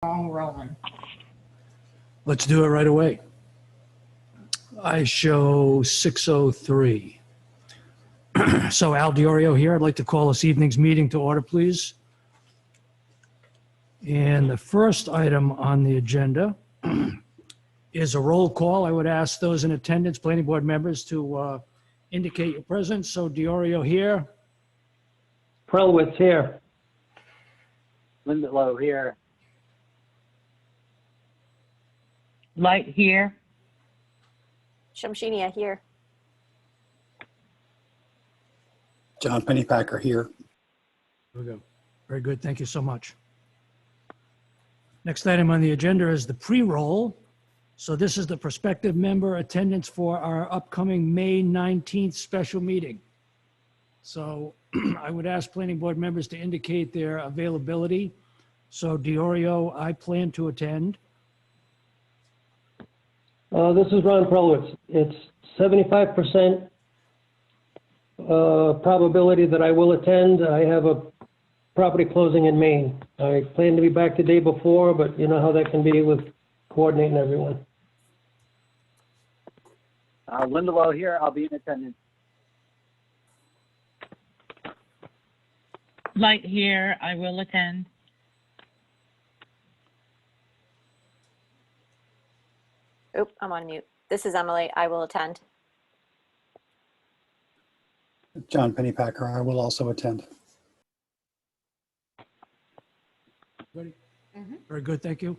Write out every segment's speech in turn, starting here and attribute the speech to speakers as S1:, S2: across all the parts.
S1: Rolling.
S2: Let's do it right away. I show 6:03. So Al Diorio here. I'd like to call this evening's meeting to order, please. And the first item on the agenda is a roll call. I would ask those in attendance, planning board members, to indicate your presence. So Diorio here.
S3: Prelwitz here.
S4: Lindlow here.
S1: Light here.
S5: Shamshinia here.
S6: John Pennypacker here.
S2: There we go. Very good. Thank you so much. Next item on the agenda is the pre-roll. So this is the prospective member attendance for our upcoming May 19th special meeting. So I would ask planning board members to indicate their availability. So Diorio, I plan to attend.
S3: This is Ron Prelwitz. It's 75% probability that I will attend. I have a property closing in Maine. I plan to be back the day before, but you know how that can be with coordinating everyone.
S4: Lindlow here. I'll be in attendance.
S1: Light here. I will attend.
S5: Oop, I'm on mute. This is Emily. I will attend.
S6: John Pennypacker, I will also attend.
S2: Ready? Very good. Thank you.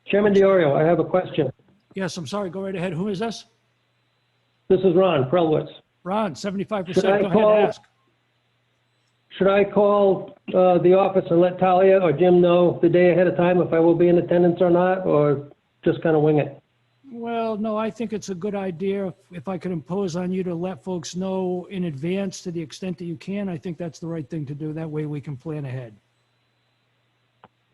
S3: Chairman Diorio, I have a question.
S2: Yes, I'm sorry. Go right ahead. Who is this?
S3: This is Ron Prelwitz.
S2: Ron, 75%.
S3: Should I
S2: Go ahead
S3: call-
S2: and ask.
S3: Should I call the office and let Talia or Jim know the day ahead of time if I will be in attendance or not, or just kind of wing it?
S2: Well, no, I think it's a good idea. If I could impose on you to let folks know in advance to the extent that you can, I think that's the right thing to do. That way we can plan ahead.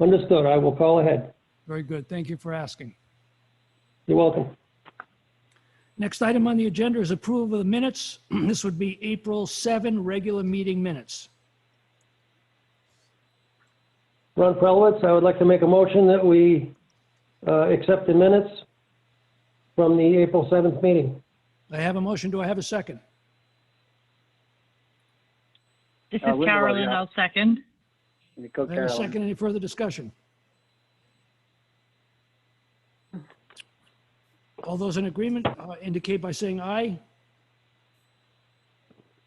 S3: Understood. I will call ahead.
S2: Very good. Thank you for asking.
S3: You're welcome.
S2: Next item on the agenda is approval of the minutes. This would be April 7 regular meeting minutes.
S3: Ron Prelwitz, I would like to make a motion that we accept the minutes from the April 7th meeting.
S2: I have a motion. Do I have a second?
S1: This is
S4: Lindlow,
S1: Carolyn.
S4: yeah.
S1: I'll second.
S2: I have a second. Any further discussion? All those in agreement indicate by saying aye.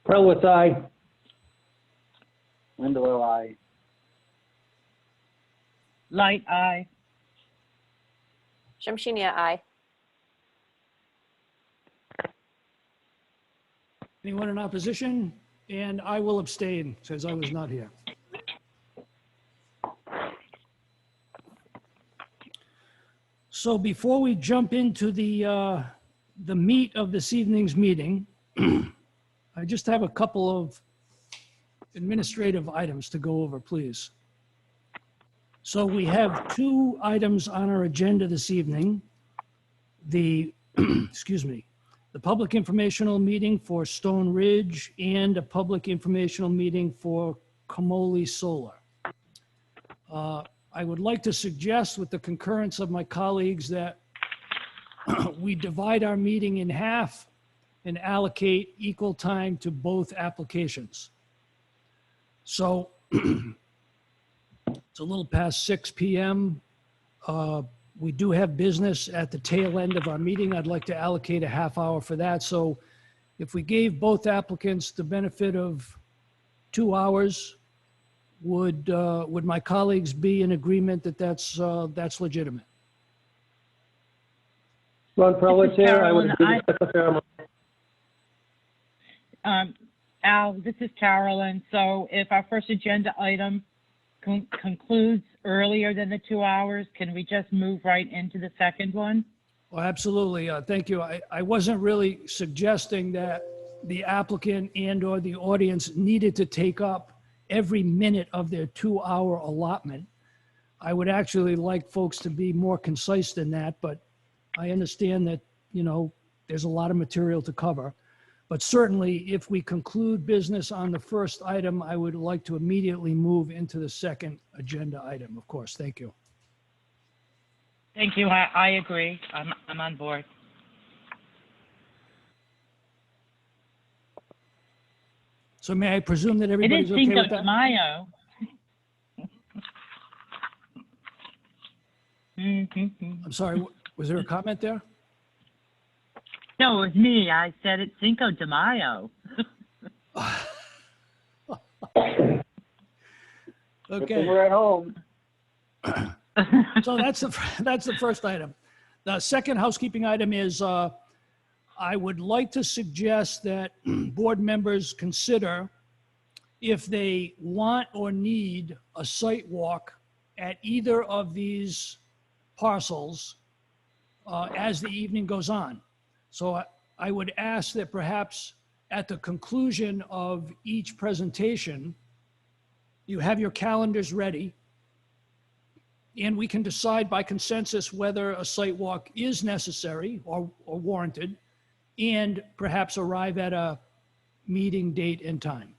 S3: Prelwitz, aye.
S4: Lindlow, aye.
S1: Light aye.
S5: Shamshinia, aye.
S2: Anyone in opposition? And I will abstain, since I was not here. So before we jump into the meat of this evening's meeting, I just have a couple of administrative items to go over, please. So we have two items on our agenda this evening. The, excuse me, the public informational meeting for Stone Ridge and a public informational meeting for Camoli Solar. I would like to suggest, with the concurrence of my colleagues, that we divide our meeting in half and allocate equal time to both applications. So it's a little past 6 p.m. We do have business at the tail end of our meeting. I'd like to allocate a half hour for that. So if we gave both applicants the benefit of 2 hours, would my colleagues be in agreement that that's legitimate?
S3: Ron Prelwitz here. I would
S1: Carolyn,
S3: agree with Secretary.
S1: Al, this is Carolyn. So if our first agenda item concludes earlier than the 2 hours, can we just move right into the second one?
S2: Well, absolutely. Thank you. I wasn't really suggesting that the applicant and or the audience needed to take up every minute of their 2 hour allotment. I would actually like folks to be more concise than that, but I understand that, you know, there's a lot of material to cover. But certainly, if we conclude business on the first item, I would like to immediately move into the second agenda item, of course. Thank you.
S1: Thank you. I agree. I'm on board.
S2: So may I presume that
S1: It
S2: everybody's
S1: is
S2: okay
S1: Cinco
S2: with
S1: de
S2: that?
S1: Mayo.
S2: I'm sorry, was there a comment there?
S1: No, it was me. I said it's Cinco de Mayo.
S4: Good thing
S2: Okay,
S4: we're at home.
S2: so that's the first item. The second housekeeping item is, I would like to suggest that board members consider if they want or need a site walk at either of these parcels as the evening goes on. So I would ask that perhaps at the conclusion of each presentation, you have your calendars ready, and we can decide by consensus whether a site walk is necessary or warranted, and perhaps arrive at a meeting date and time.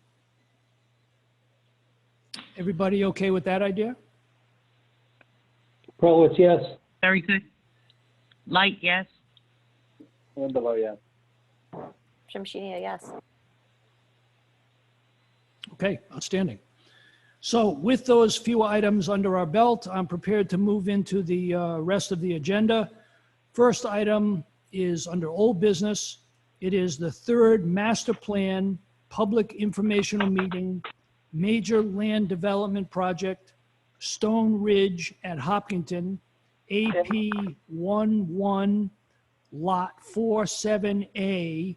S2: Everybody okay with that idea?
S3: Prowitz, yes.
S1: Very good. Light, yes.
S4: Lindelof, yes.
S5: Shamshini, yes.
S2: Okay, outstanding. So with those few items under our belt, I'm prepared to move into the rest of the agenda. First item is under old business. It is the third master plan, public informational meeting, major land development project, Stone Ridge at Hopkinton, AP 11, Lot 47A,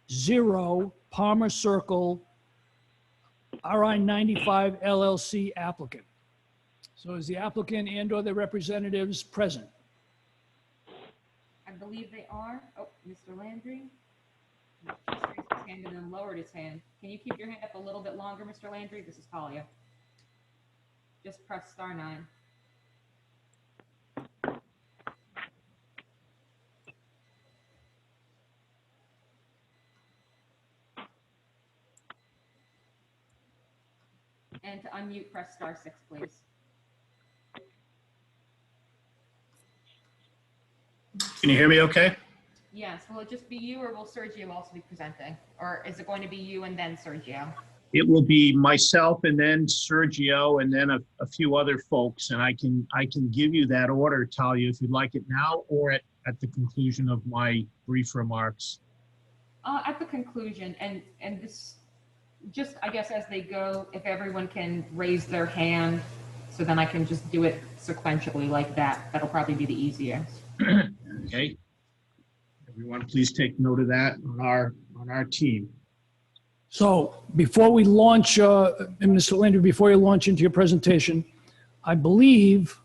S2: 0, Palmer Circle, RI 95 LLC applicant. So is the applicant and/or the representatives present?
S7: I believe they are. Oh, Mr. Landry. He just raised his hand and then lowered his hand. Can you keep your hand up a little bit longer, Mr. Landry? This is Talia. Just press *9. And to unmute, press *6, please.
S8: Can you hear me okay?
S7: Yes, will it just be you or will Sergio also be presenting? Or is it going to be you and then Sergio?
S8: It will be myself and then Sergio and then a few other folks. And I can give you that order, Talia, if you'd like it now or at the conclusion of my brief remarks.
S7: At the conclusion, and this, just I guess as they go, if everyone can raise their hand, so then I can just do it sequentially like that. That'll probably be the easiest.
S8: Okay. Everyone, please take note of that on our team.
S2: So before we launch, and Mr. Landry, before you launch into your presentation, I believe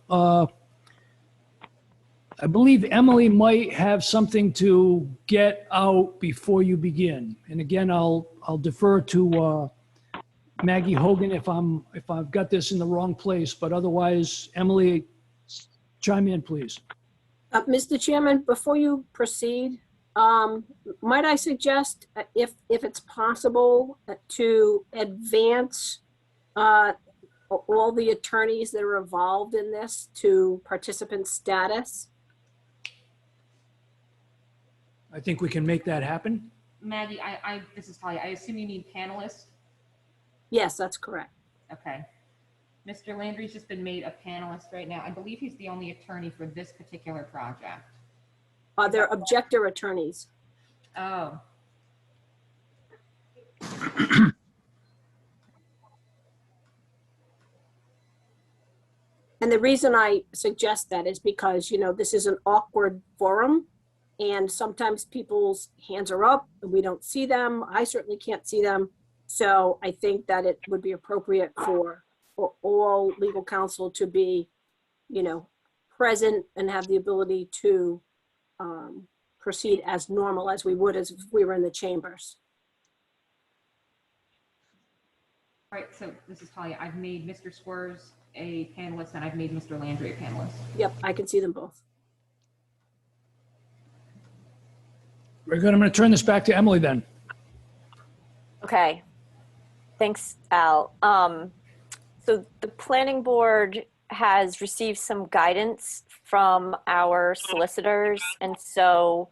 S2: Emily might have something to get out before you begin. And again, I'll defer to Maggie Hogan if I've got this in the wrong place, but otherwise, Emily, chime in, please.
S9: Mr. Chairman, before you proceed, might I suggest, if it's possible, to advance all the attorneys that are involved in this to participant status?
S2: I think we can make that happen.
S7: Maggie, this is Talia. I assume you need panelists?
S9: Yes, that's correct.
S7: Okay. Mr. Landry's just been made a panelist right now. I believe he's the only attorney for this particular project.
S9: They're objector attorneys.
S7: Oh.
S9: And the reason I suggest that is because, this is an awkward forum, and sometimes people's hands are up and we don't see them. I certainly can't see them. So I think that it would be appropriate for all legal counsel to be, present and have the ability to proceed as normal as we would as if we were in the chambers.
S7: All right, so this is Talia. I've made Mr. Squires a panelist and I've made Mr. Landry a panelist.
S9: Yep, I can see them both.
S2: Very good. I'm going to turn this back to Emily then.
S5: Okay. Thanks, Al. So the planning board has received some guidance from our solicitors. And so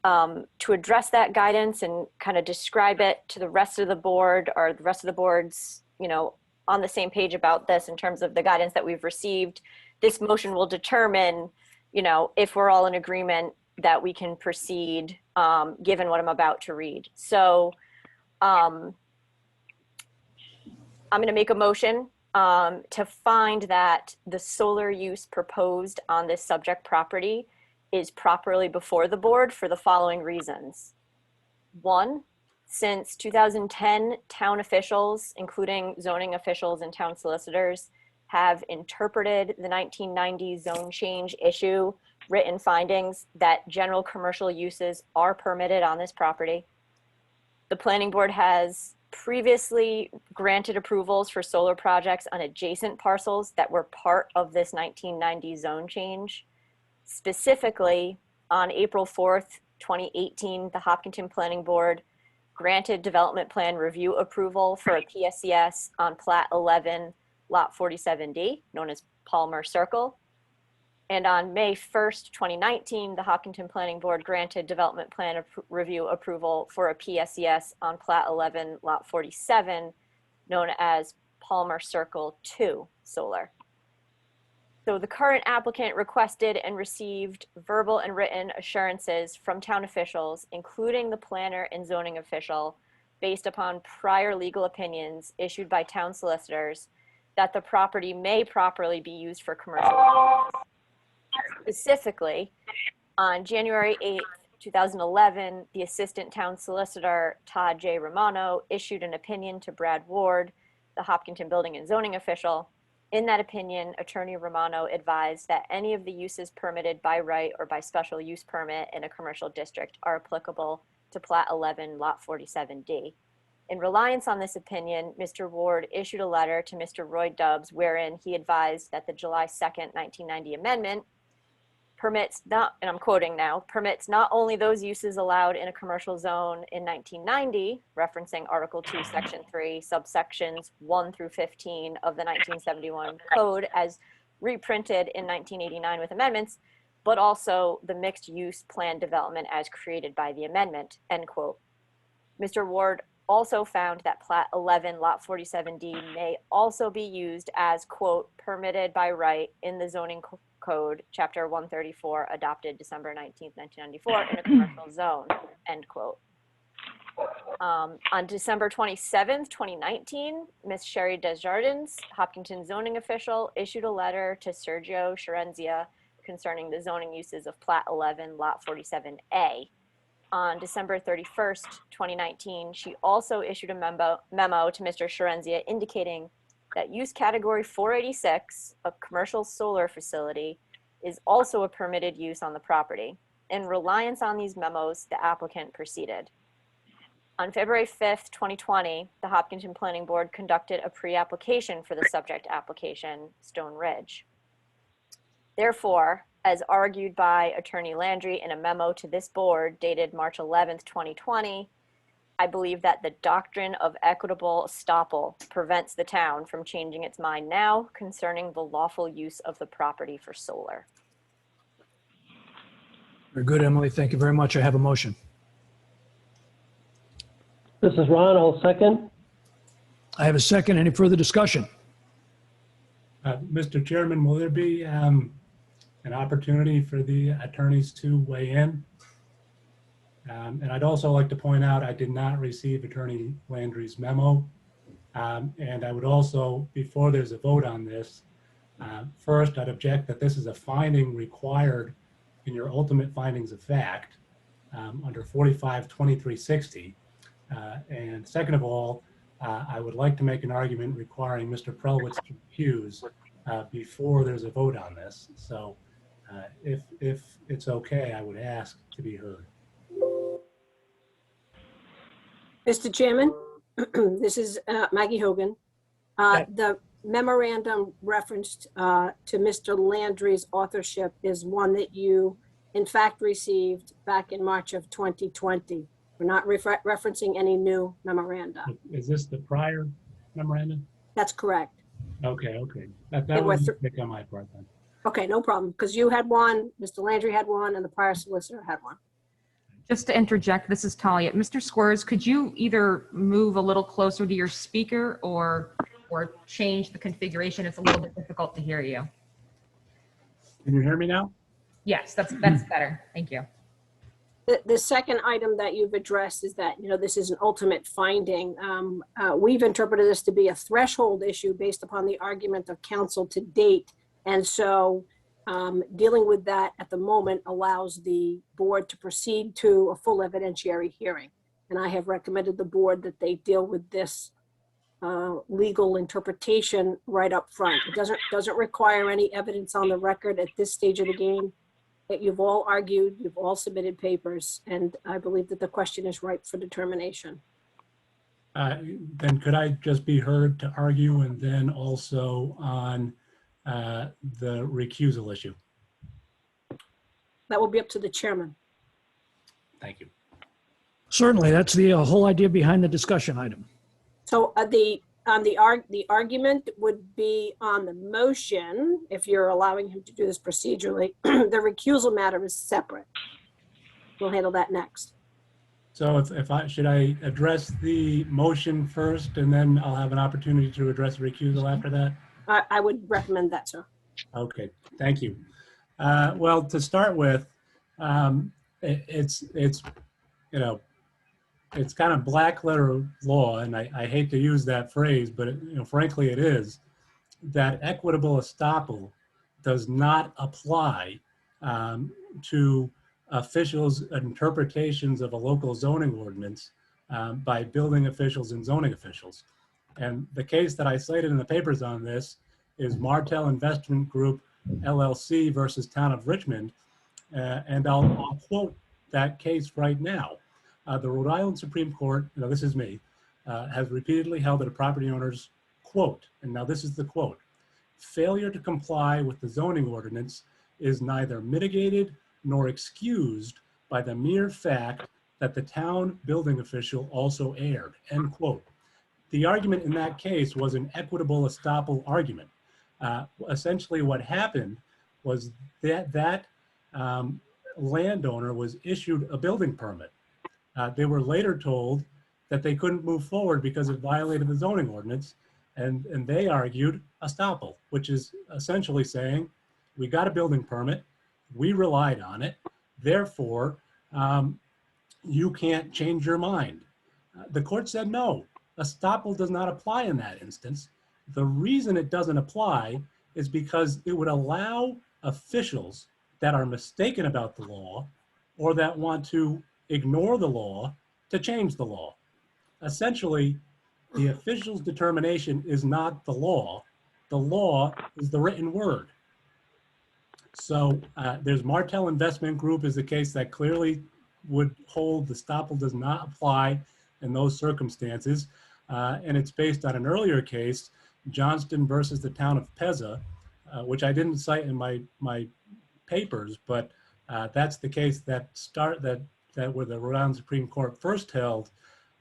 S5: to address that guidance and kind of describe it to the rest of the board, or the rest of the boards, you know, on the same page about this in terms of the guidance that we've received, this motion will determine, you know, if we're all in agreement that we can proceed, given what I'm about to read. So I'm going to make a motion to find that the solar use proposed on this subject property is properly before the board for the following reasons. One, since 2010, town officials, including zoning officials and town solicitors, have interpreted the 1990 zone change issue, written findings that general commercial uses are permitted on this property. The planning board has previously granted approvals for solar projects on adjacent parcels that were part of this 1990 zone change. Specifically, on April 4th, 2018, the Hopkinton Planning Board granted development plan review approval for a PSCS on Plat 11, Lot 47D, known as Palmer Circle. And on May 1st, 2019, the Hopkinton Planning Board granted development plan review approval for a PSCS on Plat 11, Lot 47, known as Palmer Circle 2 Solar. So the current applicant requested and received verbal and written assurances from town officials, including the planner and zoning official, based upon prior legal opinions issued by town solicitors, that the property may properly be used for commercial purposes. Specifically, on January 8th, 2011, the assistant town solicitor, Todd J. Romano, issued an opinion to Brad Ward, the Hopkinton building and zoning official. In that opinion, Attorney Romano advised that any of the uses permitted by right or by special use permit in a commercial district are applicable to Plat 11, Lot 47D. In reliance on this opinion, Mr. Ward issued a letter to Mr. Roy Dubs wherein he advised that the July 2nd, 1990 amendment permits not, and I'm quoting now, permits not only those uses allowed in a commercial zone in 1990, referencing Article 2, Section 3, subsections 1 through 15 of the 1971 code as reprinted in 1989 with amendments, but also the mixed use plan development as created by the amendment, end quote. Mr. Ward also found that Plat 11, Lot 47D may also be used as, quote, permitted by right in the zoning code, chapter 134, adopted December 19th, 1994, in a commercial zone, end quote. On December 27th, 2019, Ms. Sherry Desjardins, Hopkinton zoning official, issued a letter to Sergio Sherenzia concerning the zoning uses of Plat 11, Lot 47A. On December 31st, 2019, she also issued a memo to Mr. Sherenzia indicating that use category 486, a commercial solar facility, is also a permitted use on the property. In reliance on these memos, the applicant proceeded. On February 5th, 2020, the Hopkinton Planning Board conducted a pre-application for the subject application, Stone Ridge. Therefore, as argued by Attorney Landry in a memo to this board dated March 11th, 2020, I believe that the doctrine of equitable estoppel prevents the town from changing its mind now concerning the lawful use of the property for solar.
S2: Very good, Emily. Thank you very much. I have a motion.
S3: This is Ron, I'll second.
S2: I have a second. Any further discussion?
S10: Mr. Chairman, will there be an opportunity for the attorneys to weigh in? And I'd also like to point out I did not receive Attorney Landry's memo. And I would also, before there's a vote on this, first I'd object that this is a finding required in your ultimate findings of fact under 45-2360. And second of all, I would like to make an argument requiring Mr. Prelwitz to recuse before there's a vote on this. So if it's okay, I would ask to be heard.
S9: Mr. Chairman, this is Maggie Hogan. The memorandum referenced to Mr. Landry's authorship is one that you, in fact, received back in March of 2020. We're not referencing any new memoranda.
S10: Is this the prior memorandum?
S9: That's correct.
S10: Okay, okay. That
S9: There were
S10: was a
S9: th-
S10: mistake on my part then.
S9: Okay, no problem, because you had one, Mr. Landry had one, and the prior solicitor had one.
S7: Just to interject, this is Talia. Mr. Squires, could you either move a little closer to your speaker or change the configuration? It's a little bit difficult to hear you.
S10: Can you hear me now?
S7: Yes, that's better. Thank you.
S9: The second item that you've addressed is that, you know, this is an ultimate finding. We've interpreted this to be a threshold issue based upon the argument of counsel to date. And so dealing with that at the moment allows the board to proceed to a full evidentiary hearing. And I have recommended the board that they deal with this legal interpretation right up front. It doesn't require any evidence on the record at this stage of the game. That you've all argued, you've all submitted papers, and I believe that the question is ripe for determination.
S10: Then could I just be heard to argue and then also on the recusal issue?
S9: That will be up to the chairman.
S10: Thank you.
S2: Certainly, that's the whole idea behind the discussion item.
S9: So the argument would be on the motion, if you're allowing him to do this procedurally. The recusal matter is separate. We'll handle that next.
S10: So should I address the motion first and then I'll have an opportunity to address the recusal after that?
S9: I would recommend that, sir.
S10: Okay, thank you. Well, to start with, it's you know, it's kind of black letter law, and I hate to use that phrase, but frankly it is, that equitable estoppel does not apply to officials' interpretations of a local zoning ordinance by building officials and zoning officials. And the case that I cited in the papers on this is Martel Investment Group LLC versus Town of Richmond, and I'll quote that case right now. The Rhode Island Supreme Court, this is me, has repeatedly held that a property owner's, quote, and now this is the quote, failure to comply with the zoning ordinance is neither mitigated nor excused by the mere fact that the town building official also erred, end quote. The argument in that case was an equitable estoppel argument. Essentially what happened was that landowner was issued a building permit. They were later told that they couldn't move forward because it violated the zoning ordinance, and they argued estoppel, which is essentially saying, we got a building permit, we relied on it, therefore, you can't change your mind. The court said no, estoppel does not apply in that instance. The reason it doesn't apply is because it would allow officials that are mistaken about the law or that want to ignore the law to change the law. Essentially, the official's determination is not the law is the written word. So there's Martel Investment Group is the case that clearly would hold the estoppel does not apply in those circumstances. And it's based on an earlier case, Johnston versus the town of Pezza, which I didn't cite in my papers, but that's the case that where the Rhode Island Supreme Court first held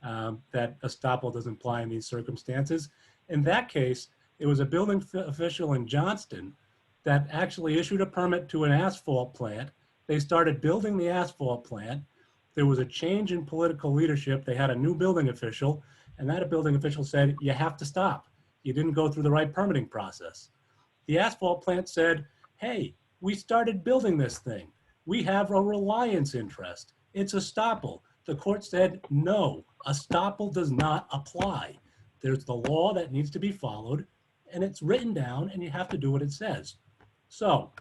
S10: that estoppel doesn't apply in these circumstances. In that case, it was a building official in Johnston that actually issued a permit to an asphalt plant. They started building the asphalt plant. There was a change in political leadership. They had a new building official, and that building official said, you have to stop. You didn't go through the right permitting process. The asphalt plant said, hey, we started building this thing. We have a reliance interest. It's estoppel. The court said, no, estoppel does not apply. There's the law that needs to be followed, and it's written down, and you have to do what it says. So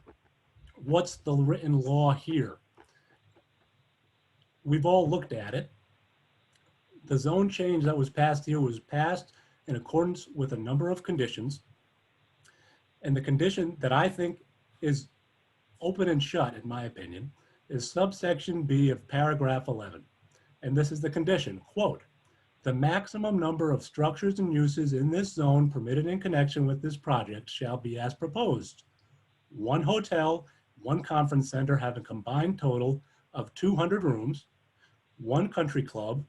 S10: what's the written law here? We've all looked at it. The zone change that was passed here was passed in accordance with a number of conditions. And the condition that I think is open and shut, in my opinion, is subsection B of paragraph 11. And this is the condition, quote, the maximum number of structures and uses in this zone permitted in connection with this project shall be as proposed. One hotel, one conference center have a combined total of 200 rooms, one country club,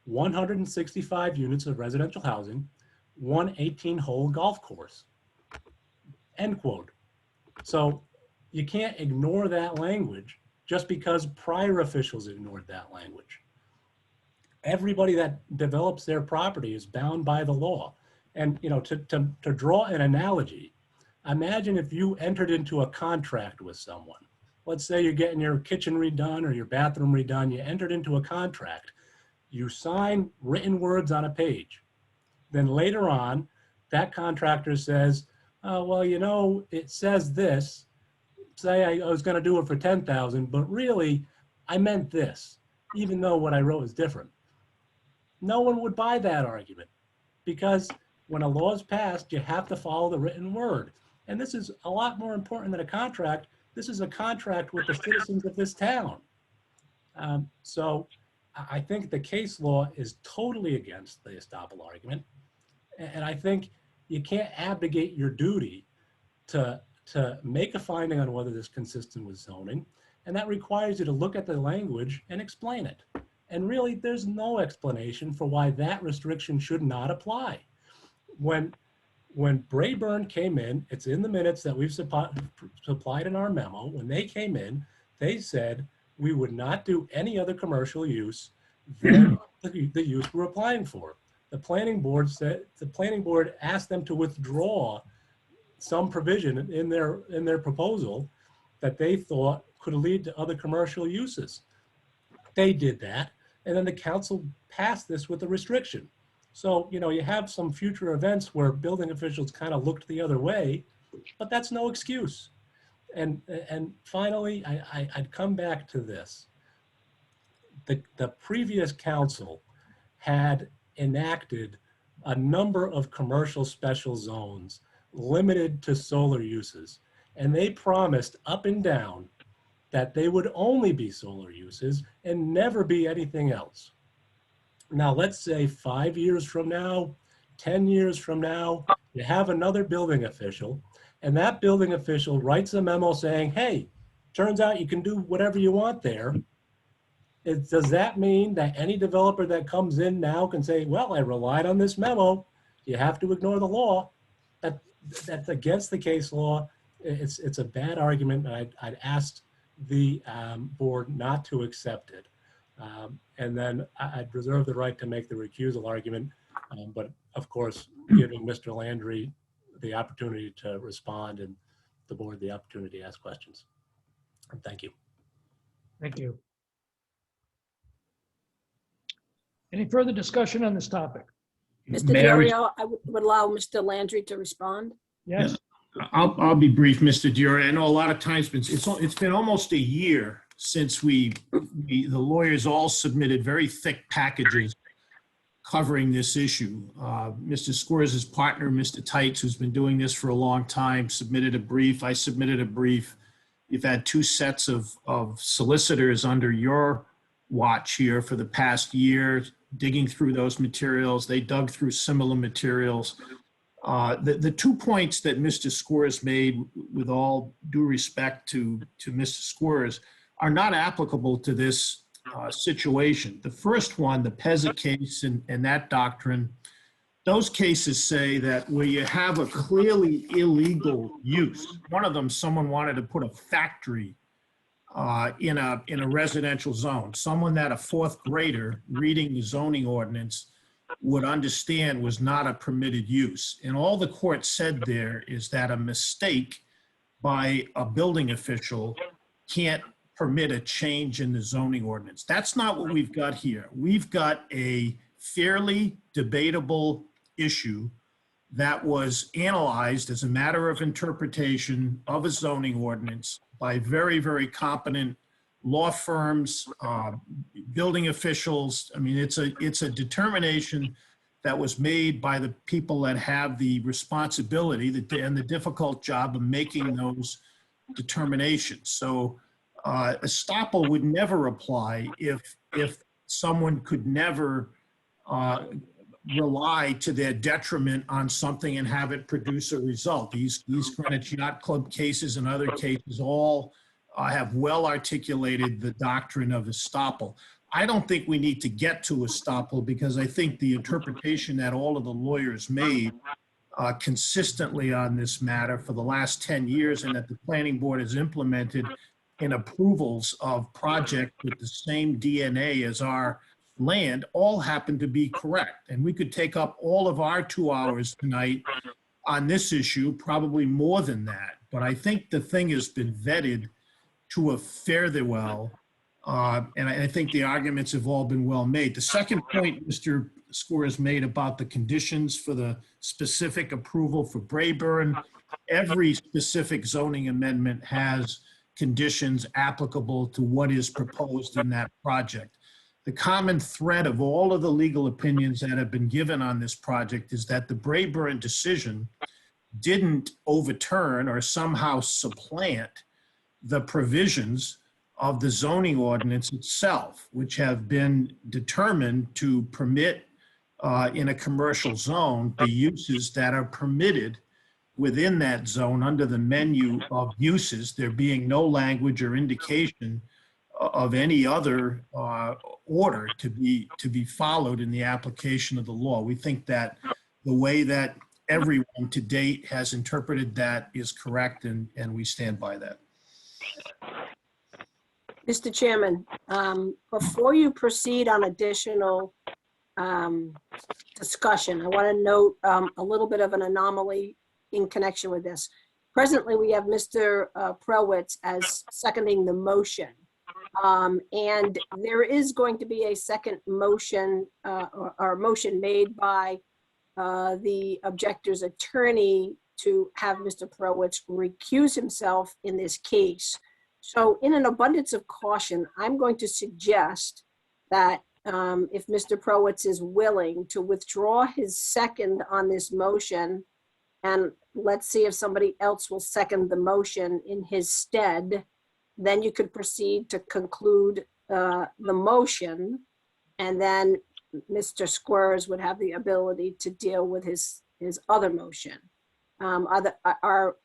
S10: 165 units of residential housing, one 18-hole golf course. end quote. So you can't ignore that language just because prior officials ignored that language. Everybody that develops their property is bound by the law. And, you know, to draw an analogy, imagine if you entered into a contract with someone. Let's say you're getting your kitchen redone or your bathroom redone. You entered into a contract. You sign written words on a page. Then later on, that contractor says, well, you know, it says this. Say I was going to do it for 10,000, but really I meant this, even though what I wrote is different. No one would buy that argument because when a law is passed, you have to follow the written word. And this is a lot more important than a contract. This is a contract with the citizens of this town. So I think the case law is totally against the estoppel argument. And I think you can't abdicate your duty to make a finding on whether this is consistent with zoning. And that requires you to look at the language and explain it. And really, there's no explanation for why that restriction should not apply. When Brayburn came in, it's in the minutes that we've supplied in our memo. When they came in, they said we would not do any other commercial use than the use we're applying for. The planning board asked them to withdraw some provision in their proposal that they thought could lead to other commercial uses. They did that, and then the council passed this with a restriction. So, you know, you have some future events where building officials kind of looked the other way, but that's no excuse. And finally, I'd come back to this. The previous council had enacted a number of commercial special zones limited to solar uses, and they promised up and down that they would only be solar uses and never be anything else. Now, let's say 5 years from now, 10 years from now, you have another building official, and that building official writes a memo saying, hey, turns out you can do whatever you want there. Does that mean that any developer that comes in now can say, well, I relied on this memo, you have to ignore the law? That's against the case law. It's a bad argument, and I'd asked the board not to accept it. And then I'd reserve the right to make the recusal argument, but of course, giving Mr. Landry the opportunity to respond and the board the opportunity to ask questions. And thank you.
S2: Thank you. Any further discussion on this topic?
S9: Mr. Diorio, I would allow Mr. Landry to respond.
S2: Yes.
S8: I'll be brief, Mr. Dior. I know a lot of times it's been almost a year since the lawyers all submitted very thick packages covering this issue. Mr. Squires' partner, Mr. Tights, who's been doing this for a long time, submitted a brief. I submitted a brief. You've had two sets of solicitors under your watch here for the past year, digging through those materials. They dug through similar materials. The 2 points that Mr. Squires made, with all due respect to Mr. Squires, are not applicable to this situation. The first one, the Pezza case and that doctrine, those cases say that where you have a clearly illegal use, one of them, someone wanted to put a factory in a residential zone, someone that a fourth grader reading the zoning ordinance would understand was not a permitted use. And all the court said there is that a mistake by a building official can't permit a change in the zoning ordinance. That's not what we've got here. We've got a fairly debatable issue that was analyzed as a matter of interpretation of a zoning ordinance by very, very competent law firms, building officials. I mean, it's a determination that was made by the people that have the responsibility and the difficult job of making those determinations. So estoppel would never apply if someone could never rely to their detriment on something and have it produce a result. These Greenwich Yacht Club cases and other cases all have well articulated the doctrine of estoppel. I don't think we need to get to estoppel because I think the interpretation that all of the lawyers made consistently on this matter for the last 10 years, and that the planning board has implemented in approvals of projects with the same DNA as our land, all happen to be correct. And we could take up all of our 2 hours tonight on this issue, probably more than that. But I think the thing has been vetted to a fare well. And I think the arguments have all been well made. The second point Mr. Square has made about the conditions for the specific approval for Brayburn, every specific zoning amendment has conditions applicable to what is proposed in that project. The common thread of all of the legal opinions that have been given on this project is that the Brayburn decision didn't overturn or somehow supplant the provisions of the zoning ordinance itself, which have been determined to permit in a commercial zone the uses that are permitted within that zone under the menu of uses, there being no language or indication of any other order to be followed in the application of the law. We think that the way that everyone to date has interpreted that is correct, and we stand by that.
S9: Mr. Chairman, before you proceed on additional discussion, I want to note a little bit of an anomaly in connection with this. Presently, we have Mr. Prowitz as seconding the motion. And there is going to be a second motion or motion made by the objector's attorney to have Mr. Prowitz recuse himself in this case. So in an abundance of caution, I'm going to suggest that if Mr. Prowitz is willing to withdraw his second on this motion, and let's see if somebody else will second the motion in his stead, then you could proceed to conclude the motion, and then Mr. Squires would have the ability to deal with his other motion. Our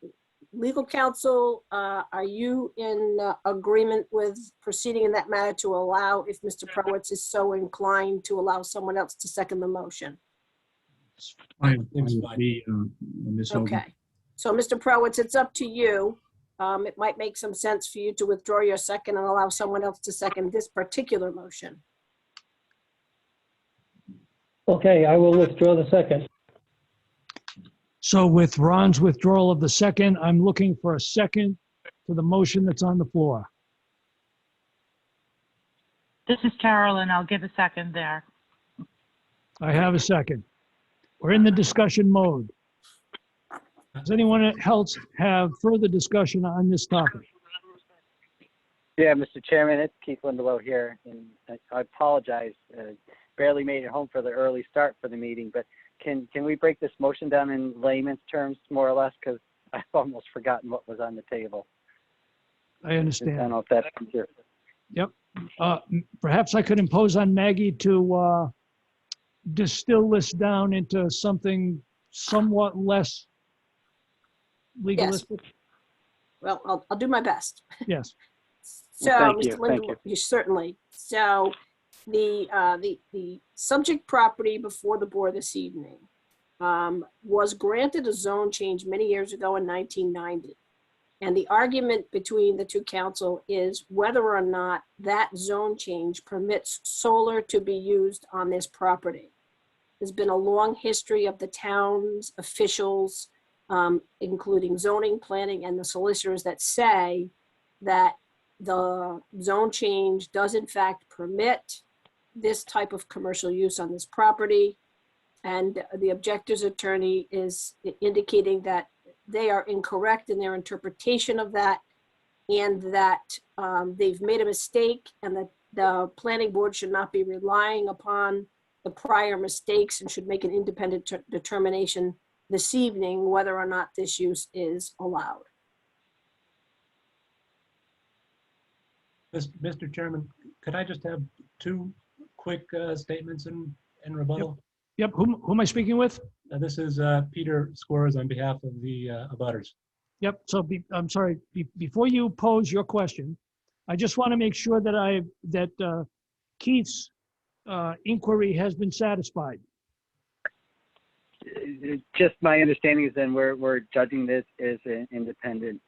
S9: legal counsel, are you in agreement with proceeding in that manner to allow, if Mr. Prowitz is so inclined, to allow someone else to second the motion?
S8: Fine with me, Ms. Hogan.
S9: Okay, so Mr. Prowitz, it's up to you. It might make some sense for you to withdraw your second and allow someone else to second this particular motion.
S3: Okay, I will withdraw the second.
S2: So with Ron's withdrawal of the second, I'm looking for a second to the motion that's on the floor.
S1: This is Carolyn. I'll give a second there.
S2: I have a second. We're in the discussion mode. Does anyone else have further discussion on this topic?
S4: Yeah, Mr. Chairman, it's Keith Lindelow here, and I apologize. Barely made it home for the early start for the meeting, but can we break this motion down in layman's terms, more or less, because I've almost forgotten what was on the table.
S2: I understand.
S4: I don't know if that's easier.
S2: Yep. Perhaps I could impose on Maggie to distill this down into something somewhat less legalistic.
S9: Well, I'll do my best.
S2: Yes.
S9: So,
S4: Thank you,
S9: Mr.
S4: thank
S9: Lindelof, you certainly. So the subject property before the board this evening was granted a zone change many years ago in 1990. And the argument between the two council is whether or not that zone change permits solar to be used on this property. There's been a long history of the town's officials, including zoning, planning, and the solicitors, that say that the zone change does in fact permit this type of commercial use on this property. And the objector's attorney is indicating that they are incorrect in their interpretation of that, and that they've made a mistake, and that the planning board should not be relying upon the prior mistakes and should make an independent determination this evening whether or not this use is allowed.
S10: Mr. Chairman, could I just have two quick statements in rebuttal?
S2: Yep. Who am I speaking with?
S10: This is Peter Squires on behalf of the abutters.
S2: Yep. So I'm sorry. Before you pose your question, I just want to make sure that Keith's inquiry has been satisfied.
S4: just my understanding is then we're judging this as an independent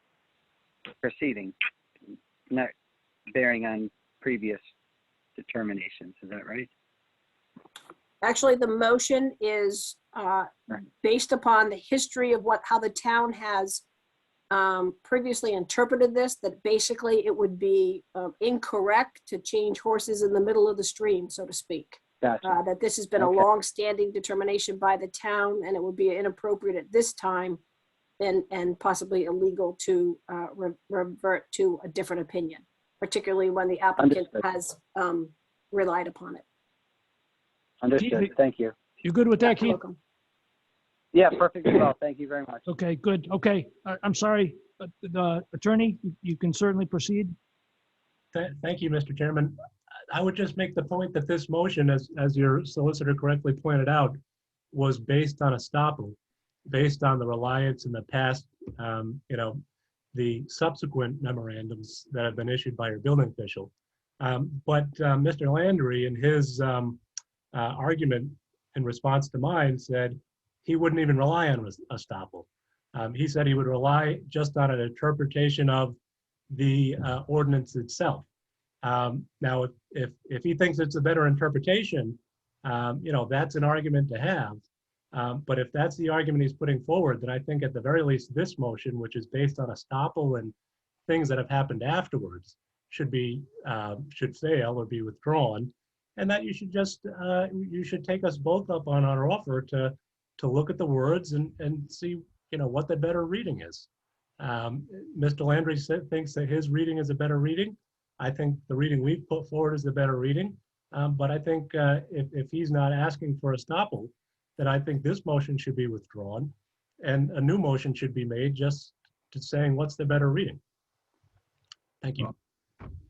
S4: proceeding, not bearing on previous determinations. Is that right?
S9: Actually, the motion is based upon the history of how the town has previously interpreted this, that basically it would be incorrect to change horses in the middle of the stream, so to speak.
S4: Gotcha.
S9: That this has been a
S4: Okay.
S9: long-standing determination by the town, and it would be inappropriate at this time and possibly illegal to revert to a different opinion, particularly when the applicant
S4: Understood.
S9: has relied upon it.
S4: Understood. Thank you.
S2: You good with that,
S9: You're
S2: Keith?
S9: welcome.
S4: Yeah, perfect as well. Thank you very much.
S2: Okay, good. Okay, I'm sorry, the attorney, you can certainly proceed.
S10: Thank you, Mr. Chairman. I would just make the point that this motion, as your solicitor correctly pointed out, was based on estoppel, based on the reliance in the past, the subsequent memorandums that have been issued by your building official. But Mr. Landry, in his argument in response to mine, said he wouldn't even rely on estoppel. He said he would rely just on an interpretation of the ordinance itself. Now, if he thinks it's a better interpretation, that's an argument to have. But if that's the argument he's putting forward, then I think at the very least this motion, which is based on estoppel and things that have happened afterwards, should fail or be withdrawn, and that you should just you should take us both up on our offer to look at the words and see what the better reading is. Mr. Landry thinks that his reading is a better reading. I think the reading we've put forward is the better reading. But I think if he's not asking for estoppel, then I think this motion should be withdrawn and a new motion should be made just to saying what's the better reading. Thank you.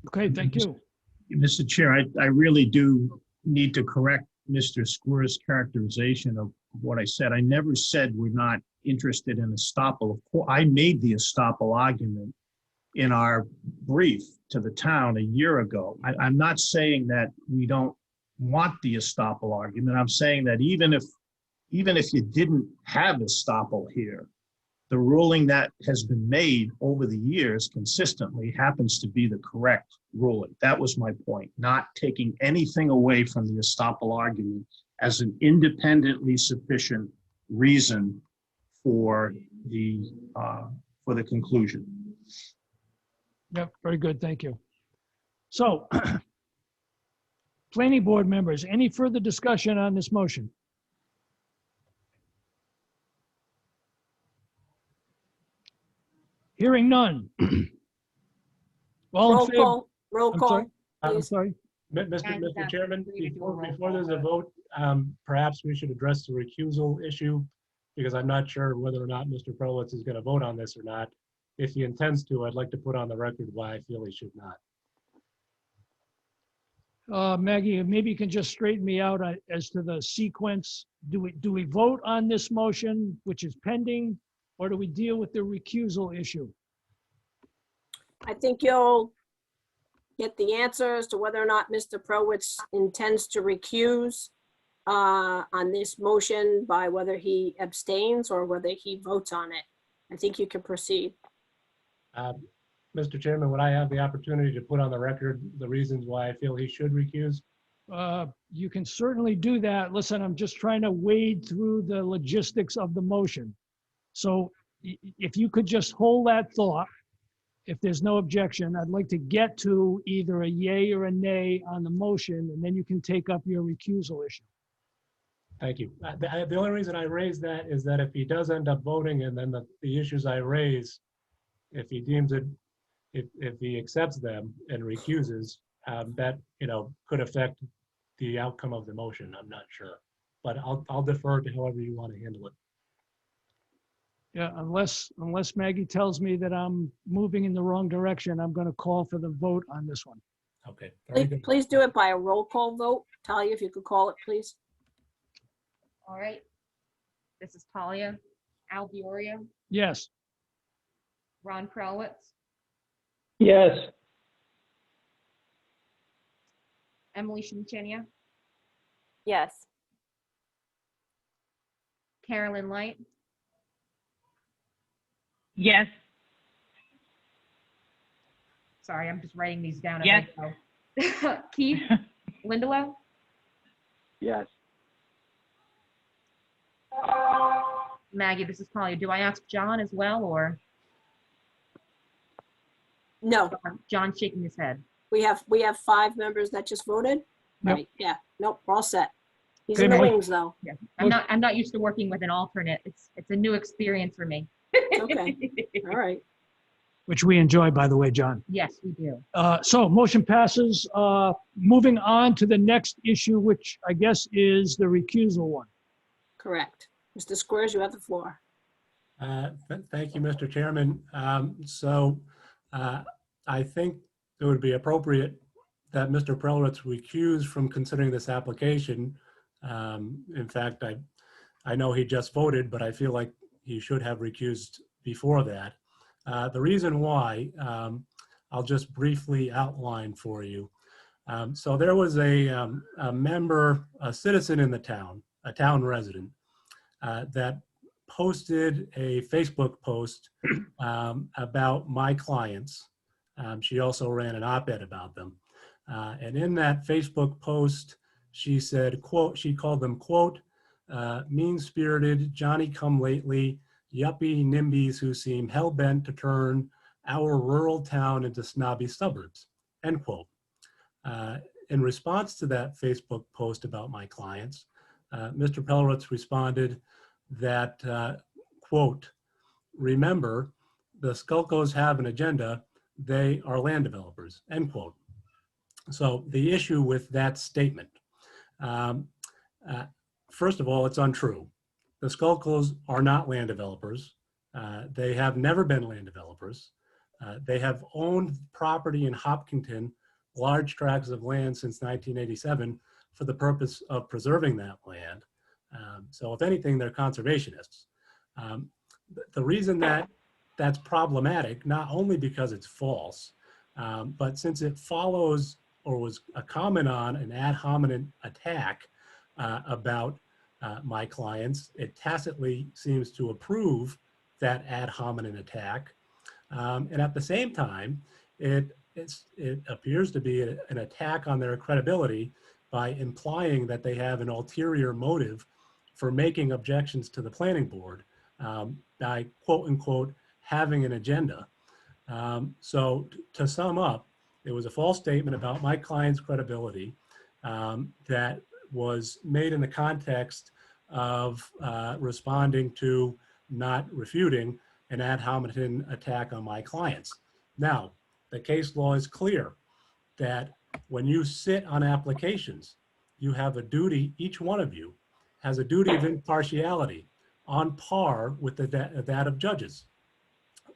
S2: Okay, thank you.
S8: Mr. Chair, I really do need to correct Mr. Squir's characterization of what I said. I never said we're not interested in estoppel. Of course, I made the estoppel argument in our brief to the town a year ago. I'm not saying that we don't want the estoppel argument. I'm saying that even if you didn't have estoppel here, the ruling that has been made over the years consistently happens to be the correct ruling. That was my point, not taking anything away from the estoppel argument as an independently sufficient reason for the conclusion.
S2: Yep, very good, thank you. So, planning board members, any further discussion on this motion? Hearing none. All in
S9: Roll
S2: favor?
S9: call, roll
S2: I'm
S9: call,
S2: sorry? I'm
S9: please.
S2: sorry.
S10: Mr. Chairman,
S7: Agree to do a roll
S10: before
S7: call
S10: there's a vote, perhaps we should address the recusal issue, because I'm not sure whether or not Mr. Prowitz is going to vote on this or not. If he intends to, I'd like to put on the record why I feel he should not.
S2: Maggie, maybe you can just straighten me out as to the sequence. Do we vote on this motion, which is pending, or do we deal with the recusal issue?
S9: I think you'll get the answer as to whether or not Mr. Prowitz intends to recuse on this motion by whether he abstains or whether he votes on it. I think you can proceed.
S10: Mr. Chairman, would I have the opportunity to put on the record the reasons why I feel he should recuse?
S2: You can certainly do that. Listen, I'm just trying to wade through the logistics of the motion. So if you could just hold that thought, if there's no objection, I'd like to get to either a yay or a nay on the motion, and then you can take up your recusal issue.
S10: Thank you. The only reason I raise that is that if he does end up voting and then the issues I raise, if he deems it, if he accepts them and recuses, that, could affect the outcome of the motion. I'm not sure, but I'll defer to however you want to handle it.
S2: Yeah, unless Maggie tells me that I'm moving in the wrong direction, I'm going to call for the vote on this one.
S10: Okay. Very good.
S9: Please do it by a roll call vote. Talia, if you could call it, please.
S7: All right. This is Talia Albioria,
S2: Yes.
S7: Ron Krowitz,
S3: Yes.
S7: Emily Shinchenia,
S5: Yes.
S7: Carolyn Light,
S1: Yes,
S7: sorry, I'm just writing these down as
S1: Yes.
S7: I go. Keith Lindelof,
S4: Yes.
S7: Maggie, this is Polly. Do I ask John as well, or
S9: No,
S7: John's shaking his head?
S9: we have 5 members that just voted.
S2: Yep.
S9: Right, yeah, nope, we're all set. He's
S2: Okay,
S9: in the
S2: Mike.
S9: wings, though.
S7: Yeah, I'm not used to working with an alternate. It's a new experience for me.
S9: Okay. All right.
S2: Which we enjoy, by the way, John.
S7: Yes, we do.
S2: So motion passes. Moving on to the next issue, which I guess is the recusal one.
S9: Correct. Mr. Squares, you have the floor.
S6: Thank you, Mr. Chairman. I think it would be appropriate that Mr. Prelwitz recuse from considering this application. In fact, I know he just voted, but I feel like he should have recused before that. The reason why, I'll just briefly outline for you. So there was a member, a citizen in the town, a town resident, that posted a Facebook post about my clients. She also ran an op-ed about them. And in that Facebook post, she said, quote, she called them, quote, mean-spirited, Johnny-come-lately, yuppie NIMBYs who seem hell-bent to turn our rural town into snobby suburbs, end quote. In response to that Facebook post about my clients, Mr. Prelwitz responded that, quote, remember, the Skulkos have an agenda, they are land developers, end quote. So the issue with that statement, first of all, it's untrue. The Skulkos are not land developers. They have never been land developers. They have owned property in Hopkinton, large tracts of land since 1987 for the purpose of preserving that land. So if anything, they're conservationists. The reason that that's problematic, not only because it's false, but since it follows or was a comment on an ad hominem attack about my clients, it tacitly seems to approve that ad hominem attack. And at the same time, it appears to be an attack on their credibility by implying that they have an ulterior motive for making objections to the planning board by quote unquote having an agenda. So to sum up, it was a false statement about my client's credibility that was made in the context of responding to, not refuting, an ad hominem attack on my clients. Now, the case law is clear that when you sit on applications, you have a duty, each one of you has a duty of impartiality on par with that of judges.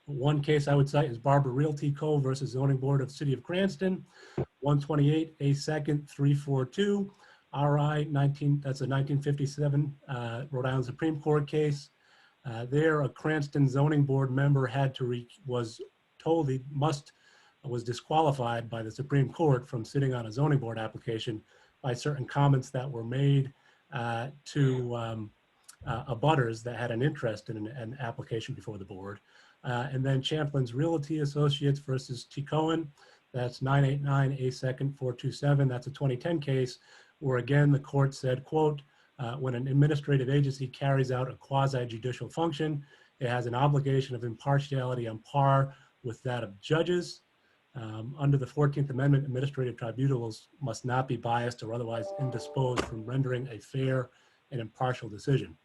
S6: One case I would cite is Barber Realty Co. versus Zoning Board of City of Cranston, 128 A. 2nd 342, RI 19, that's a 1957 Rhode Island Supreme Court case. There, a Cranston zoning board member was told he was disqualified by the Supreme Court from sitting on a zoning board application by certain comments that were made to abutters that had an interest in an application before the board. And then Champlin's Realty Associates versus T. Cohen, that's 989 A. 2nd 427. That's a 2010 case where, again, the court said, quote, when an administrative agency carries out a quasi-judicial function, it has an obligation of impartiality on par with that of judges. Under the 14th Amendment, administrative tribunals must not be biased or otherwise indisposed from rendering a fair and impartial decision.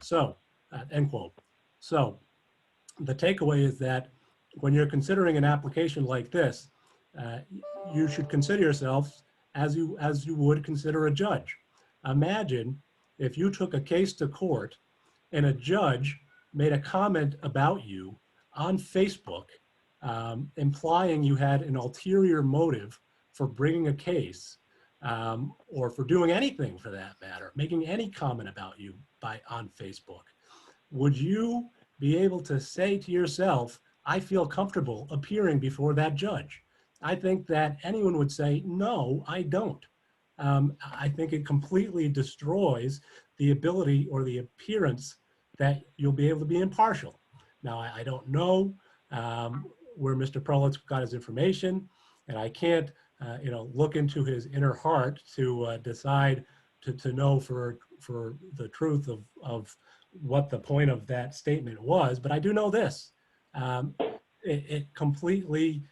S6: So, end quote. So, the takeaway is that when you're considering an application like this, you should consider yourself as you would consider a judge. Imagine if you took a case to court and a judge made a comment about you on Facebook, implying you had an ulterior motive for bringing a case or for doing anything for that matter, making any comment about you on Facebook. Would you be able to say to yourself, I feel comfortable appearing before that judge? I think that anyone would say, no, I don't. I think it completely destroys the ability or the appearance that you'll be able to be impartial. Now, I don't know where Mr. Prelitz got his information, and I can't, look into his inner heart to decide to know for the truth of what the point of that statement was. But I do know this: it completely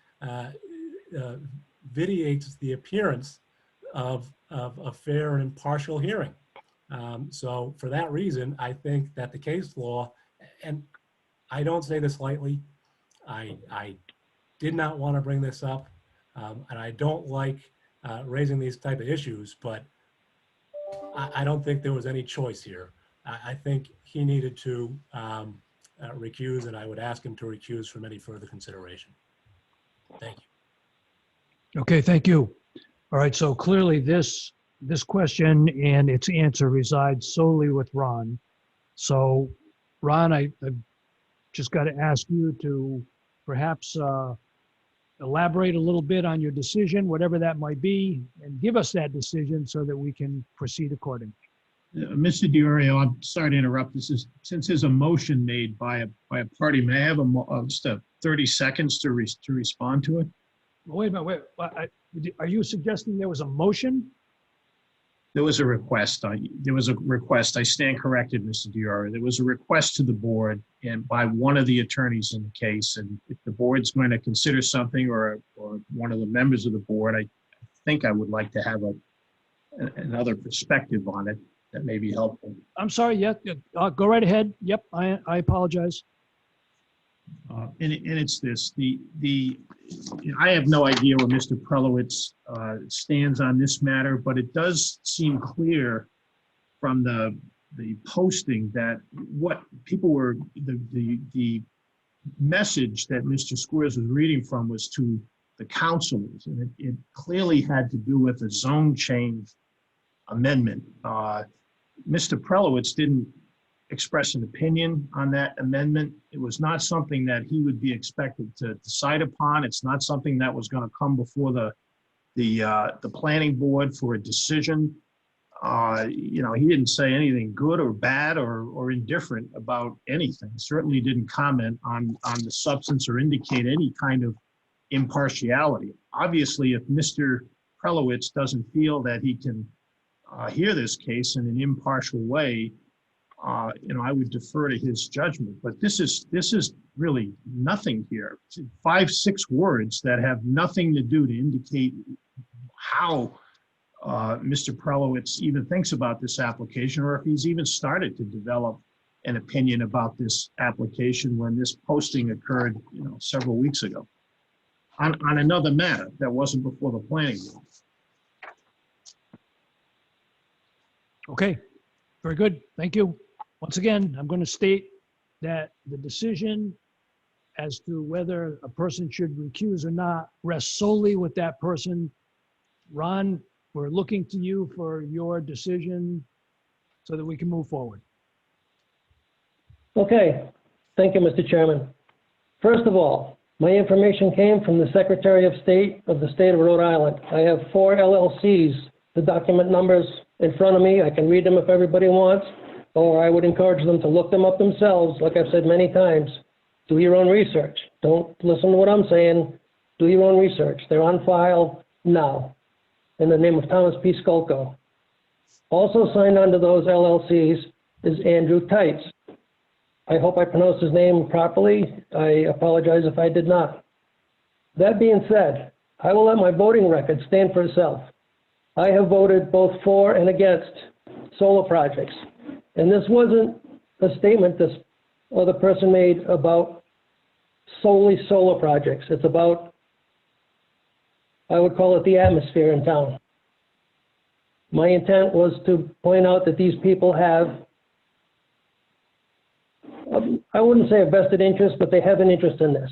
S6: vitiates the appearance of a fair and impartial hearing. So for that reason, I think that the case law, and I don't say this lightly, I did not want to bring this up, and I don't like raising these type of issues, but I don't think there was any choice here. I think he needed to recuse, and I would ask him to recuse from any further consideration. Thank you.
S2: Okay, thank you. All right, so clearly this question and its answer resides solely with Ron. So Ron, I've just got to ask you to perhaps elaborate a little bit on your decision, whatever that might be, and give us that decision so that we can proceed accordingly.
S8: Mr. DiOrio, I'm sorry to interrupt. Since there's a motion made by a party, may I have just 30 seconds to respond to it?
S2: Wait a minute, are you suggesting there was a motion?
S8: There was a request. I stand corrected, Mr. DiOrio. There was a request to the board and by one of the attorneys in the case. And if the board's going to consider something or one of the members of the board, I think I would like to have another perspective on it that may be helpful.
S2: I'm sorry, yeah, go right ahead. Yep, I apologize.
S8: And it's this, I have no idea where Mr. Prelowitz stands on this matter, but it does seem clear from the posting that what people were, the message that Mr. Squares was reading from was to the councilors, and it clearly had to do with a zone change amendment. Mr. Prelowitz didn't express an opinion on that amendment. It was not something that he would be expected to decide upon. It's not something that was going to come before the planning board for a decision. He didn't say anything good or bad or indifferent about anything. Certainly didn't comment on the substance or indicate any kind of impartiality. Obviously, if Mr. Prelowitz doesn't feel that he can hear this case in an impartial way, I would defer to his judgment. But this is really nothing here. 5-6 words that have nothing to do to indicate how Mr. Prelowitz even thinks about this application, or if he's even started to develop an opinion about this application when this posting occurred, several weeks ago on another matter that wasn't before the planning board.
S2: Okay, very good, thank you. Once again, I'm going to state that the decision as to whether a person should recuse or not rests solely with that person. Ron, we're looking to you for your decision so that we can move forward.
S3: Okay, thank you, Mr. Chairman. First of all, my information came from the Secretary of State of the state of Rhode Island. I have 4 LLCs, the document numbers in front of me. I can read them if everybody wants, or I would encourage them to look them up themselves. Like I've said many times, do your own research. Don't listen to what I'm saying. Do your own research. They're on file now in the name of Thomas P. Skolko. Also signed under those LLCs is Andrew Tights. I hope I pronounced his name properly. I apologize if I did not. That being said, I will let my voting record stand for itself. I have voted both for and against solar projects. And this wasn't a statement this other person made about solely solar projects. It's about, I would call it the atmosphere in town. My intent was to point out that these people have, I wouldn't say a vested interest, but they have an interest in this.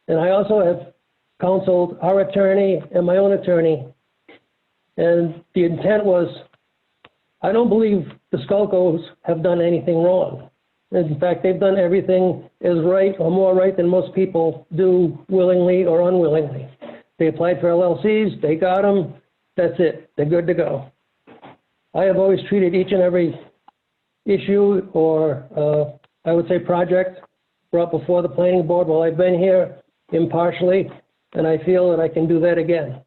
S3: And I also have counseled our attorney and my own attorney. And the intent was, I don't believe the Skolkos have done anything wrong. In fact, they've done everything as right or more right than most people do willingly or unwillingly. They applied for LLCs, they got them, that's it, they're good to go. I have always treated each and every issue or, I would say project brought before the planning board while I've been here impartially, and I feel that I can do that again.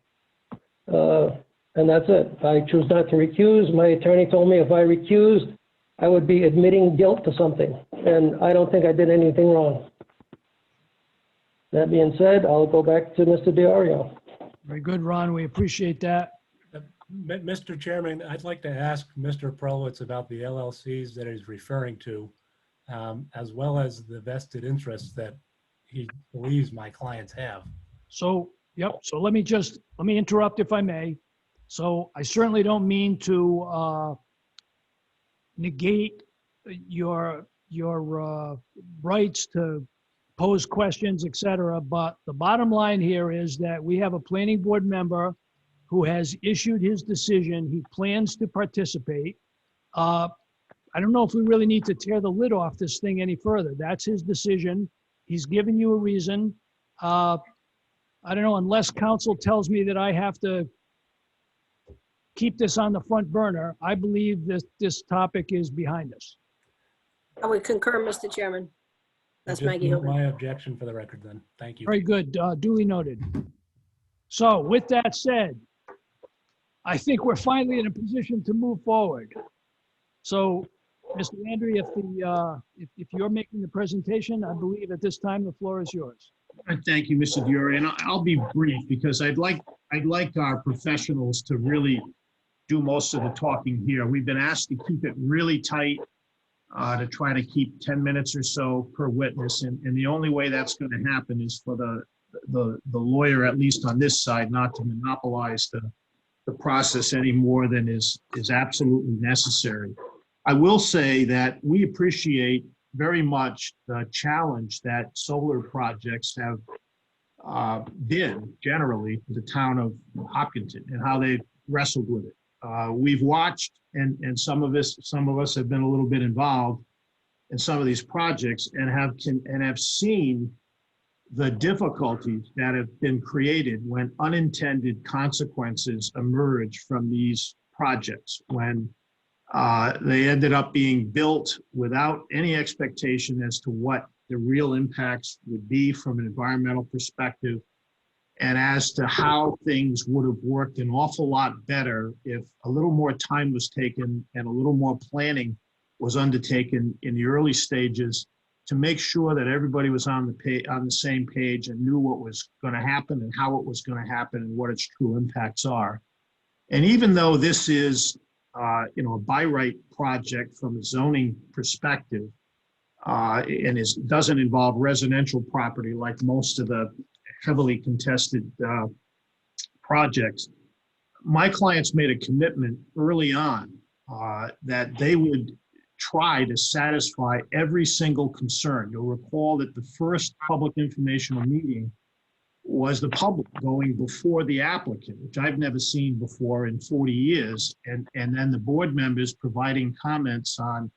S3: And that's it. I choose not to recuse. My attorney told me if I recused, I would be admitting guilt to something, and I don't think I did anything wrong. That being said, I'll go back to Mr. Diorio.
S2: Very good, Ron. We appreciate that.
S10: Mr. Chairman, I'd like to ask Mr. Prowitz about the LLCs that he's referring to, as well as the vested interests that he believes my clients have.
S2: So, yep, so let me interrupt if I may. So I certainly don't mean to negate your rights to pose questions, et cetera, but the bottom line here is that we have a planning board member who has issued his decision. He plans to participate. I don't know if we really need to tear the lid off this thing any further. That's his decision. He's given you a reason. I don't know, unless council tells me that I have to keep this on the front burner, I believe this topic is behind us.
S9: I would concur, Mr. Chairman. That's
S10: Just
S9: Maggie
S10: note
S9: Hoover.
S10: my objection for the record then. Thank you.
S2: Very good, duly noted. So with that said, I think we're finally in a position to move forward. So, Mr. Landry, if you're making the presentation, I believe at this time the floor is yours.
S8: Thank you, Mr. Diori, and I'll be brief because I'd like our professionals to really do most of the talking here. We've been asked to keep it really tight, to try to keep 10 minutes or so per witness, and the only way that's going to happen is for the lawyer, at least on this side, not to monopolize the process any more than is absolutely necessary. I will say that we appreciate very much the challenge that solar projects have been generally for the town of Hopkinton and how they've wrestled with it. We've watched, and some of us have been a little bit involved in some of these projects and have seen the difficulties that have been created when unintended consequences emerge from these projects, when they ended up being built without any expectation as to what the real impacts would be from an environmental perspective, and as to how things would have worked an awful lot better if a little more time was taken and a little more planning was undertaken in the early stages to make sure that everybody was on the same page and knew what was going to happen and how it was going to happen and what its true impacts are. And even though this is a by right project from a zoning perspective, and doesn't involve residential property like most of the heavily contested projects, my clients made a commitment early on that they would try to satisfy every single concern. You'll recall that the first public informational meeting was the public going before the applicant, which I've never seen before in 40 years, and then the board members providing comments on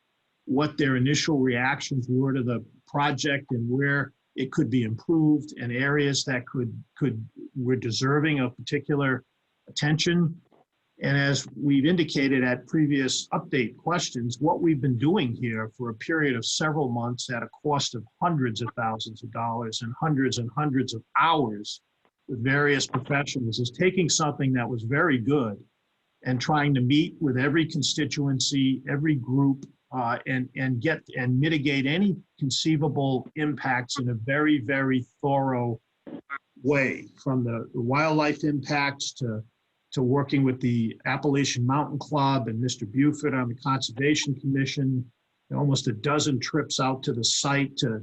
S8: what their initial reactions were to the project and where it could be improved and areas that were deserving of particular attention. And as we've indicated at previous update questions, what we've been doing here for a period of several months at a cost of hundreds of thousands of dollars and hundreds of hours with various professionals is taking something that was very good and trying to meet with every constituency, every group, and mitigate any conceivable impacts in a very, very thorough way, from the wildlife impacts to working with the Appalachian Mountain Club and Mr. Buford on the Conservation Commission, almost a dozen trips out to the site to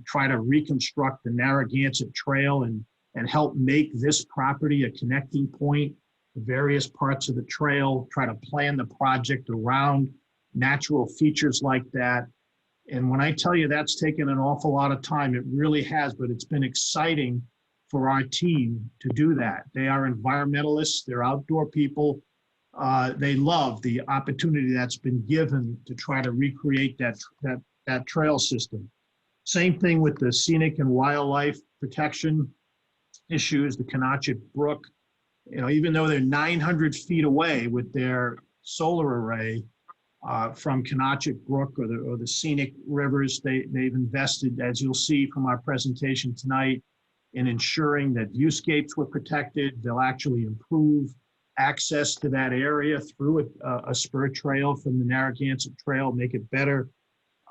S8: try to reconstruct the Narragansett Trail and help make this property a connecting point to various parts of the trail, try to plan the project around natural features like that. And when I tell you that's taken an awful lot of time, it really has, but it's been exciting for our team to do that. They are environmentalists, they're outdoor people. They love the opportunity that's been given to try to recreate that trail system. Same thing with the scenic and wildlife protection issues, the Canachet Brook. Even though they're 900 feet away with their solar array, from Kenotchik Brook or the scenic rivers. They've invested, as you'll see from our presentation tonight, in ensuring that viewscapes were protected. They'll actually improve access to that area through a spur trail from the Narragansett Trail, make it better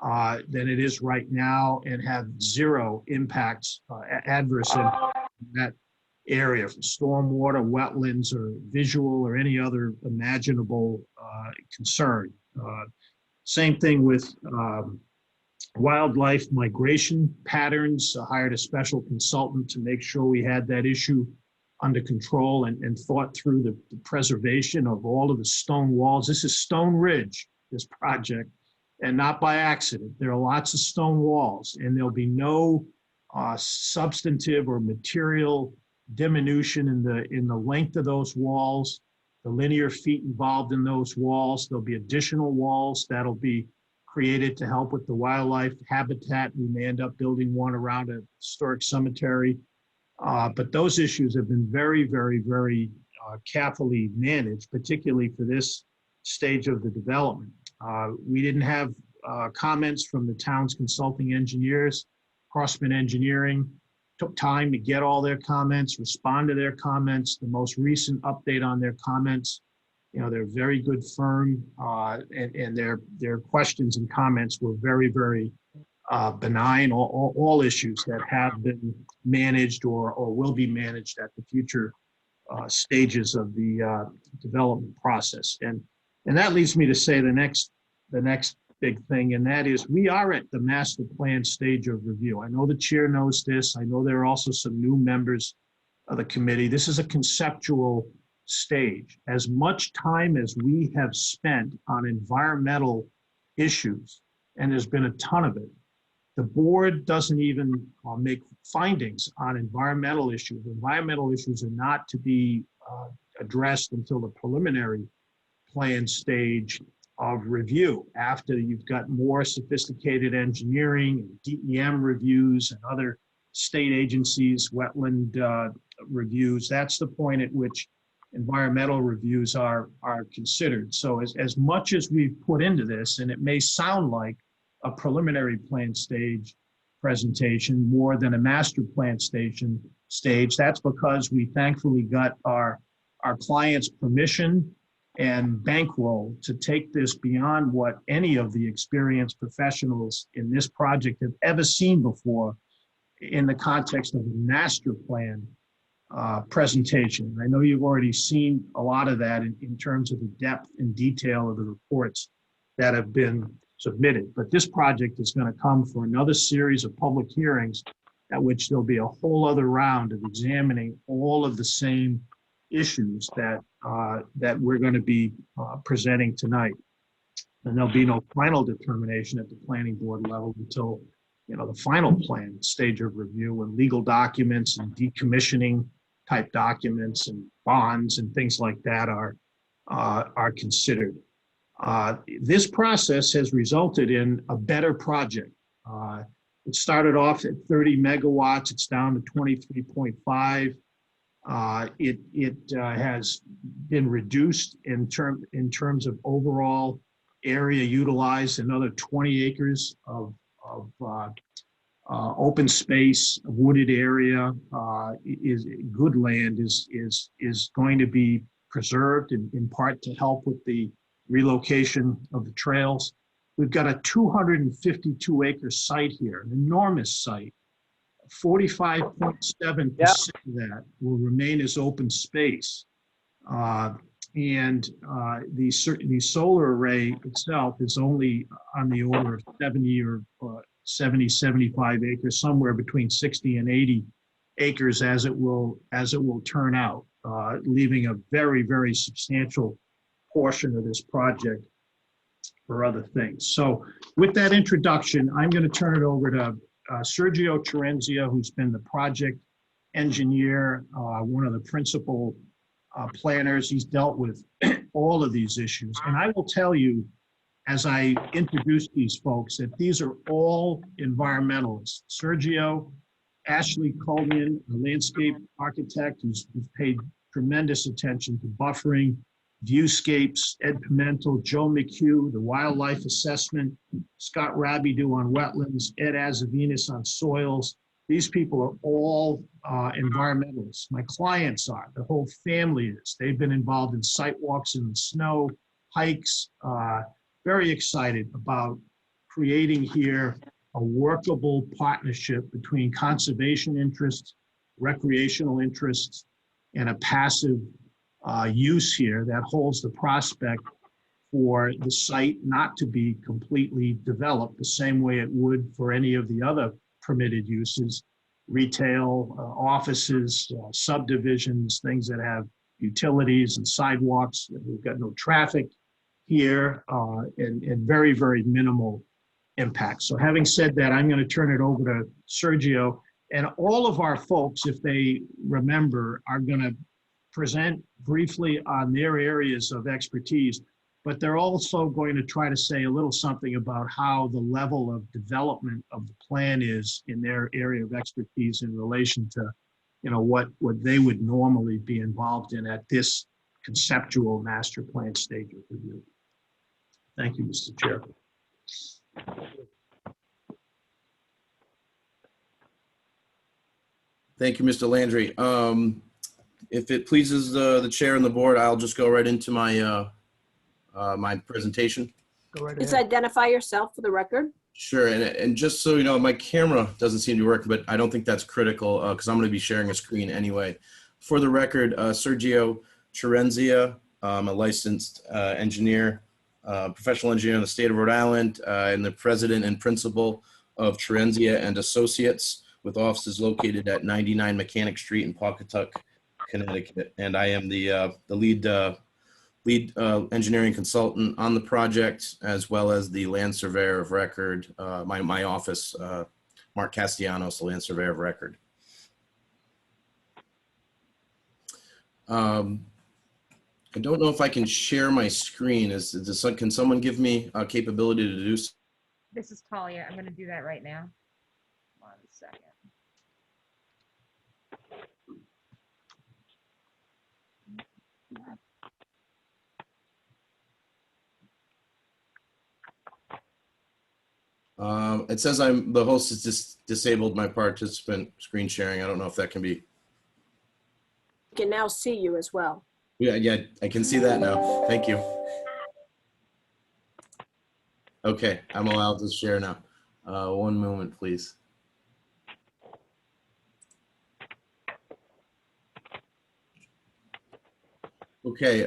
S8: than it is right now, and have zero impacts, adverse impacts in that area from stormwater, wetlands, or visual or any other imaginable concern. Same thing with wildlife migration patterns. Hired a special consultant to make sure we had that issue under control and thought through the preservation of all of the stone walls. This is Stone Ridge, this project, and not by accident. There are lots of stone walls, and there'll be no substantive or material diminution in the length of those walls, the linear feet involved in those walls. There'll be additional walls that'll be created to help with the wildlife habitat. We may end up building one around a historic cemetery. But those issues have been very, very, very carefully managed, particularly for this stage of the development. We didn't have comments from the town's consulting engineers. Crossman Engineering took time to get all their comments, respond to their comments. The most recent update on their comments, they're a very good firm, and their questions and comments were very, very benign. All issues that have been managed or will be managed at the future stages of the development process. And that leads me to say the next big thing, and that is we are at the master plan stage of review. I know the chair knows this. I know there are also some new members of the committee. This is a conceptual stage. As much time as we have spent on environmental issues, and there's been a ton of it, the board doesn't even make findings on environmental issues. Environmental issues are not to be addressed until the preliminary plan stage of review, after you've got more sophisticated engineering and DEM reviews and other state agencies, wetland reviews. That's the point at which environmental reviews are considered. So as much as we've put into this, and it may sound like a preliminary plan stage presentation more than a master plan stage, that's because we thankfully got our client's permission and bankroll to take this beyond what any of the experienced professionals in this project have ever seen before in the context of a master plan presentation. I know you've already seen a lot of that in terms of the depth and detail of the reports that have been submitted. But this project is going to come for another series of public hearings at which there'll be a whole other round of examining all of the same issues that we're going to be presenting tonight. And there'll be no final determination at the planning board level until the final plan stage of review, and legal documents and decommissioning type documents and bonds and things like that are considered. This process has resulted in a better project. It started off at 30 megawatts. It's down to 23.5. It has been reduced in terms of overall area utilized. Another 20 acres of open space, wooded area, is good land is going to be preserved in part to help with the relocation of the trails. We've got a 252 acre site here, an enormous site. 45.7% of that will remain as open space. The solar array itself is only on the order of 75 acres, somewhere between 60 and 80 acres as it will turn out, leaving a very, very substantial portion of this project for other things. So with that introduction, I'm going to turn it over to Sergio Cerenzia, who's been the project engineer, one of the principal planners. He's dealt with all of these issues. And I will tell you, as I introduce these folks, that these are all environmentalists. Sergio, Ashley Coleman, a landscape architect who's paid tremendous attention to buffering Viewscapes, Ed Pimentel, Joe McHugh, the wildlife assessment, Scott Rabideau on wetlands, Ed Azavinas on soils. These people are all environmentalists. My clients are, the whole family is. They've been involved in site walks in the snow, hikes, very excited about creating here a workable partnership between conservation interests, recreational interests, and a passive use here that holds the prospect for the site not to be completely developed the same way it would for any of the other permitted uses, retail, offices, subdivisions, things that have utilities and sidewalks. We've got no traffic here and very, very minimal impact. So having said that, I'm going to turn it over to Sergio, and all of our folks, if they remember, are going to present briefly on their areas of expertise, but they're also going to try to say a little something about how the level of development of the plan is in their area of expertise in relation to, you know, what they would normally be involved in at this conceptual master plan stage of review. Thank you, Mr. Chair.
S11: Thank you, Mr. Landry. If it pleases the chair and the board, I'll just go right into my my presentation.
S3: Go right
S9: Please
S3: ahead.
S9: identify yourself for the record.
S11: Sure, and just so you know, my camera doesn't seem to be working, but I don't think that's critical because I'm going to be sharing a screen anyway. For the record, Sergio Cerenzia, I'm a licensed engineer, professional engineer in the state of Rhode Island, and the president and principal of Cerenzia and Associates, with offices located at 99 Mechanic Street in Pawcatuck, Connecticut. And I am the lead engineering consultant on the project, as well as the land surveyor of record, my office, Mark Castellanos, the land surveyor of record. I don't know if I can share my screen. Can someone give me a capability to do so?
S7: This is Talia. I'm going to do that right now. 1 second.
S11: It says the host has just disabled my participant screen sharing. I don't know if that can be.
S9: We can now see you as well.
S11: Yeah, I can see that now. Thank you. Okay, I'm allowed to share now. One moment, please. Okay,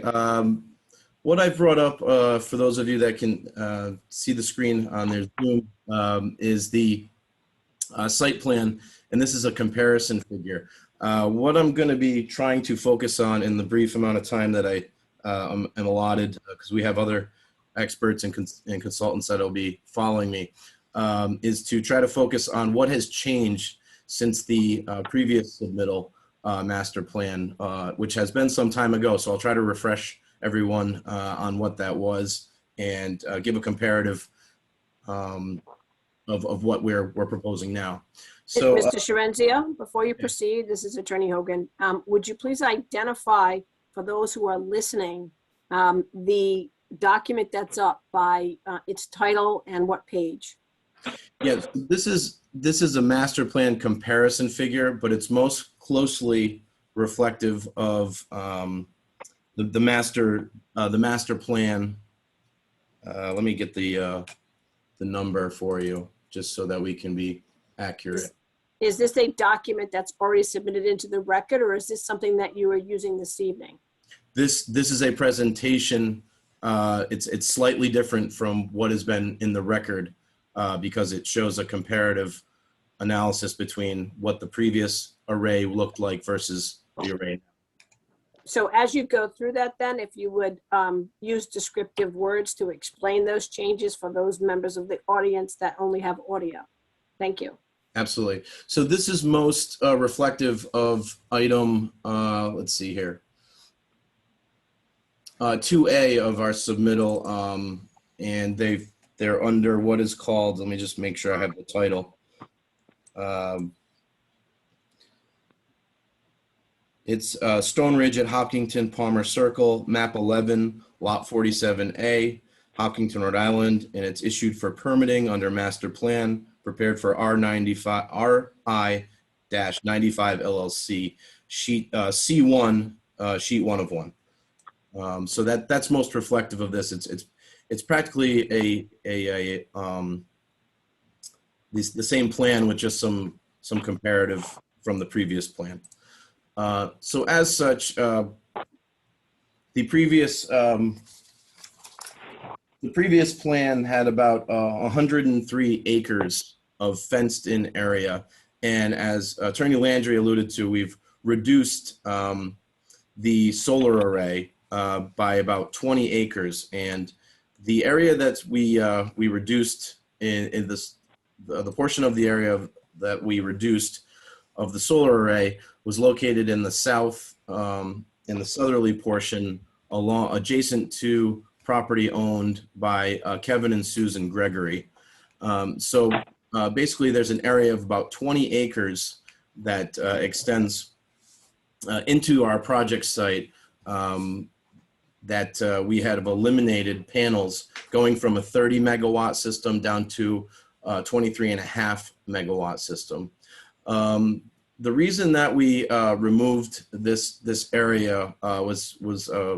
S11: what I've brought up for those of you that can see the screen on their Zoom is the site plan, and this is a comparison figure. What I'm going to be trying to focus on in the brief amount of time that I am allotted, because we have other experts and consultants that will be following me, is to try to focus on what has changed since the previous submittal master plan, which has been some time ago. So I'll try to refresh everyone on what that was and give a comparative of what we're proposing now. So,
S9: Mr. Cerenzia, before you proceed, this is Attorney Hogan. Would you please identify, for those who are listening, the document that's up by its title and what page?
S11: yeah, this is a master plan comparison figure, but it's most closely reflective of the master plan. Let me get the number for you, just so that we can be accurate.
S9: Is this a document that's already submitted into the record, or is this something that you are using this evening?
S11: This is a presentation. It's slightly different from what has been in the record because it shows a comparative analysis between what the previous array looked like versus the array.
S9: So as you go through that, then, if you would use descriptive words to explain those changes for those members of the audience that only have audio. Thank you.
S11: Absolutely. So this is most reflective of item, let's see here, 2A of our submittal, and they're under what is called, let me just make sure I have the title. It's Stone Ridge at Hopkinton, Palmer Circle, map 11, lot 47A, Hopkinton, Rhode Island, and it's issued for permitting under master plan, prepared for R95, RI-95 LLC, sheet C1, sheet 1 of 1. So that's most reflective of this. It's practically the same plan with just some comparative from the previous plan. So as such, the previous plan had about 103 acres of fenced-in area, and as Attorney Landry alluded to, we've reduced the solar array by about 20 acres, and the area that we reduced in this, the portion of the area that we reduced of the solar array was located in the south, in the southerly portion, adjacent to property owned by Kevin and Susan Gregory. So basically, there's an area of about 20 acres that extends into our project site that we had eliminated panels going from a 30 megawatt system down to 23.5 megawatt system. The reason that we removed this area was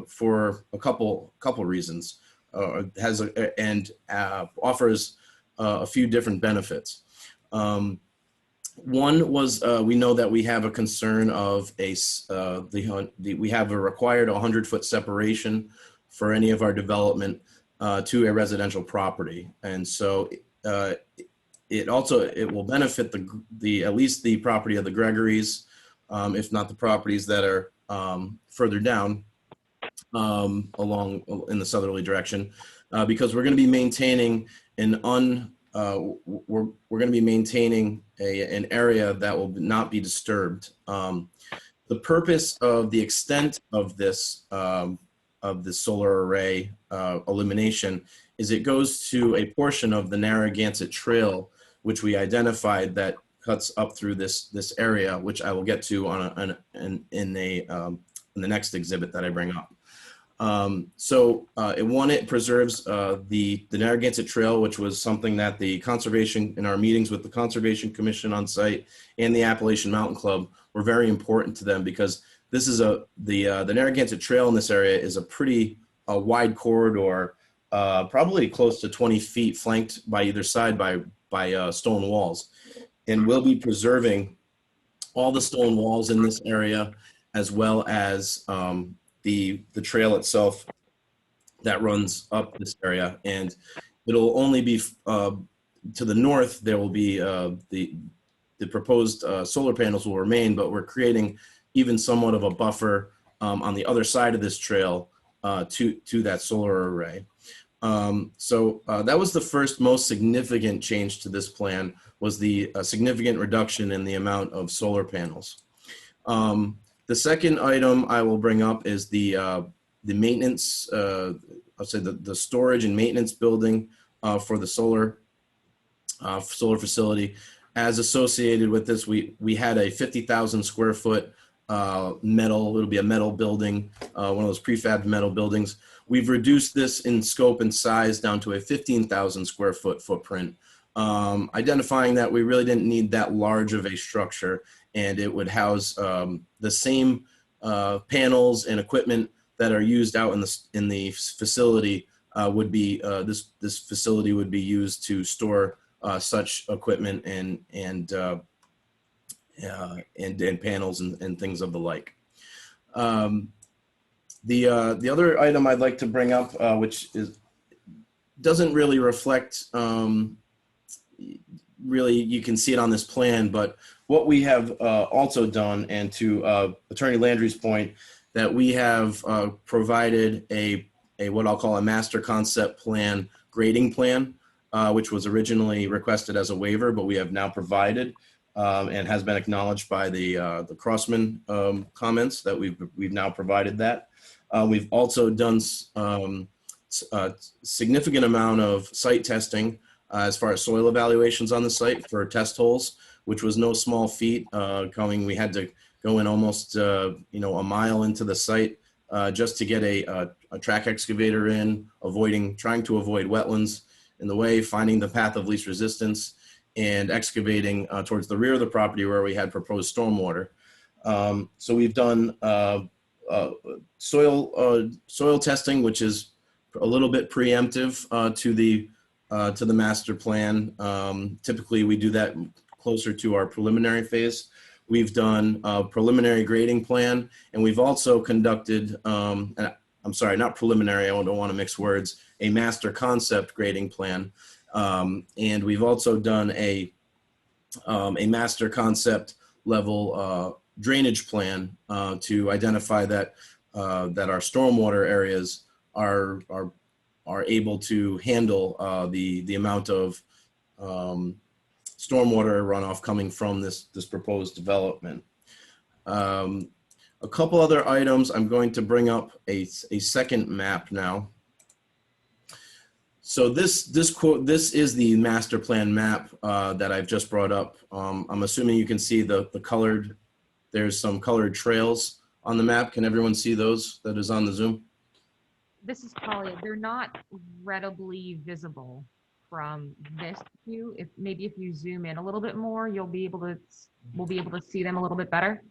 S11: for a couple reasons, and offers a few different benefits. One was we know that we have a concern of we have a required 100-foot separation for any of our development to a residential property, and so it will benefit at least the property of the Gregorys, if not the properties that are further down along in the southerly direction, because we're going to be maintaining we're going to be maintaining an area that will not be disturbed. The purpose of the extent of this of the solar array elimination is it goes to a portion of the Narragansett Trail, which we identified that cuts up through this area, which I will get to in the next exhibit that I bring up. It preserves the Narragansett Trail, which was something that the conservation, in our meetings with the Conservation Commission on site and the Appalachian Mountain Club, were very important to them, because this is the Narragansett Trail in this area is a pretty wide corridor, probably close to 20 feet, flanked by either side by stone walls, and we'll be preserving all the stone walls in this area, as well as the trail itself that runs up this area. And it'll only be to the north. There will be the proposed solar panels will remain, but we're creating even somewhat of a buffer on the other side of this trail to that solar array. That was the first most significant change to this plan, was the significant reduction in the amount of solar panels. The second item I will bring up is the maintenance, I'll say the storage and maintenance building for the solar facility. As associated with this, we had a 50,000 square foot it'll be a metal building, one of those prefabbed metal buildings. We've reduced this in scope and size down to a 15,000 square foot footprint, identifying that we really didn't need that large of a structure, and it would house the same panels and equipment that are used out in the facility. This facility would be used to store such equipment and panels and things of the like. The other item I'd like to bring up, which doesn't really reflect, really you can see it on this plan, but what we have also done, and to Attorney Landry's point, that we have provided a what I'll call a master concept plan grading plan, which was originally requested as a waiver, but we have now provided. And has been acknowledged by the Crossman comments that we've now provided that. We've also done a significant amount of site testing as far as soil evaluations on the site for test holes, which was no small feat. We had to go in almost, a mile into the site just to get a track excavator in, trying to avoid wetlands in the way, finding the path of least resistance, and excavating towards the rear of the property where we had proposed stormwater. So we've done soil testing, which is a little bit preemptive to the master plan. Typically, we do that closer to our preliminary phase. We've done a preliminary grading plan, and we've also conducted, I'm sorry, not preliminary, I don't want to mix words, a master concept grading plan. And we've also done a master concept level drainage plan to identify that our stormwater areas are able to handle the amount of stormwater runoff coming from this proposed development. A couple other items. I'm going to bring up a second map now. So this is the master plan map that I've just brought up. I'm assuming you can see the colored. There's some colored trails on the map. Can everyone see those that is on the Zoom?
S7: This is Talia. They're not readily visible from this view. Maybe if you zoom in a little bit more, we'll be able to see them a little bit better.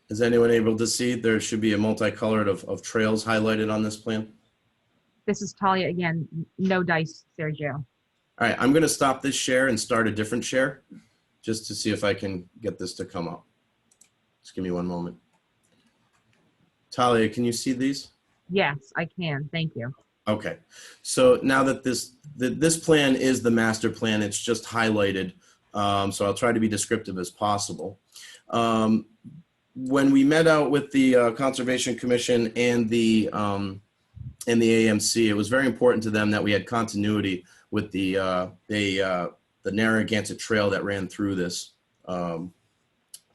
S11: Is anyone able to see? There should be a multicolored of trails highlighted on this plan.
S7: This is Talia again. No dice, Sergio.
S11: All right, I'm going to stop this share and start a different share just to see if I can get this to come up. Just give me one moment. Talia, can you see these?
S7: Yes, I can. Thank you.
S11: Okay, so now that this plan is the master plan, it's just highlighted. So I'll try to be descriptive as possible. When we met out with the Conservation Commission and the AMC, it was very important to them that we had continuity with the Narragansett Trail that ran through this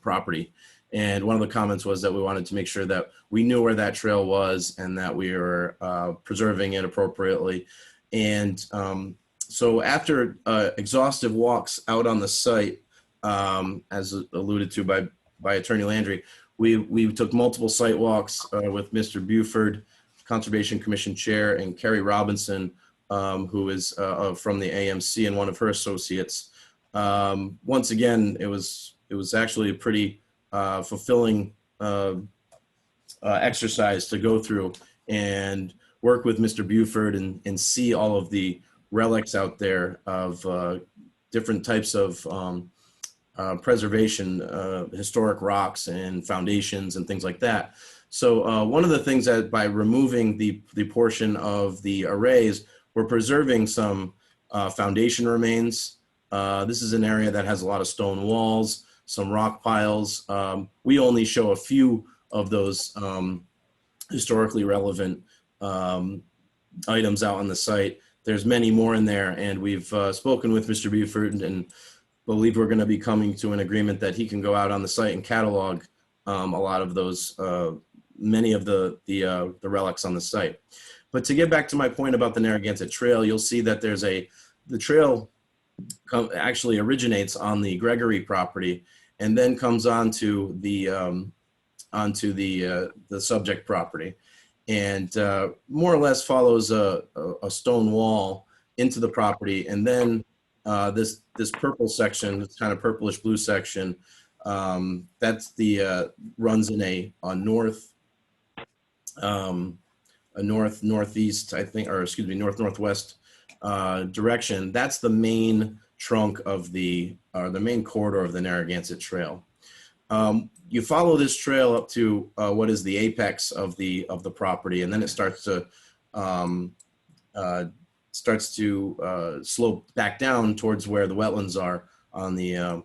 S11: property. And one of the comments was that we wanted to make sure that we knew where that trail was and that we were preserving it appropriately. And so after exhaustive walks out on the site, as alluded to by Attorney Landry, we took multiple site walks with Mr. Buford, Conservation Commission Chair, and Kerry Robinson, who is from the AMC and one of her associates. Once again, it was actually a pretty fulfilling exercise to go through and work with Mr. Buford and see all of the relics out there of different types of preservation, historic rocks and foundations and things like that. So one of the things that by removing the portion of the arrays, we're preserving some foundation remains. This is an area that has a lot of stone walls, some rock piles. We only show a few of those historically relevant items out on the site. There's many more in there, and we've spoken with Mr. Buford and believe we're going to be coming to an agreement that he can go out on the site and catalog a lot of those, many of the relics on the site. But to get back to my point about the Narragansett Trail, you'll see that the trail actually originates on the Gregory property and then comes onto the subject property, and more or less follows a stone wall into the property, and then this purple section, this kind of purplish blue section, that's the runs in a northeast, I think, or excuse me, northwest direction. That's the main trunk of the main corridor of the Narragansett Trail. You follow this trail up to what is the apex of the property, and then it starts to slope back down towards where the wetlands are on the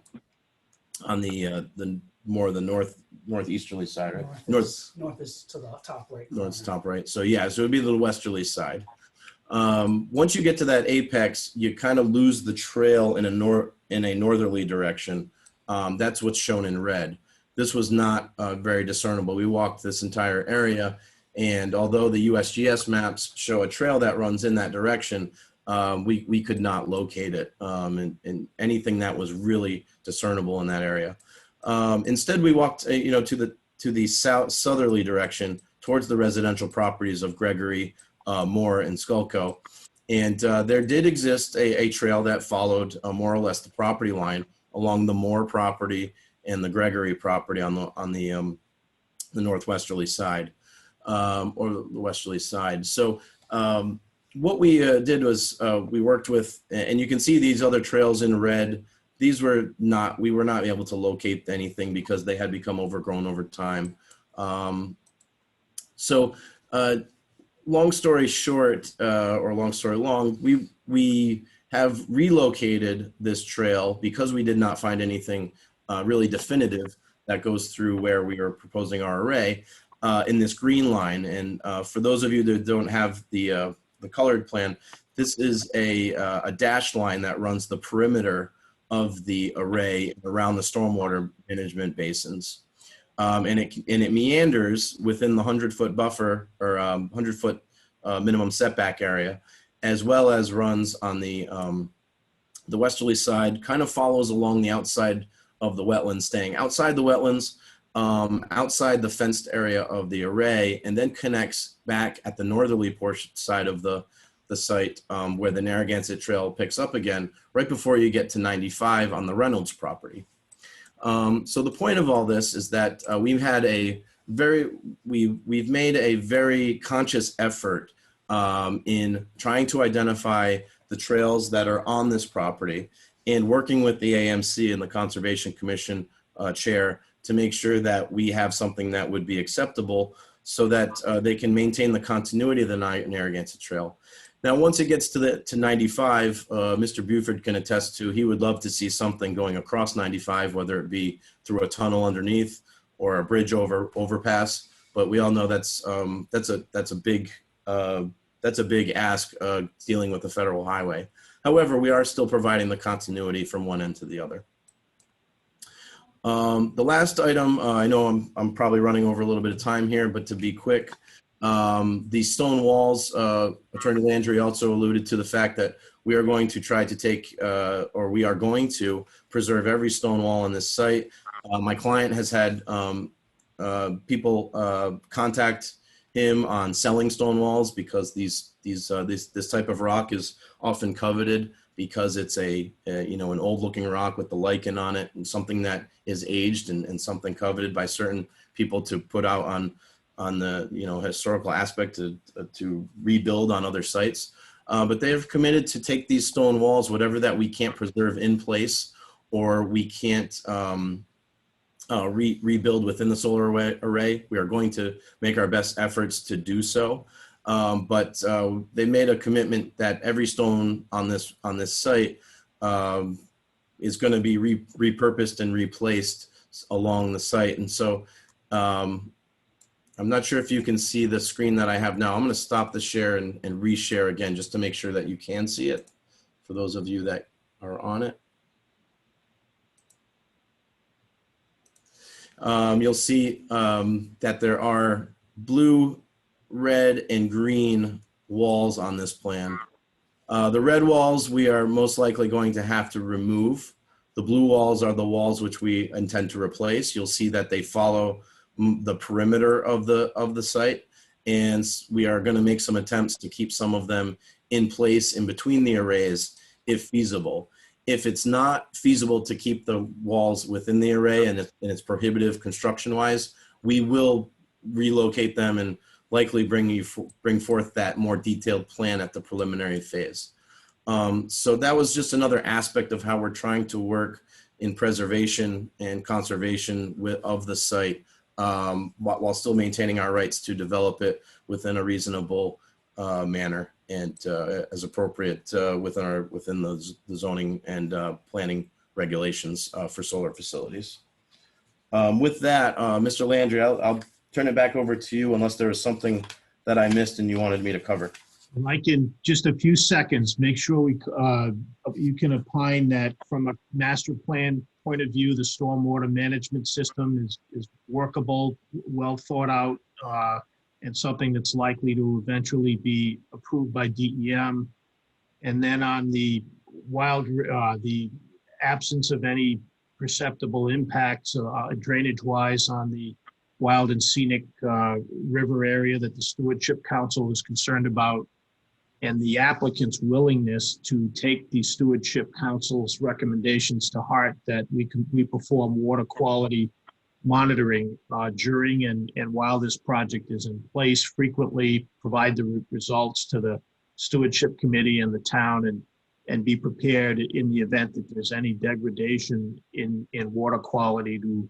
S11: more the northeasterly side, right?
S2: North is to the top right.
S11: North's top right. So yeah, so it would be the westerly side. Once you get to that apex, you kind of lose the trail in a northerly direction. That's what's shown in red. This was not very discernible. We walked this entire area, And although the USGS maps show a trail that runs in that direction, we could not locate it and anything that was really discernible in that area. Instead, we walked, to the southerly direction towards the residential properties of Gregory, Moore, and Schuylkill. And there did exist a trail that followed more or less the property line along the Moore property and the Gregory property on the northwesterly side, or the westerly side. So what we did was we worked with, and you can see these other trails in red. We were not able to locate anything because they had become overgrown over time. Long story short, or long story long, we have relocated this trail because we did not find anything really definitive that goes through where we are proposing our array in this green line. And for those of you that don't have the colored plan, this is a dashed line that runs the perimeter of the array around the stormwater management basins. And it meanders within the 100-foot buffer, or 100-foot minimum setback area, as well as runs on the westerly side, kind of follows along the outside of the wetlands, staying outside the wetlands, outside the fenced area of the array, and then connects back at the northerly portion side of the site, where the Narragansett Trail picks up again, right before you get to 95 on the Reynolds property. So the point of all this is that we've made a very conscious effort in trying to identify the trails that are on this property, and working with the AMC and the Conservation Commission chair to make sure that we have something that would be acceptable so that they can maintain the continuity of the Narragansett Trail. Now, once it gets to 95, Mr. Buford can attest to, he would love to see something going across 95, whether it be through a tunnel underneath or a bridge overpass. But we all know that's a big ask dealing with the federal highway. However, we are still providing the continuity from one end to the other. The last item, I know I'm probably running over a little bit of time here, but to be quick, the stone walls, Attorney Landry also alluded to the fact that we are going to try to take, or we are going to preserve every stone wall on this site. My client has had people contact him on selling stone walls because this type of rock is often coveted because it's an old looking rock with the lichen on it, and something that is aged and something coveted by certain people to put out on the historical aspect to rebuild on other sites. But they have committed to take these stone walls, whatever that we can't preserve in place or we can't rebuild within the solar array. We are going to make our best efforts to do so. But they made a commitment that every stone on this site is going to be repurposed and replaced along the site. And so I'm not sure if you can see the screen that I have now. I'm going to stop the share and reshare again just to make sure that you can see it for those of you that are on it. You'll see that there are blue, red, and green walls on this plan. The red walls we are most likely going to have to remove. The blue walls are the walls which we intend to replace. You'll see that they follow the perimeter of the site, and we are going to make some attempts to keep some of them in place in between the arrays if feasible. If it's not feasible to keep the walls within the array and it's prohibitive construction wise, we will relocate them and likely bring forth that more detailed plan at the preliminary phase. So that was just another aspect of how we're trying to work in preservation and conservation of the site, while still maintaining our rights to develop it within a reasonable manner and as appropriate within the zoning and planning regulations for solar facilities. With that, Mr. Landry, I'll turn it back over to you unless there was something that I missed and you wanted me to cover.
S8: I can, just a few seconds, make sure you can opine that from a master plan point of view, the stormwater management system is workable, well thought out, and something that's likely to eventually be approved by DEM. And then on the the absence of any perceptible impacts drainage-wise on the wild and scenic river area that the Stewardship Council is concerned about, and the applicant's willingness to take the Stewardship Council's recommendations to heart, that we perform water quality monitoring during and while this project is in place, frequently provide the results to the Stewardship Committee and the town, and be prepared in the event that there's any degradation in water quality to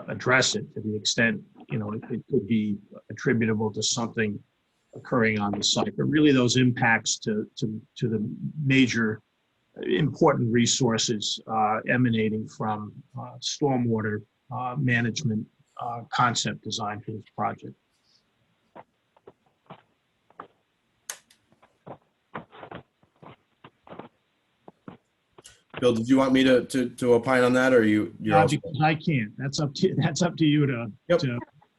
S8: address it to the extent, it could be attributable to something occurring on the site. But really those impacts to the major important resources emanating from stormwater management concept design for this project.
S11: Bill, did you want me to opine on that, or you're also?
S8: Because I can't. That's up to you to.
S11: Yep.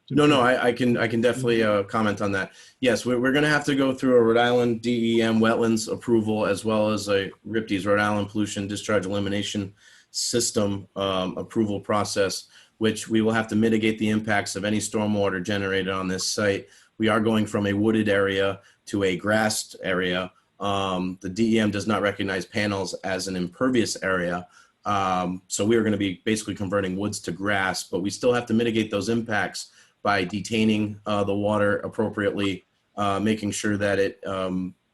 S11: No, I can definitely comment on that. Yes, we're going to have to go through a Rhode Island DEM wetlands approval, as well as a RIPD's, Rhode Island Pollution Discharge Elimination System approval process, which we will have to mitigate the impacts of any stormwater generated on this site. We are going from a wooded area to a grassed area. The DEM does not recognize panels as an impervious area. So we are going to be basically converting woods to grass, but we still have to mitigate those impacts by detaining the water appropriately, making sure that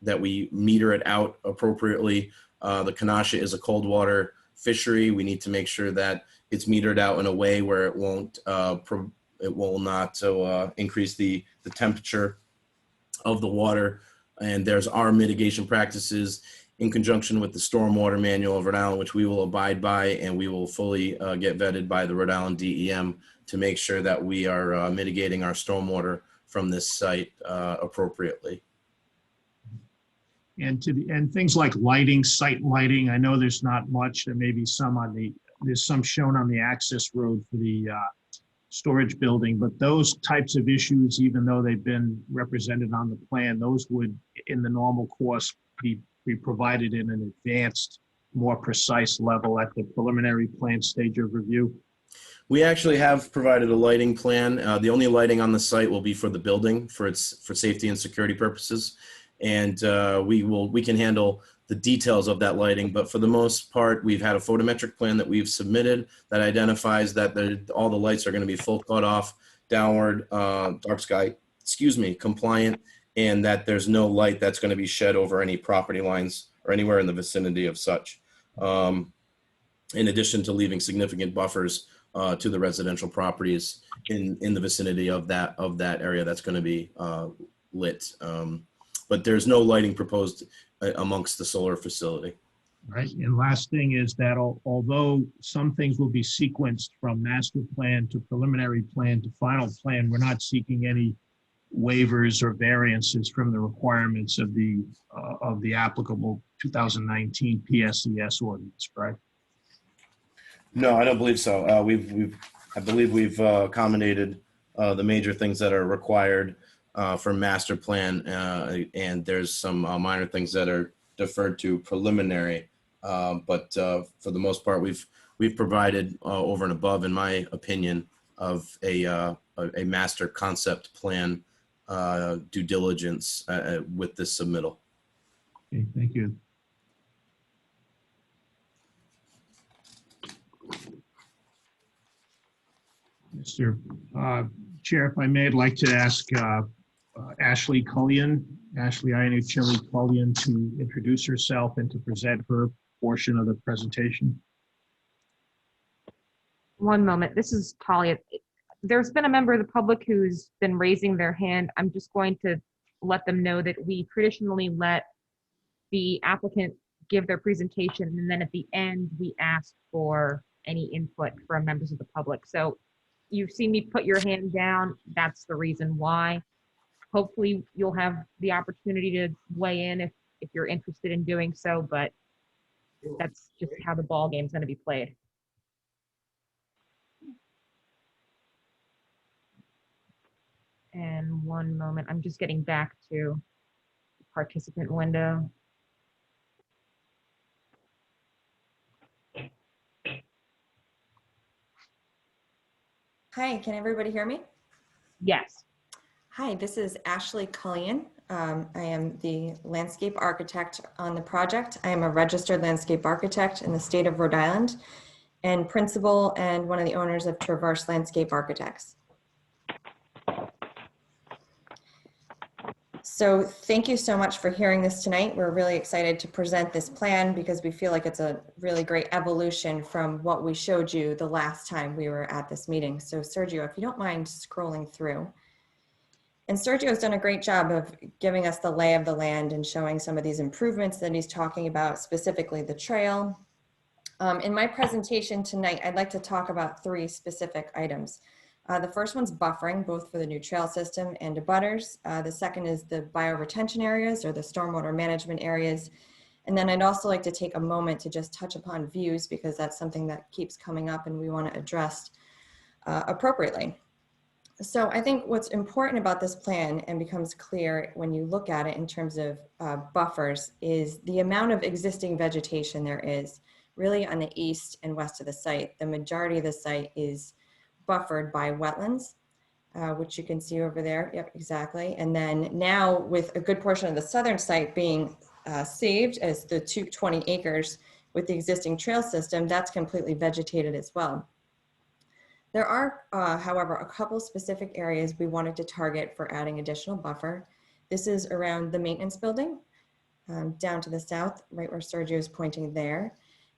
S11: that we meter it out appropriately. The Kanasha is a cold water fishery. We need to make sure that it's metered out in a way where it will not increase the temperature of the water. And there's our mitigation practices in conjunction with the Stormwater Manual of Rhode Island, which we will abide by, and we will fully get vetted by the Rhode Island DEM to make sure that we are mitigating our stormwater from this site appropriately.
S8: And things like lighting, site lighting. I know there's not much. There may be some there's some shown on the access road for the storage building, but those types of issues, even though they've been represented on the plan, those would, in the normal course, be provided in an advanced, more precise level at the preliminary plan stage of review.
S11: We actually have provided a lighting plan. The only lighting on the site will be for the building, for safety and security purposes, and we can handle the details of that lighting. But for the most part, we've had a photometric plan that we've submitted that identifies that all the lights are going to be full cutoff, downward, dark sky, compliant, and that there's no light that's going to be shed over any property lines or anywhere in the vicinity of such. In addition to leaving significant buffers to the residential properties in the vicinity of that area that's going to be lit. But there's no lighting proposed amongst the solar facility.
S8: Right. And last thing is that although some things will be sequenced from master plan to preliminary plan to final plan, we're not seeking any waivers or variances from the requirements of the applicable 2019 PSES ordinance, correct?
S11: No, I don't believe so. I believe we've accommodated the major things that are required for master plan, and there's some minor things that are deferred to preliminary. But for the most part, we've provided over and above, in my opinion, of a master concept plan due diligence with this submittal.
S8: Okay, thank you. Mr. Chair, if I may, I'd like to ask Ashley Cullion, Ashley Iannuccelli Cullion, to introduce herself and to present her portion of the presentation.
S7: One moment. This is Talia. There's been a member of the public who's been raising their hand. I'm just going to let them know that we traditionally let the applicant give their presentation, and then at the end, we ask for any input from members of the public. So you've seen me put your hand down. That's the reason why. Hopefully you'll have the opportunity to weigh in if you're interested in doing so, but that's just how the ball game's going to be played. And One moment, I'm just getting back to participant window.
S12: Hi, can everybody hear me?
S7: Yes.
S12: Hi, this is Ashley Cullion. I am the landscape architect on the project. I am a registered landscape architect in the state of Rhode Island and principal and one of the owners of Traverse Landscape Architects. So thank you so much for hearing this tonight. We're really excited to present this plan because we feel like it's a really great evolution from what we showed you the last time we were at this meeting. So Sergio, if you don't mind scrolling through. And Sergio has done a great job of giving us the lay of the land and showing some of these improvements that he's talking about, specifically the trail. In my presentation tonight, I'd like to talk about 3 specific items. The first one's buffering, both for the new trail system and abutters. The second is the bioretention areas or the stormwater management areas. And then I'd also like to take a moment to just touch upon views because that's something that keeps coming up and we want to address appropriately. So I think what's important about this plan and becomes clear when you look at it in terms of buffers is the amount of existing vegetation there is really on the east and west of the site. The majority of the site is buffered by wetlands, which you can see over there. Yep, exactly. And then now with a good portion of the southern site being saved as the 220 acres with the existing trail system, that's completely vegetated as well. There are, however, a couple specific areas we wanted to target for adding additional buffer. This is around the maintenance building, down to the south, right where Sergio is pointing there.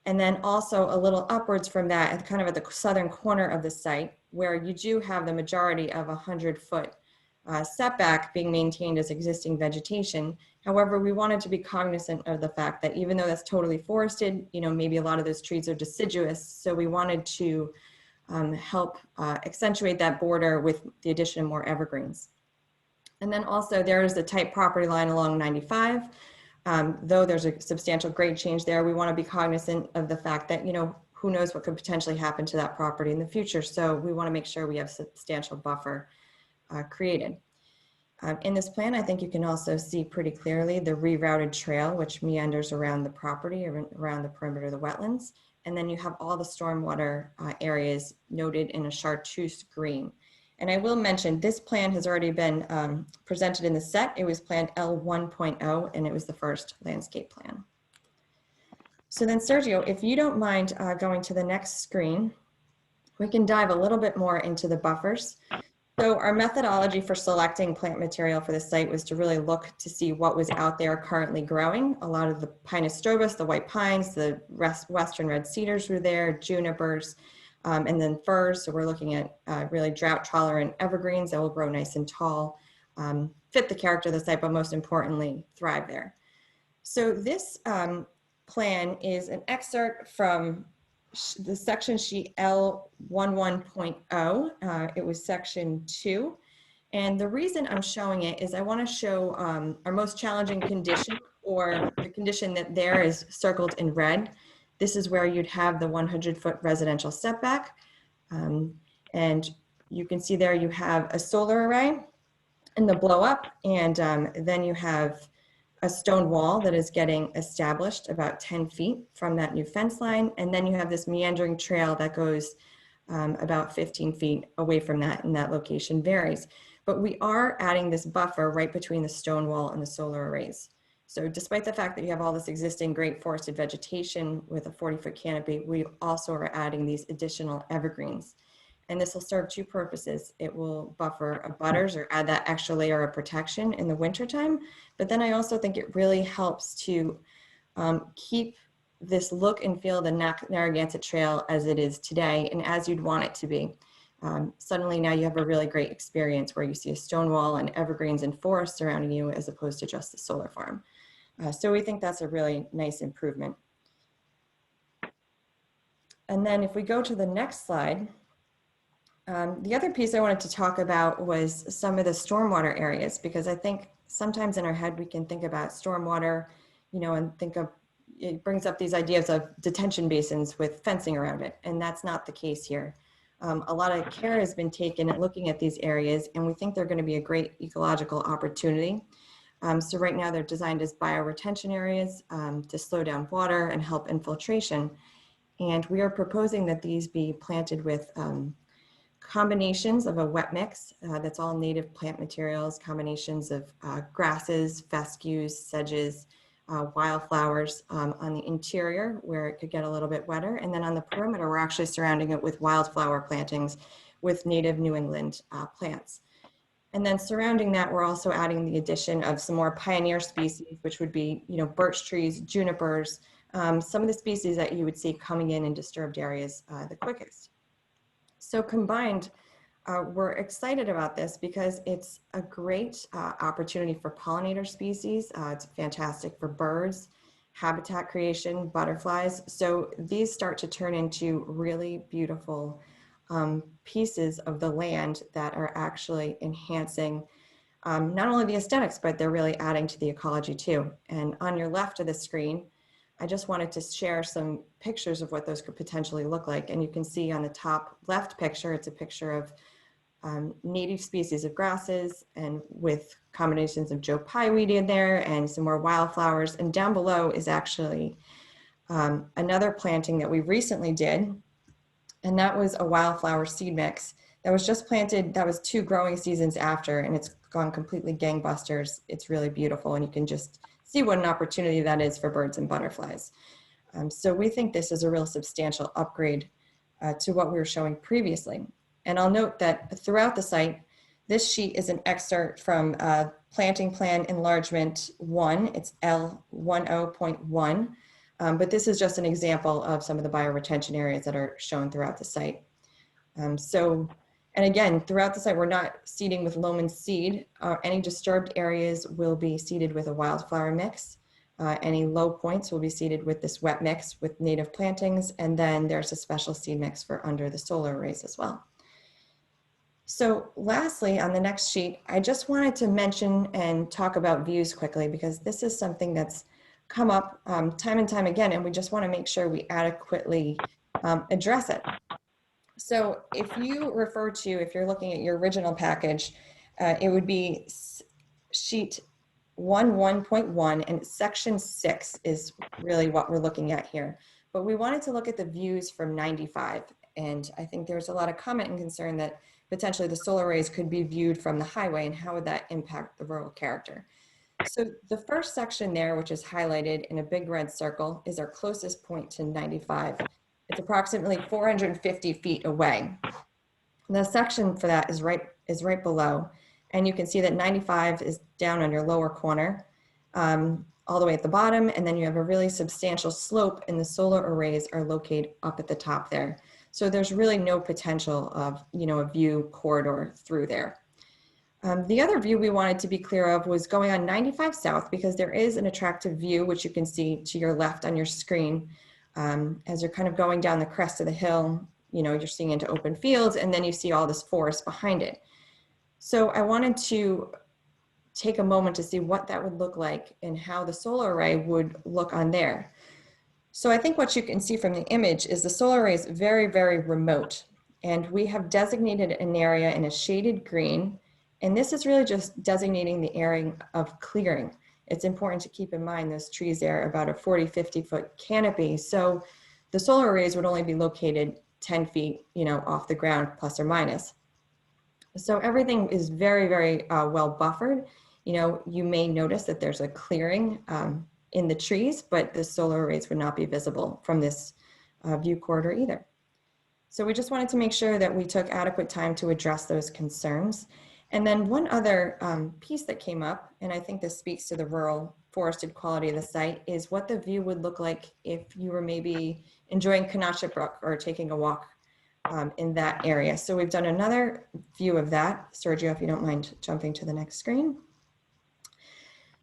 S12: And then also a little upwards from that, kind of at the southern corner of the site, where you do have the majority of 100-foot setback being maintained as existing vegetation. However, we wanted to be cognizant of the fact that even though that's totally forested, you know, maybe a lot of those trees are deciduous. So we wanted to help accentuate that border with the addition of more evergreens. And then also there is the tight property line along 95. Though there's a substantial grade change there, we want to be cognizant of the fact that, you know, who knows what could potentially happen to that property in the future. So we want to make sure we have substantial buffer created. In this plan, I think you can also see pretty clearly the rerouted trail, which meanders around the property, around the perimeter of the wetlands. And then you have all the stormwater areas noted in a chartreuse green. And I will mention this plan has already been presented in the set. It was planned L1.0 and it was the first landscape plan. So then Sergio, if you don't mind going to the next screen, we can dive a little bit more into the buffers. So our methodology for selecting plant material for the site was to really look to see what was out there currently growing. A lot of the Pinus strobus, the white pines, the western red cedars were there, junipers, and then firs. So we're looking at really drought tolerant evergreens that will grow nice and tall, fit the character of the site, but most importantly, thrive there. So this plan is an excerpt from the section sheet L11.0. It was section 2. And the reason I'm showing it is I want to show our most challenging condition, or the condition that there is circled in red. This is where you'd have the 100-foot residential setback. And you can see there you have a solar array in the blow up, and then you have a stone wall that is getting established about 10 feet from that new fence line. And then you have this meandering trail that goes about 15 feet away from that, and that location varies. But we are adding this buffer right between the stone wall and the solar arrays. So despite the fact that you have all this existing great forested vegetation with a 40-foot canopy, we also are adding these additional evergreens. And this will serve 2 purposes. It will buffer abutters or add that extra layer of protection in the wintertime. But then I also think it really helps to keep this look and feel of the Narragansett Trail as it is today and as you'd want it to be. Suddenly now you have a really great experience where you see a stone wall and evergreens and forest surrounding you as opposed to just the solar farm. So we think that's a really nice improvement. And then if we go to the next slide, the other piece I wanted to talk about was some of the stormwater areas, because I think sometimes in our head we can think about stormwater, you know, and think of, it brings up these ideas of detention basins with fencing around it, and that's not the case here. A lot of care has been taken at looking at these areas, and we think they're going to be a great ecological opportunity. So right now they're designed as bioretention areas to slow down water and help infiltration. And we are proposing that these be planted with combinations of a wet mix that's all native plant materials, combinations of grasses, fescues, sedges, wildflowers on the interior where it could get a little bit wetter. And then on the perimeter, we're actually surrounding it with wildflower plantings with native New England plants. And then surrounding that, we're also adding the addition of some more pioneer species, which would be, birch trees, junipers, some of the species that you would see coming in disturbed areas the quickest. So combined, we're excited about this because it's a great opportunity for pollinator species. It's fantastic for birds, habitat creation, butterflies. So these start to turn into really beautiful pieces of the land that are actually enhancing not only the aesthetics, but they're really adding to the ecology too. And on your left of the screen, I just wanted to share some pictures of what those could potentially look like. And you can see on the top left picture, it's a picture of native species of grasses and with combinations of Joe Pye weed in there and some more wildflowers. And down below is actually another planting that we recently did. And that was a wildflower seed mix that was just planted. That was 2 growing seasons after, and it's gone completely gangbusters. It's really beautiful. And you can just see what an opportunity that is for birds and butterflies. So we think this is a real substantial upgrade to what we were showing previously. And I'll note that throughout the site, this sheet is an excerpt from Planting Plan Enlargement 1. It's L10.1. But this is just an example of some of the bioretention areas that are shown throughout the site. And again, throughout the site, we're not seeding with loam and seed. Any disturbed areas will be seeded with a wildflower mix. Any low points will be seeded with this wet mix with native plantings. And then there's a special seed mix for under the solar arrays as well. So lastly, on the next sheet, I just wanted to mention and talk about views quickly, because this is something that's come up time and time again, and we just want to make sure we adequately address it. So if you refer to, if you're looking at your original package, it would be sheet 1.1, and section 6 is really what we're looking at here. But we wanted to look at the views from 95, and I think there's a lot of comment and concern that potentially the solar arrays could be viewed from the highway, and how would that impact the rural character? So the first section there, which is highlighted in a big red circle, is our closest point to 95. It's approximately 450 feet away. The section for that is right below, and you can see that 95 is down on your lower corner, all the way at the bottom, and then you have a really substantial slope, and the solar arrays are located up at the top there. So there's really no potential of, a view corridor through there. The other view we wanted to be clear of was going on 95 South, because there is an attractive view, which you can see to your left on your screen. As you're kind of going down the crest of the hill, you're seeing into open fields, and then you see all this forest behind it. So I wanted to take a moment to see what that would look like and how the solar array would look on there. So I think what you can see from the image is the solar array is very, very remote, and we have designated an area in a shaded green, and this is really just designating the area of clearing. It's important to keep in mind those trees there are about a 40-50 foot canopy, so the solar arrays would only be located 10 feet, off the ground, plus or minus. So everything is very, very well buffered. You may notice that there's a clearing in the trees, but the solar arrays would not be visible from this view corridor either. So we just wanted to make sure that we took adequate time to address those concerns. And then one other piece that came up, and I think this speaks to the rural forested quality of the site, is what the view would look like if you were maybe enjoying Canachet Brook or taking a walk in that area. So we've done another view of that. Sergio, if you don't mind jumping to the next screen.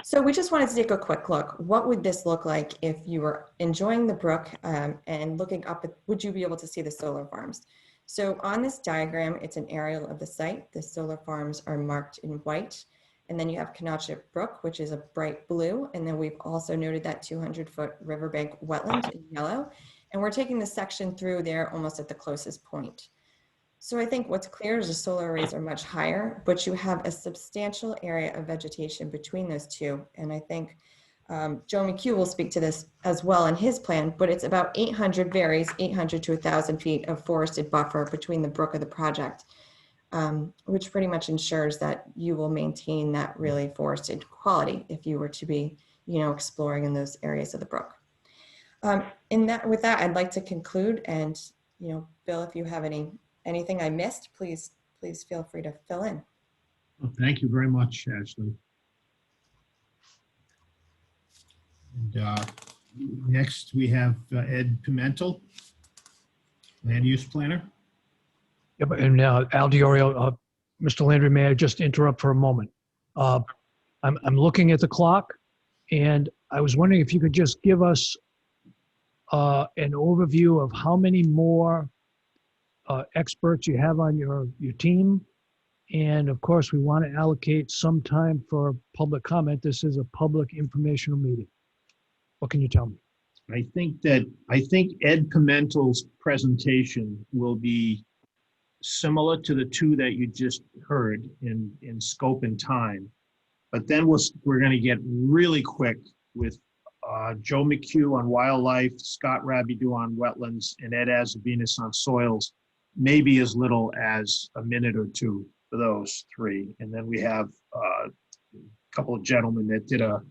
S12: So we just wanted to take a quick look. What would this look like if you were enjoying the brook and looking up at, would you be able to see the solar farms? So on this diagram, it's an aerial of the site. The solar farms are marked in white. And then you have Canachet Brook, which is a bright blue. And then we've also noted that 200-foot riverbank wetland in yellow. And we're taking the section through there almost at the closest point. So I think what's clear is the solar arrays are much higher, but you have a substantial area of vegetation between those two. And I think Joe McHugh will speak to this as well in his plan, but it's about 800 varies, 800 to 1,000 feet of forested buffer between the brook of the project, which pretty much ensures that you will maintain that really forested quality if you were to be, exploring in those areas of the brook. With that, I'd like to conclude, and Bill, if you have anything I missed, please feel free to fill in.
S8: Well, thank you very much, Ashley. And, next, we have Ed Pimentel, Land Use Planner.
S13: Yep, and Al Diorio, Mr. Landry, may I just interrupt for a moment? I'm looking at the clock, and I was wondering if you could just give us an overview of how many more experts you have on your team. And of course, we want to allocate some time for public comment. This is a public informational meeting. What can you tell me?
S8: I think Ed Pimentel's presentation will be similar to the two that you just heard in scope and time. But then we're going to get really quick with Joe McHugh on wildlife, Scott Rabideau on wetlands, and Ed Azabinas on soils, maybe as little as a minute or two for those three. And then we have a couple of gentlemen that did a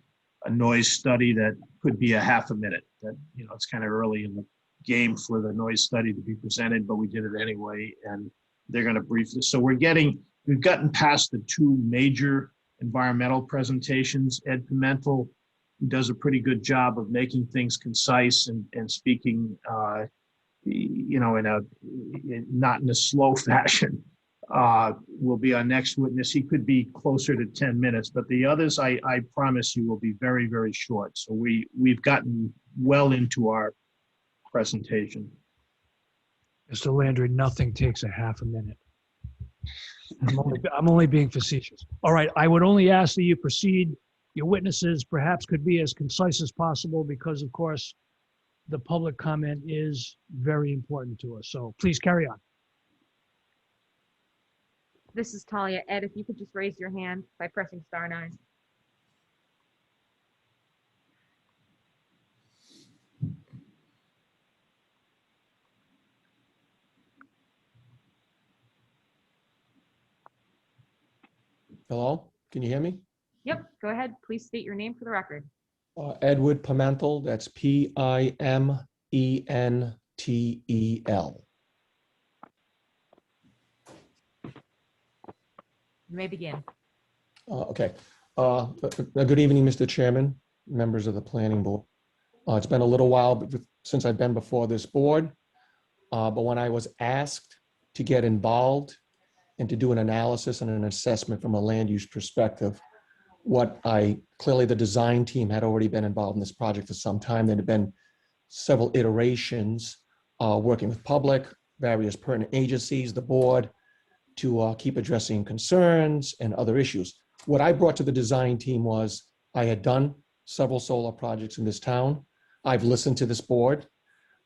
S8: noise study that could be a half a minute. That, it's kind of early in the game for the noise study to be presented, but we did it anyway, and they're going to brief this. So we've gotten past the two major environmental presentations. Ed Pimentel does a pretty good job of making things concise and speaking, not in a slow fashion. Will be our next witness. He could be closer to 10 minutes, but the others, I promise you, will be very, very short. So we've gotten well into our presentation.
S13: Mr. Landry, nothing takes a half a minute. I'm only being facetious. All right, I would only ask that you proceed. Your witnesses perhaps could be as concise as possible because, of course, the public comment is very important to us. So please carry on.
S7: This is Talia. Ed, if you could just raise your hand by pressing *9.
S14: Hello, can you hear me?
S7: Yep, go ahead. Please state your name for the record.
S14: Edward Pimentel, that's Pimentel.
S7: You may begin.
S14: Okay. Good evening, Mr. Chairman, members of the Planning Board. It's been a little while since I've been before this board, but when I was asked to get involved and to do an analysis and an assessment from a land use perspective, clearly the design team had already been involved in this project for some time. There had been several iterations working with public, various pertinent agencies, the board, to keep addressing concerns and other issues. What I brought to the design team was I had done several solar projects in this town. I've listened to this board.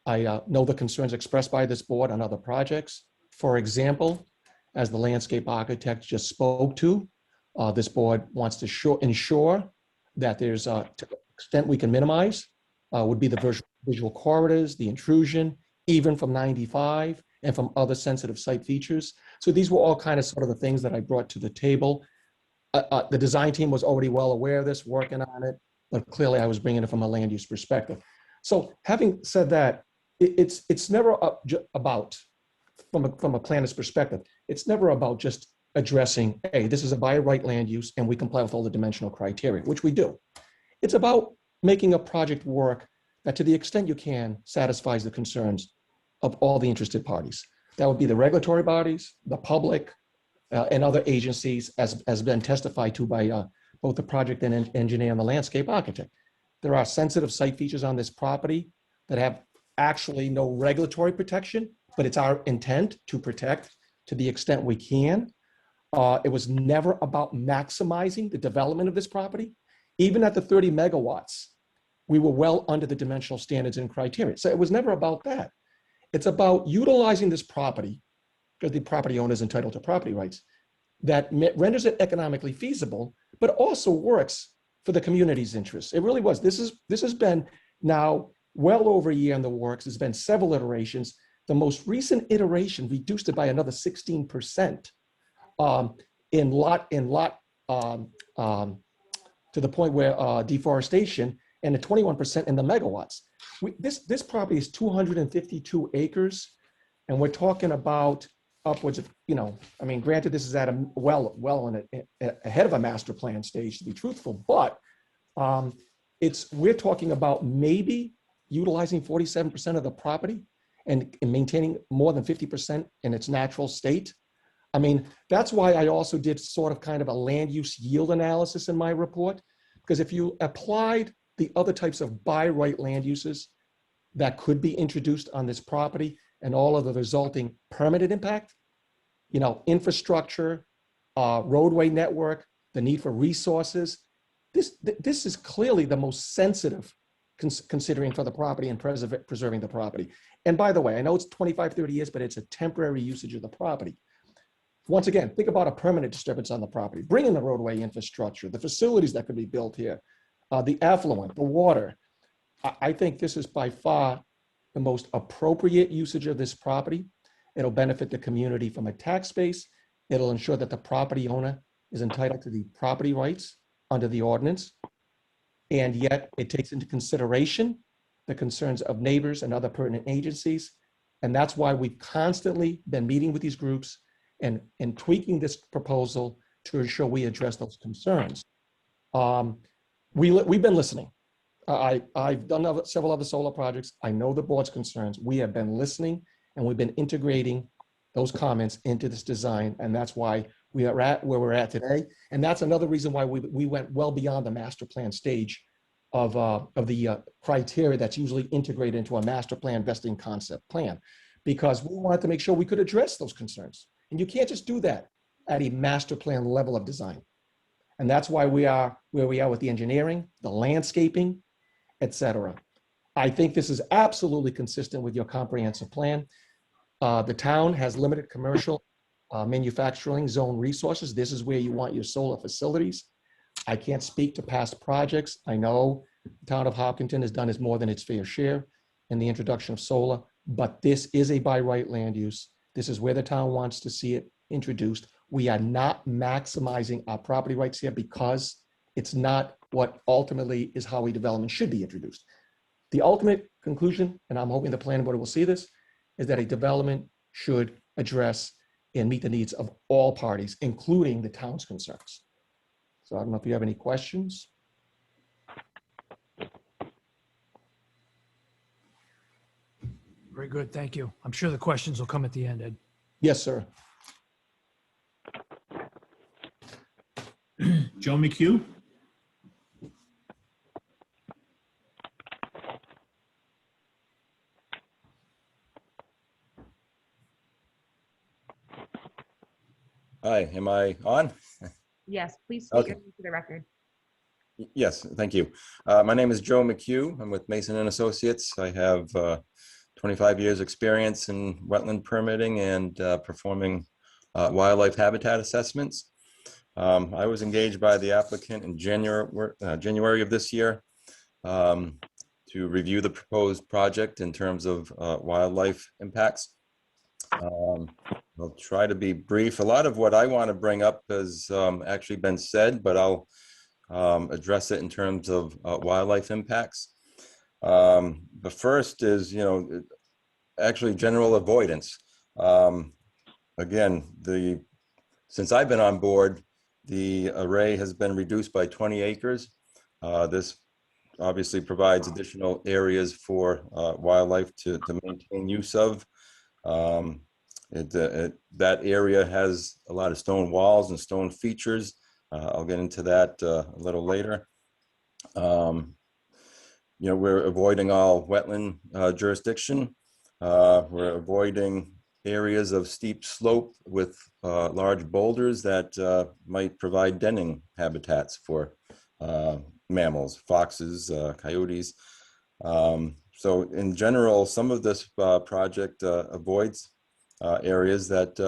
S14: I know the concerns expressed by this board on other projects. For example, as the landscape architect just spoke to, this board wants to ensure that there's, to the extent we can minimize, would be the visual corridors, the intrusion, even from 95 and from other sensitive site features. So these were all kind of sort of the things that I brought to the table. The design team was already well aware of this, working on it, but clearly I was bringing it from a land use perspective. So having said that, it's never about, from a planner's perspective, it's never about just addressing, hey, this is a by right land use and we comply with all the dimensional criteria, which we do. It's about making a project work that, to the extent you can, satisfies the concerns of all the interested parties. That would be the regulatory bodies, the public, and other agencies, as been testified to by both the project and engineer and the landscape architect. There are sensitive site features on this property that have actually no regulatory protection, but it's our intent to protect to the extent we can. It was never about maximizing the development of this property. Even at the 30 megawatts, we were well under the dimensional standards and criteria. So it was never about that. It's about utilizing this property because the property owner is entitled to property rights, that renders it economically feasible, but also works for the community's interests. It really was. This has been now well over a year in the works. There's been several iterations. The most recent iteration reduced it by another 16% in lot to the point where deforestation, and the 21% in the megawatts. This property is 252 acres, and we're talking about upwards of, I mean, granted, this is at a ahead of a master plan stage, to be truthful, but we're talking about maybe utilizing 47% of the property and maintaining more than 50% in its natural state. I mean, that's why I also did sort of kind of a land use yield analysis in my report, because if you applied the other types of by right land uses that could be introduced on this property and all of the resulting permitted impact, infrastructure, roadway network, the need for resources, this is clearly the most sensitive considering for the property and preserving the property. And by the way, I know it's 25, 30 years, but it's a temporary usage of the property. Once again, think about a permanent disturbance on the property. Bring in the roadway infrastructure, the facilities that could be built here, the effluent, the water. I think this is by far the most appropriate usage of this property. It'll benefit the community from a tax base. It'll ensure that the property owner is entitled to the property rights under the ordinance. And yet it takes into consideration the concerns of neighbors and other pertinent agencies. And that's why we've constantly been meeting with these groups and tweaking this proposal to ensure we address those concerns. We've been listening. I've done several other solar projects. I know the board's concerns. We have been listening, and we've been integrating those comments into this design. And that's why we are at where we're at today. And that's another reason why we went well beyond the master plan stage of the criteria that's usually integrated into a master plan vesting concept plan, because we wanted to make sure we could address those concerns. And you can't just do that at a master plan level of design. And that's why we are where we are with the engineering, the landscaping, et cetera. I think this is absolutely consistent with your comprehensive plan. The town has limited commercial manufacturing zone resources. This is where you want your solar facilities. I can't speak to past projects. I know the town of Hopkinton has done more than its fair share in the introduction of solar, but this is a by right land use. This is where the town wants to see it introduced. We are not maximizing our property rights here because it's not what ultimately is how a development should be introduced. The ultimate conclusion, and I'm hoping the planning board will see this, is that a development should address and meet the needs of all parties, including the town's concerns. So I don't know if you have any questions.
S2: Very good, thank you. I'm sure the questions will come at the end, Ed.
S14: Yes, sir.
S8: Joe McHugh?
S15: Hi, am I on?
S7: Yes, please state
S15: Okay.
S7: your name for the record.
S15: Yes, thank you. My name is Joe McHugh. I'm with Mason and Associates. I have 25 years experience in wetland permitting and performing wildlife habitat assessments. I was engaged by the applicant in January of this year to review the proposed project in terms of wildlife impacts. I'll try to be brief. A lot of what I want to bring up has actually been said, but I'll address it in terms of wildlife impacts. The first is, actually general avoidance. Again, since I've been on board, the array has been reduced by 20 acres. This obviously provides additional areas for wildlife to maintain use of. That area has a lot of stone walls and stone features. I'll get into that a little later. We're avoiding all wetland jurisdiction. We're avoiding areas of steep slope with large boulders that might provide denning habitats for mammals, foxes, coyotes. So in general, some of this project avoids areas that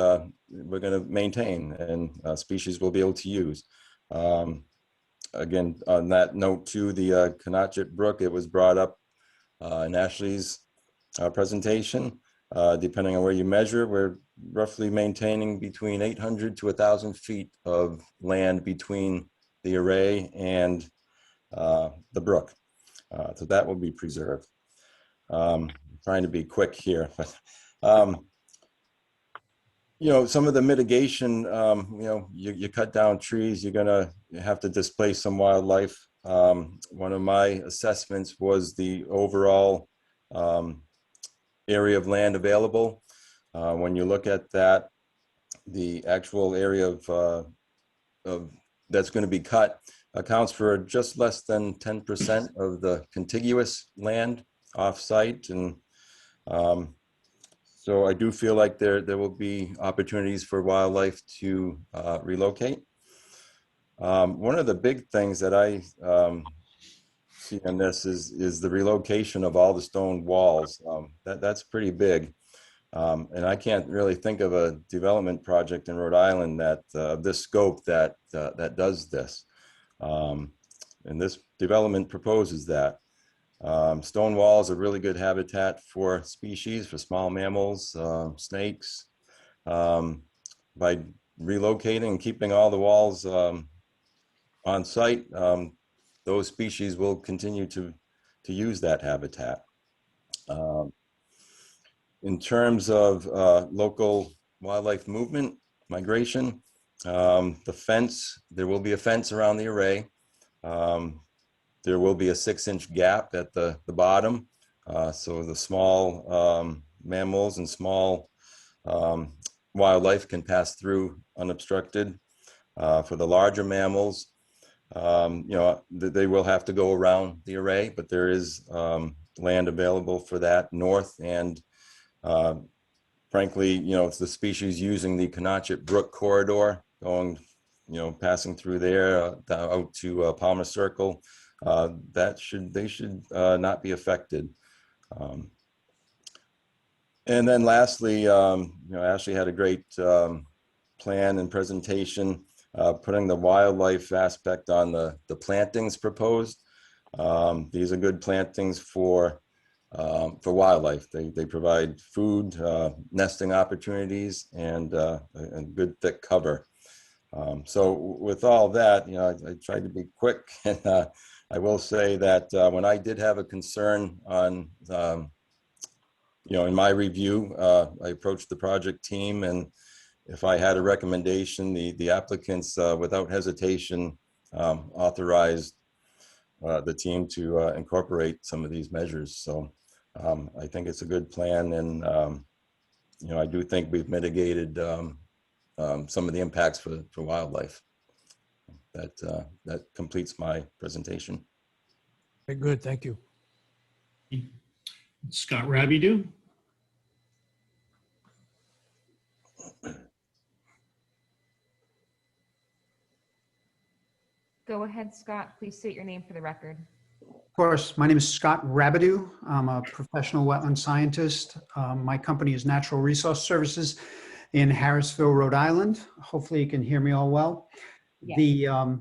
S15: we're going to maintain and species will be able to use. Again, on that note too, the Canachet Brook, it was brought up in Ashley's presentation. Depending on where you measure, we're roughly maintaining between 800 to 1,000 feet of land between the array and the brook. So that will be preserved. Trying to be quick here, but you know, some of the mitigation, you know, you cut down trees, you're gonna have to displace some wildlife. One of my assessments was the overall area of land available. When you look at that, the actual area of that's going to be cut accounts for just less than 10% of the contiguous land off-site, and so I do feel like there will be opportunities for wildlife to relocate. One of the big things that I see in this is the relocation of all the stone walls. That's pretty big. And I can't really think of a development project in Rhode Island that this scope that does this. And this development proposes that. Stone walls are really good habitat for species, for small mammals, snakes. By relocating and keeping all the walls on site, those species will continue to use that habitat. In terms of local wildlife movement, migration, the fence, there will be a fence around the array. There will be a 6-inch gap at the bottom. So the small mammals and small wildlife can pass through unobstructed. For the larger mammals, you know, they will have to go around the array, but there is land available for that north and frankly, you know, it's the species using the Canachet Brook corridor going, you know, passing through there out to Palmer Circle. They should not be affected. And then lastly, you know, Ashley had a great plan and presentation, putting the wildlife aspect on the plantings proposed. These are good plantings for wildlife. They provide food, nesting opportunities, and good thick cover. So with all that, you know, I tried to be quick, and I will say that when I did have a concern on, you know, in my review, I approached the project team, and if I had a recommendation, the applicants without hesitation authorized the team to incorporate some of these measures. So I think it's a good plan, and you know, I do think we've mitigated some of the impacts for wildlife. That completes my presentation.
S13: Very good, thank you.
S8: Scott Rabideau.
S7: Go ahead, Scott. Please state your name for the record.
S16: Of course, my name is Scott Rabideau. I'm a professional wetland scientist. My company is Natural Resource Services in Harrisville, Rhode Island. Hopefully you can hear me all well.
S7: Yes.
S16: The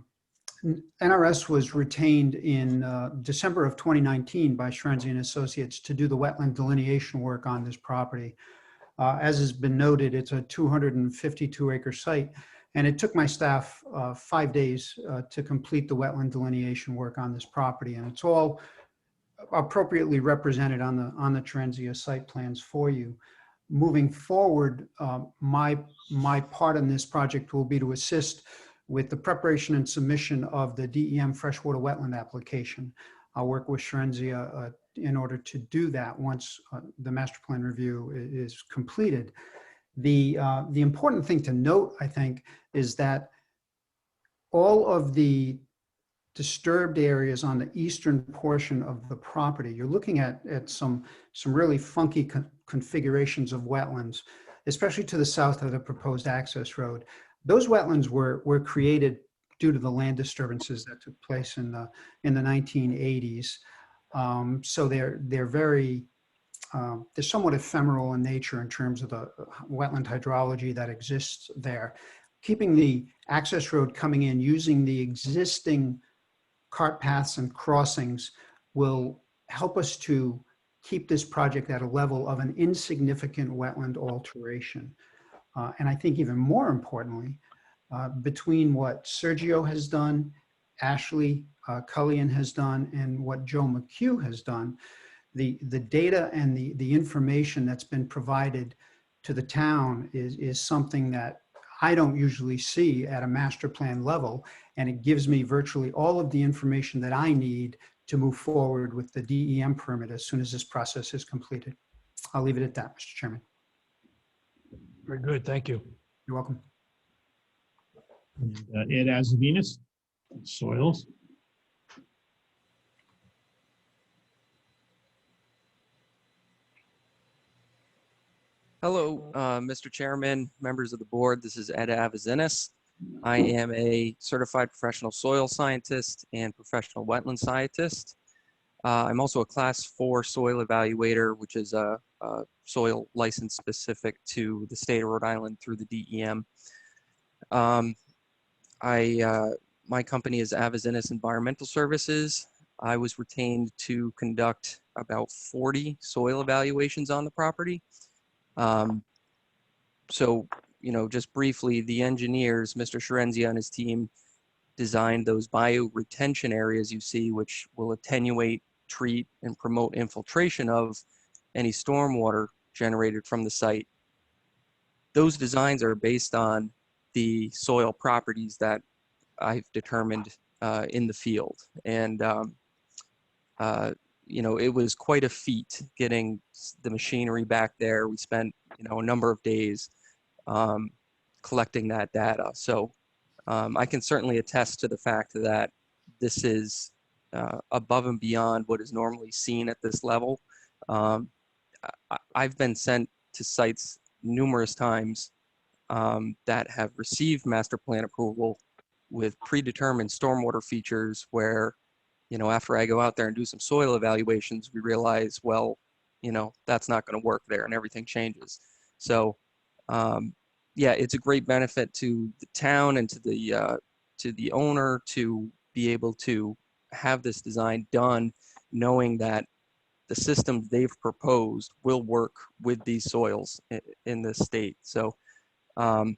S16: NRS was retained in December of 2019 by Shrenzy & Associates to do the wetland delineation work on this property. As has been noted, it's a 252-acre site, and it took my staff 5 days to complete the wetland delineation work on this property, and it's all appropriately represented on the Shrenzy site plans for you. Moving forward, my part in this project will be to assist with the preparation and submission of the DEM freshwater wetland application. I'll work with Shrenzy in order to do that once the master plan review is completed. The important thing to note, I think, is that all of the disturbed areas on the eastern portion of the property, you're looking at some really funky configurations of wetlands, especially to the south of the proposed access road. Those wetlands were created due to the land disturbances that took place in the 1980s. So they're very they're somewhat ephemeral in nature in terms of the wetland hydrology that exists there. Keeping the access road coming in using the existing cart paths and crossings will help us to keep this project at a level of an insignificant wetland alteration. And I think even more importantly, between what Sergio has done, Ashley Cullion has done, and what Joe McHugh has done, the data and the information that's been provided to the town is something that I don't usually see at a master plan level, and it gives me virtually all of the information that I need to move forward with the DEM permit as soon as this process is completed. I'll leave it at that, Mr. Chairman.
S13: Very good, thank you.
S16: You're welcome.
S8: Ed Azavinas, soils.
S17: Hello, Mr. Chairman, members of the board. This is Ed Avazinis. I am a certified professional soil scientist and professional wetland scientist. I'm also a class 4 soil evaluator, which is a soil license specific to the state of Rhode Island through the DEM. My company is Avazinis Environmental Services. I was retained to conduct about 40 soil evaluations on the property. So, you know, just briefly, the engineers, Mr. Sherenzia and his team, designed those bioretention areas you see, which will attenuate, treat, and promote infiltration of any stormwater generated from the site. Those designs are based on the soil properties that I've determined in the field. And, you know, it was quite a feat getting the machinery back there. We spent, you know, a number of days collecting that data. So I can certainly attest to the fact that this is above and beyond what is normally seen at this level. I've been sent to sites numerous times that have received master plan approval with predetermined stormwater features where, you know, after I go out there and do some soil evaluations, we realize, well, you know, that's not going to work there and everything changes. So, yeah, it's a great benefit to the town and to the owner to be able to have this design done, knowing that the systems they've proposed will work with these soils in this state. So I'll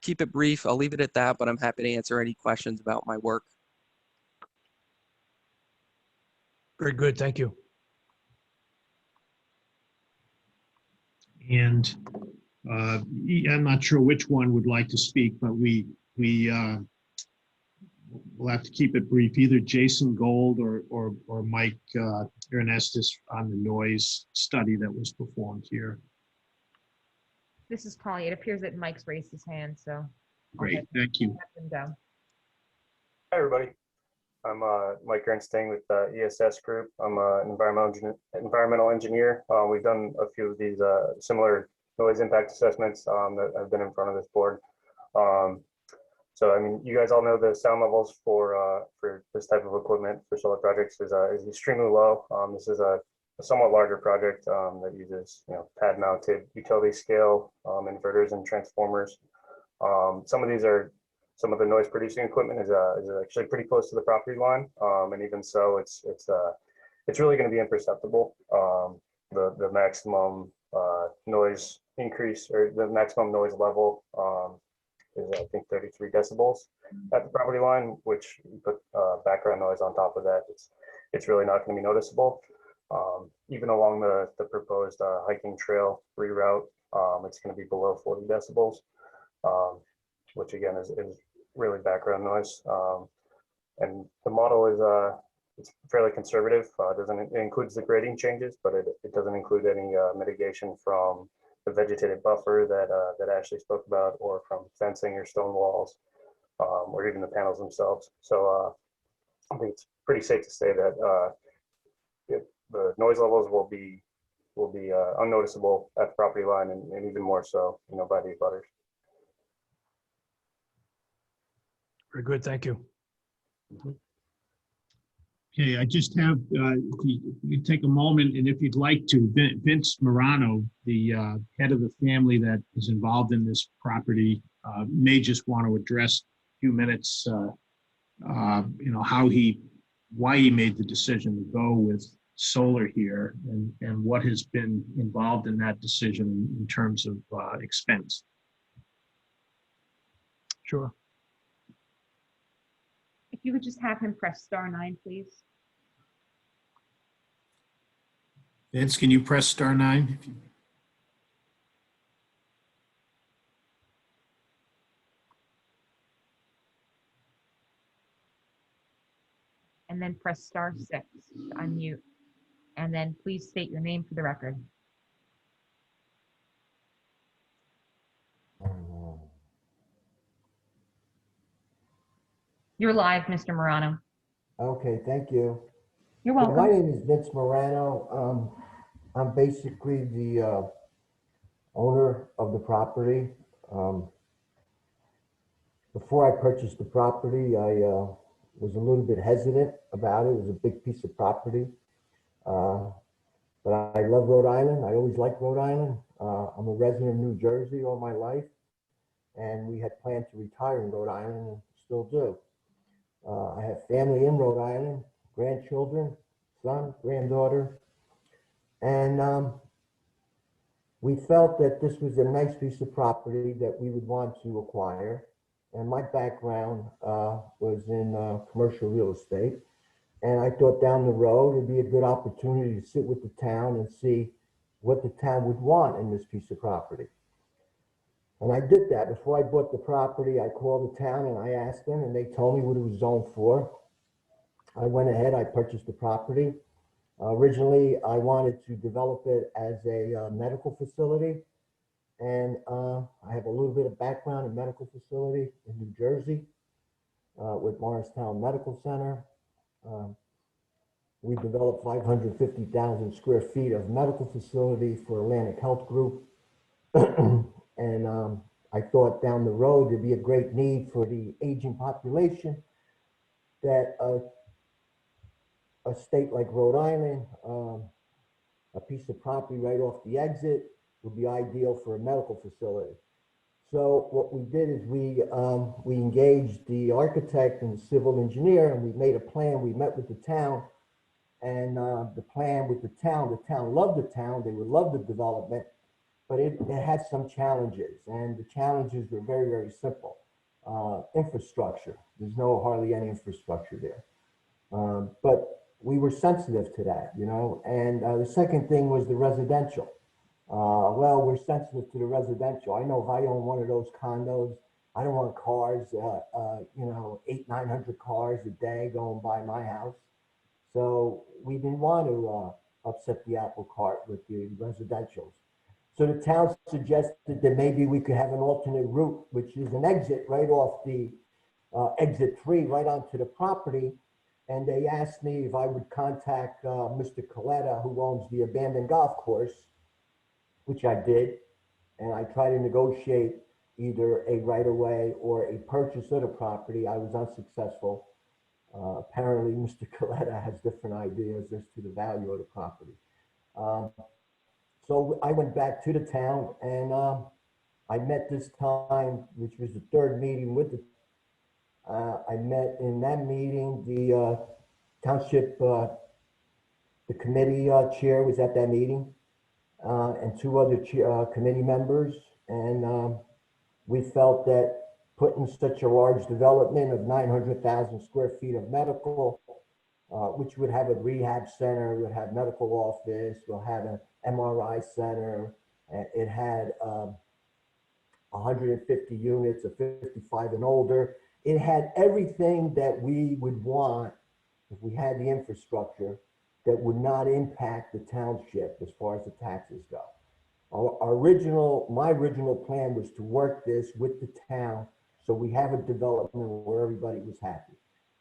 S17: keep it brief. I'll leave it at that, but I'm happy to answer any questions about my work.
S13: Very good, thank you.
S8: And I'm not sure which one would like to speak, but we'll have to keep it brief. Either Jason Gold or Mike Ernestus on the noise study that was performed here.
S7: This is Colleen. It appears that Mike's raised his hand, so.
S8: Great, thank you.
S7: Let him go.
S18: Hi, everybody. I'm Mike Ernstine with ESS Group. I'm an environmental engineer. We've done a few of these similar noise impact assessments that have been in front of this board. So, I mean, you guys all know the sound levels for this type of equipment for solar projects is extremely low. This is a somewhat larger project that uses, you know, pad-mounted utility scale inverters and transformers. Some of the noise producing equipment is actually pretty close to the property line, and even so, it's really going to be imperceptible. The maximum noise increase, or the maximum noise level, is I think 33 decibels at the property line, which you put background noise on top of that, it's really not going to be noticeable. Even along the proposed hiking trail reroute, it's going to be below 40 decibels. Which again is really background noise. And the model is it's fairly conservative. It includes the grading changes, but it doesn't include any mitigation from the vegetative buffer that Ashley spoke about, or from fencing or stone walls, or even the panels themselves. So I think it's pretty safe to say that the noise levels will be unnoticeable at the property line, and even more so, you know, by the abutters.
S13: Very good, thank you.
S8: Okay, I just have, if you take a moment, and if you'd like to, Vince Morano, the head of the family that is involved in this property, may just want to address a few minutes, why he made the decision to go with solar here and what has been involved in that decision in terms of expense.
S13: Sure.
S7: If you could just have him press *9, please.
S8: Vince, can you press *9?
S7: And then press *6 to unmute. And then please state your name for the record. You're live, Mr. Morano.
S19: Okay, thank you.
S7: You're
S19: Yeah,
S7: welcome.
S19: my name is Vince Morano. I'm basically the owner of the property. Before I purchased the property, I was a little bit hesitant about it. It was a big piece of property. But I love Rhode Island. I always liked Rhode Island. I'm a resident of New Jersey all my life. And we had planned to retire in Rhode Island and still do. I have family in Rhode Island, grandchildren, son, granddaughter. And we felt that this was a nice piece of property that we would want to acquire. And my background was in commercial real estate. And I thought down the road, it'd be a good opportunity to sit with the town and see what the town would want in this piece of property. And I did that. Before I bought the property, I called the town and I asked them, and they told me what it was zoned for. I went ahead, I purchased the property. Originally, I wanted to develop it as a medical facility. And I have a little bit of background in medical facility in New Jersey with Morristown Medical Center. We developed 550,000 square feet of medical facility for Atlantic Health Group. And I thought down the road there'd be a great need for the aging population that a state like Rhode Island, a piece of property right off the exit would be ideal for a medical facility. So what we did is we engaged the architect and the civil engineer, and we made a plan. We met with the town, and the plan with the town loved the town. They would love the development, but it had some challenges, and the challenges were very, very simple. Infrastructure. There's hardly any infrastructure there. But we were sensitive to that, you know. And the second thing was the residential. Well, we're sensitive to the residential. I know if I own one of those condos, I don't want cars, 800-900 cars a day going by my house. So we didn't want to upset the apple cart with the residentials. So the town suggested that maybe we could have an alternate route, which is an exit right off the exit 3 right onto the property. And they asked me if I would contact Mr. Coletta, who owns the abandoned golf course, which I did. And I tried to negotiate either a right-of-way or a purchase of the property. I was unsuccessful. Apparently, Mr. Coletta has different ideas as to the value of the property. So I went back to the town, and I met this time, which was the third meeting with the I met in that meeting, the township, the committee chair was at that meeting, and 2 other committee members. And we felt that putting such a large development of 900,000 square feet of medical, which would have a rehab center, would have medical office, will have an MRI center. It had 150 units of 55 and older. It had everything that we would want if we had the infrastructure that would not impact the township as far as the taxes go. My original plan was to work this with the town so we have a development where everybody was happy.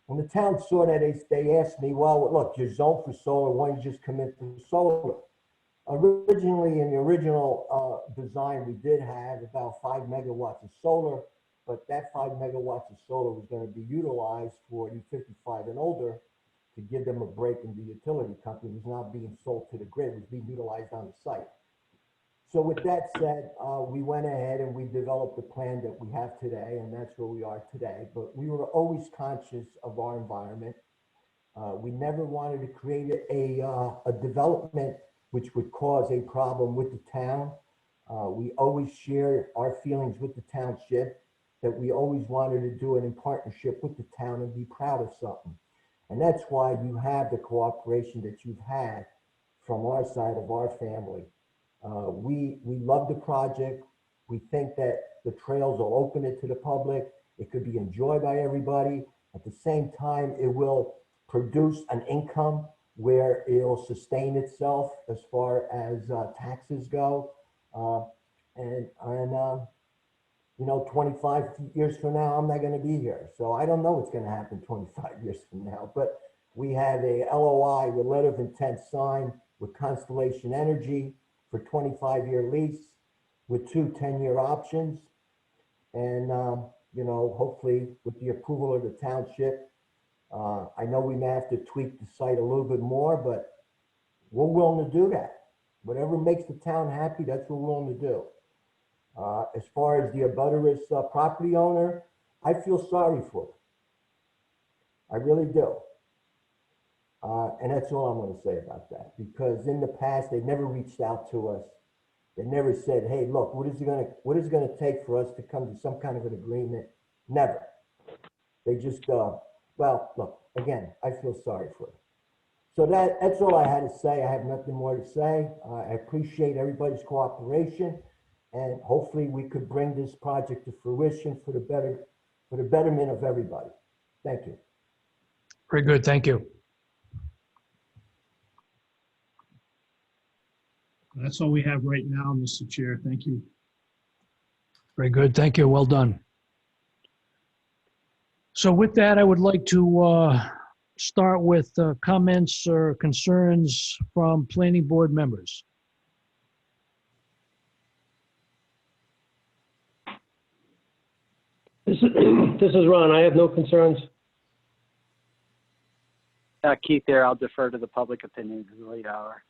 S19: When the town saw that, they asked me, well, look, you're zoned for solar, why don't you just come in for solar? Originally, in the original design, we did have about 5 megawatts of solar, but that 5 megawatts of solar was going to be utilized for the 55 and older to give them a break, and the utility company was not being sold to the grid, it was being utilized on the site. So with that said, we went ahead and we developed the plan that we have today, and that's where we are today. But we were always conscious of our environment. We never wanted to create a development which would cause a problem with the town. We always share our feelings with the township, that we always wanted to do it in partnership with the town and be proud of something. And that's why you have the cooperation that you've had from our side of our family. We love the project. We think that the trails will open it to the public. It could be enjoyed by everybody. At the same time, it will produce an income where it'll sustain itself as far as taxes go. You know, 25 years from now, I'm not going to be here. So I don't know what's going to happen 25 years from now. But we have a LOI with letter of intent signed with Constellation Energy for 25-year lease with 2 10-year options. And, you know, hopefully with the approval of the township, I know we may have to tweak the site a little bit more, but we're willing to do that. Whatever makes the town happy, that's what we're willing to do. As far as the abutters property owner, I feel sorry for her. I really do. And that's all I'm going to say about that, because in the past, they never reached out to us. They never said, hey, look, what is it going to take for us to come to some kind of an agreement? Never. They just, well, look, again, I feel sorry for her. So that's all I had to say. I have nothing more to say. I appreciate everybody's cooperation, and hopefully we could bring this project to fruition for the betterment of everybody. Thank you.
S13: Very good, thank you.
S8: That's all we have right now, Mr. Chair. Thank you.
S13: Very good, thank you, well done. So with that, I would like to start with comments or concerns from planning board members.
S3: This is Ron. I have no concerns.
S4: Keith there, I'll defer to the public opinion in the late hour.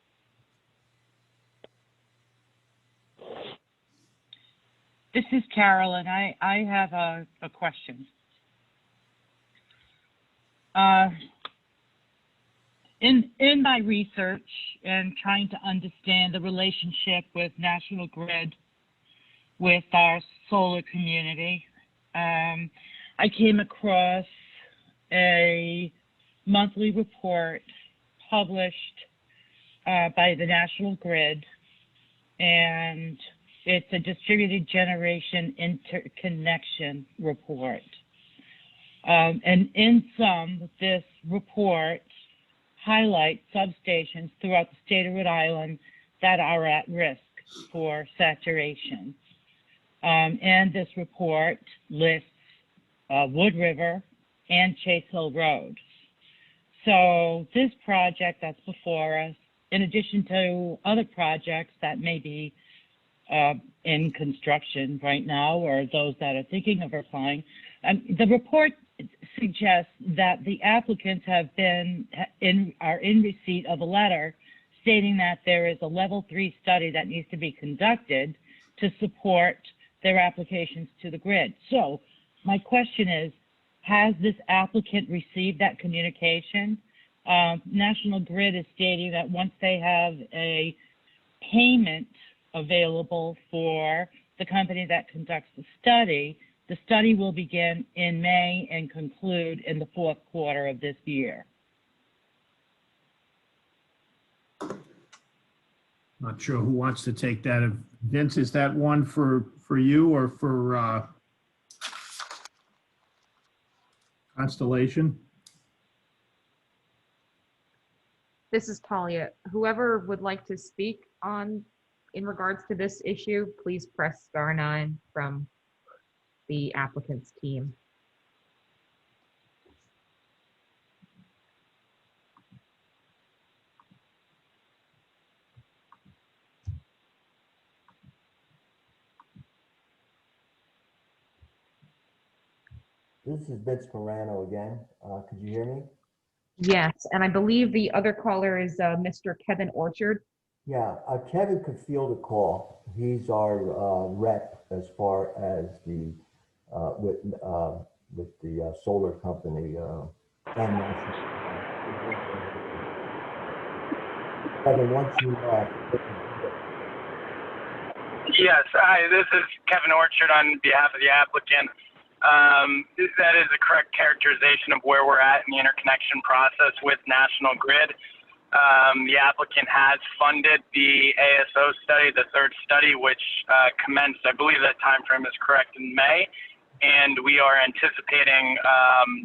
S1: This is Carolyn. I have a question. In my research and trying to understand the relationship with National Grid with our solar community, I came across a monthly report published by the National Grid, and it's a distributed generation interconnection report. And in sum, this report highlights substations throughout the state of Rhode Island that are at risk for saturation. And this report lists Wood River and Chase Hill Road. So this project that's before us, in addition to other projects that may be in construction right now, or those that are thinking of applying, the report suggests that the applicants are in receipt of a letter stating that there is a level 3 study that needs to be conducted to support their applications to the grid. So my question is, has this applicant received that communication? National Grid is stating that once they have a payment available for the company that conducts the study will begin in May and conclude in the 4th quarter of this year.
S8: Not sure who wants to take that. Vince, is that one for you or for Constellation?
S7: This is Talia. Whoever would like to speak in regards to this issue, please press *9 from the applicant's team.
S19: This is Vince Morano again. Could you hear me?
S7: Yes, and I believe the other caller is Mr. Kevin Orchard.
S19: Yeah, Kevin could field a call. He's our rep as far as the with the solar company and Kevin, once you
S20: Yes, hi, this is Kevin Orchard on behalf of the applicant. That is a correct characterization of where we're at in the interconnection process with National Grid. The applicant has funded the ASO study, the third study, which commenced, I believe that timeframe is correct, in May. And we are anticipating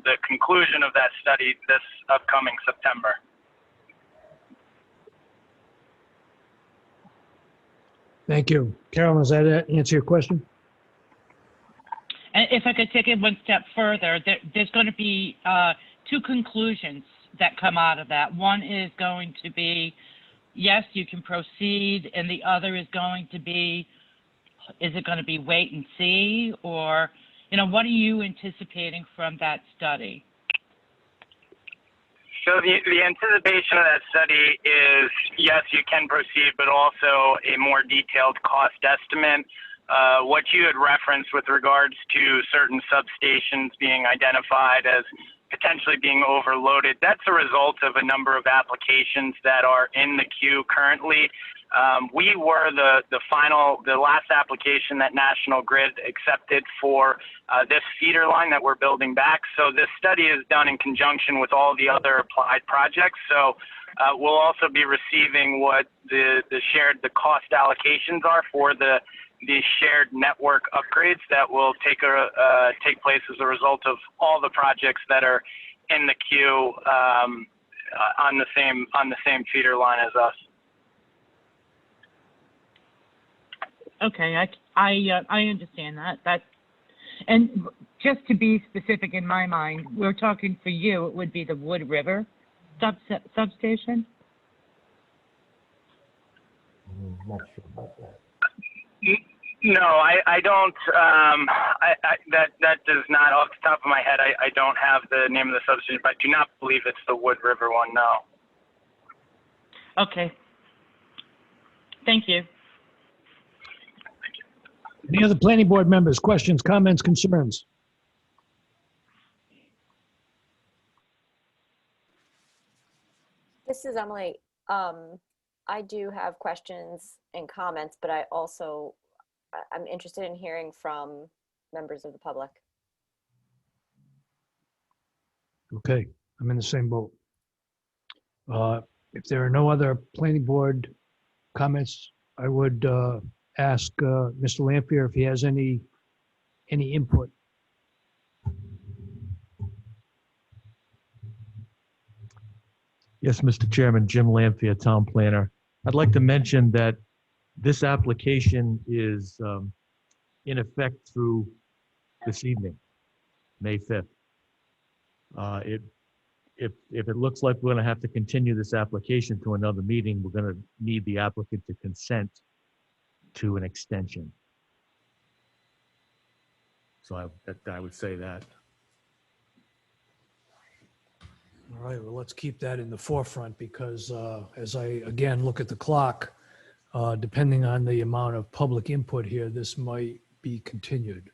S20: the conclusion of that study this upcoming September.
S13: Thank you. Carolyn, does that answer your question?
S1: And if I could take it one step further, there's going to be two conclusions that come out of that. One is going to be, yes, you can proceed, and the other is going to be, is it going to be wait and see, or, you know, what are you anticipating from that study?
S20: So the anticipation of that study is, yes, you can proceed, but also a more detailed cost estimate. What you had referenced with regards to certain substations being identified as potentially being overloaded, that's a result of a number of applications that are in the queue currently. We were the last application that National Grid accepted for this feeder line that we're building back. So this study is done in conjunction with all the other applied projects. So we'll also be receiving what the cost allocations are for the shared network upgrades that will take place as a result of all the projects that are in the queue on the same feeder line as us.
S1: Okay, I understand that. And just to be specific in my mind, we're talking for you, it would be the Wood River substation?
S19: I'm not sure about that.
S20: No, I don't. That does not, off the top of my head, I don't have the name of the substation, but I do not believe it's the Wood River one, no.
S1: Okay. Thank you.
S13: Any other planning board members, questions, comments, concerns?
S5: This is Emily. I do have questions and comments, but I'm interested in hearing from members of the public.
S13: Okay, I'm in the same boat. If there are no other planning board comments, I would ask Mr. Lampier if he has any input.
S21: Yes, Mr. Chairman, Jim Lampier, Town Planner. I'd like to mention that this application is in effect through this evening, May 5th. If it looks like we're going to have to continue this application to another meeting, we're going to need the applicant to consent to an extension. So I would say that.
S2: All right, well, let's keep that in the forefront because as I, again, look at the clock, depending on the amount of public input here, this might be continued.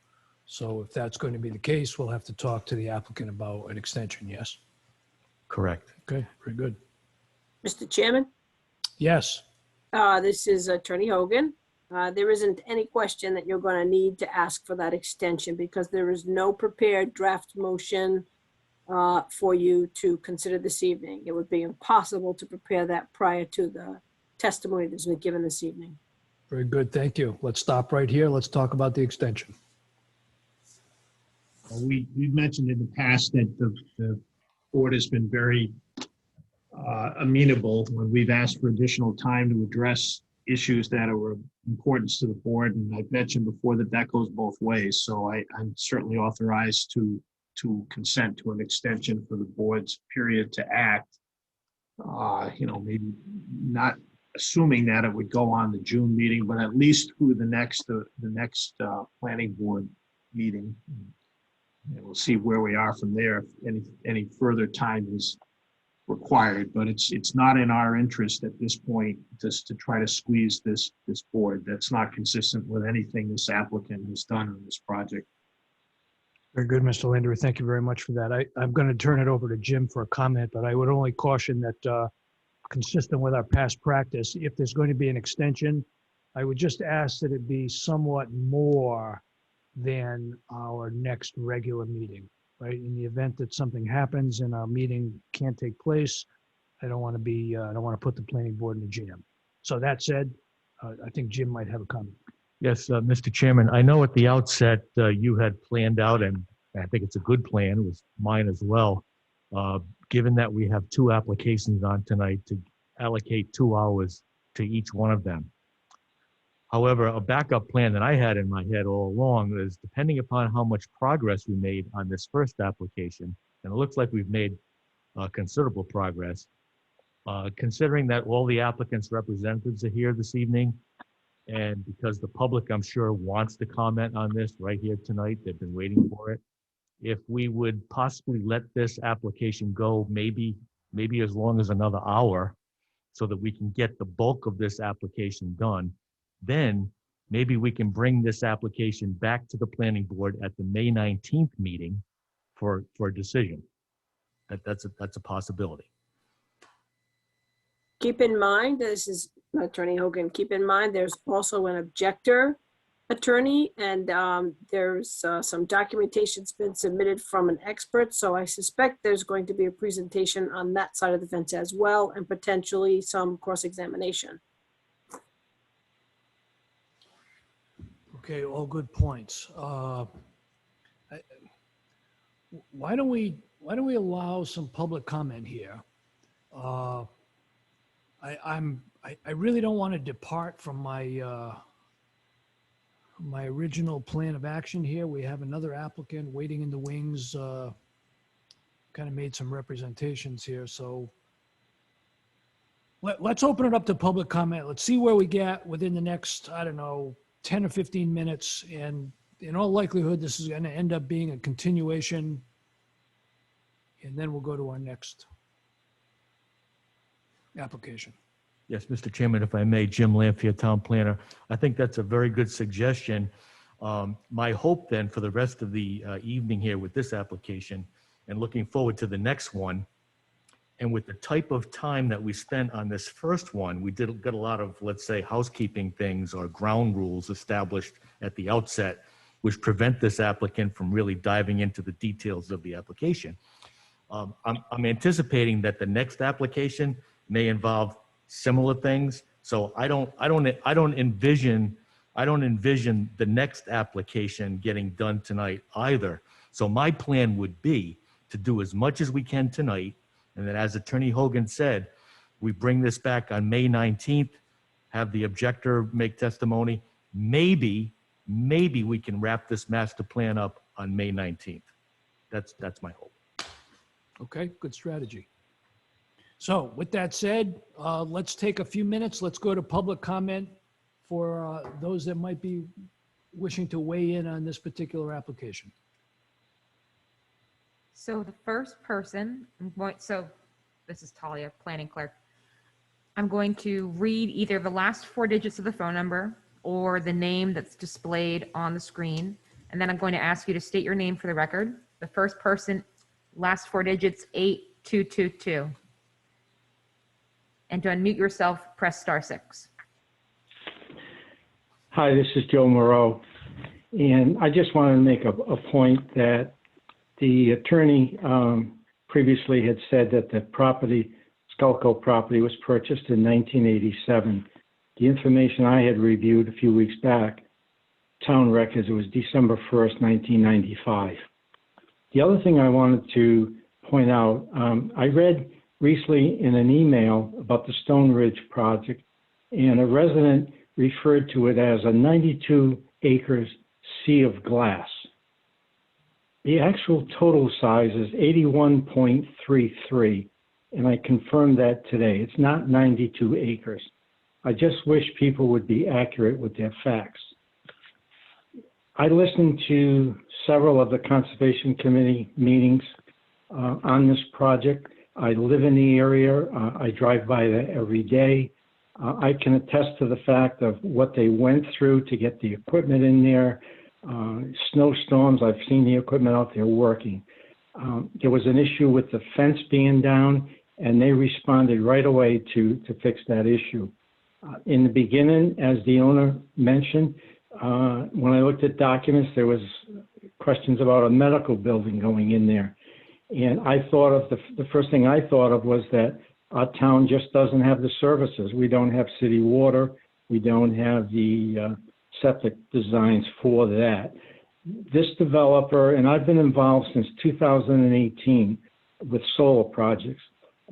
S2: So if that's going to be the case, we'll have to talk to the applicant about an extension, yes?
S21: Correct.
S2: Okay, very good.
S9: Mr. Chairman,
S2: Yes,
S9: this is Attorney Hogan. There isn't any question that you're going to need to ask for that extension because there is no prepared draft motion for you to consider this evening. It would be impossible to prepare that prior to the testimony that's been given this evening.
S2: very good, thank you. Let's stop right here. Let's talk about the extension.
S8: We've mentioned in the past that the board has been very amenable when we've asked for additional time to address issues that are of importance to the board. And I've mentioned before that goes both ways. So I'm certainly authorized to consent to an extension for the board's period to act. Maybe not assuming that it would go on the June meeting, but at least through the next planning board meeting. And we'll see where we are from there. If any further time is required, but it's not in our interest at this point just to try to squeeze this board. That's not consistent with anything this applicant has done on this project.
S13: Very good, Mr. Landry. Thank you very much for that. I'm going to turn it over to Jim for a comment, but I would only caution that consistent with our past practice, if there's going to be an extension, I would just ask that it be somewhat more than our next regular meeting, right? In the event that something happens and our meeting can't take place, I don't want to put the planning board in a jam. So that said, I think Jim might have a comment.
S21: Yes, Mr. Chairman, I know at the outset you had planned out, and I think it's a good plan, it was mine as well, given that we have 2 applications on tonight, to allocate 2 hours to each one of them. However, a backup plan that I had in my head all along is, depending upon how much progress we made on this first application, and it looks like we've made considerable progress, considering that all the applicants' representatives are here this evening, and because the public, I'm sure, wants to comment on this right here tonight, they've been waiting for it, if we would possibly let this application go maybe as long as another hour, so that we can get the bulk of this application done, then maybe we can bring this application back to the planning board at the May 19th meeting for a decision. That's a possibility.
S9: Keep in mind, this is Attorney Hogan, keep in mind, there's also an objector attorney, and there's some documentation's been submitted from an expert. So I suspect there's going to be a presentation on that side of the fence as well, and potentially some cross-examination.
S2: Okay, all good points. Why don't we allow some public comment here? I really don't want to depart from my my original plan of action here. We have another applicant waiting in the wings, kind of made some representations here. So let's open it up to public comment. Let's see where we get within the next, I don't know, 10 or 15 minutes. And in all likelihood, this is going to end up being a continuation. And then we'll go to our next application.
S21: Yes, Mr. Chairman, if I may, Jim Lanfear, Town Planner. I think that's a very good suggestion. My hope then for the rest of the evening here with this application, and looking forward to the next one, and with the type of time that we spent on this first one, we did get a lot of, let's say, housekeeping things or ground rules established at the outset, which prevent this applicant from really diving into the details of the application. I'm anticipating that the next application may involve similar things. So I don't envision the next application getting done tonight either. So my plan would be to do as much as we can tonight, and then, as Attorney Hogan said, we bring this back on May 19th, have the objector make testimony. Maybe we can wrap this master plan up on May 19th. That's my hope.
S2: Okay, good strategy. So with that said, let's take a few minutes. Let's go to public comment for those that might be wishing to weigh in on this particular application.
S7: So the first person, so this is Talia, planning clerk. I'm going to read either the last 4 digits of the phone number or the name that's displayed on the screen. And then I'm going to ask you to state your name for the record. The first person, last 4 digits, 8222. And to unmute yourself, press *6.
S6: Hi, this is Joe Moreau. And I just wanted to make a point that the attorney previously had said that the property, Schuylkill property, was purchased in 1987. The information I had reviewed a few weeks back, town records, it was December 1st, 1995. The other thing I wanted to point out, I read recently in an email about the Stone Ridge project, and a resident referred to it as a 92 acres sea of glass. The actual total size is 81.33, and I confirmed that today. It's not 92 acres. I just wish people would be accurate with their facts. I listened to several of the Conservation Committee meetings on this project. I live in the area. I drive by there every day. I can attest to the fact of what they went through to get the equipment in there. Snowstorms, I've seen the equipment out there working. There was an issue with the fence being down, and they responded right away to fix that issue. In the beginning, as the owner mentioned, when I looked at documents, there was questions about a medical building going in there. And I thought of the first thing I thought of was that our town just doesn't have the services. We don't have city water. We don't have the septic designs for that. This developer, and I've been involved since 2018 with solar projects.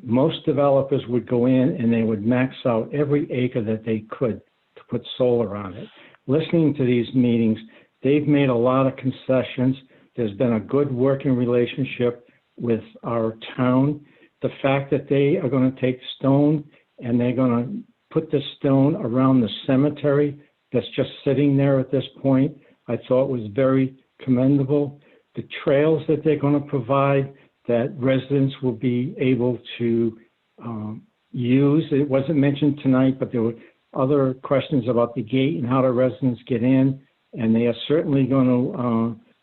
S6: Most developers would go in and they would max out every acre that they could to put solar on it. Listening to these meetings, they've made a lot of concessions. There's been a good working relationship with our town. The fact that they are going to take stone and they're going to put the stone around the cemetery that's just sitting there at this point, I thought was very commendable. The trails that they're going to provide that residents will be able to use. It wasn't mentioned tonight, but there were other questions about the gate and how the residents get in, and they are certainly going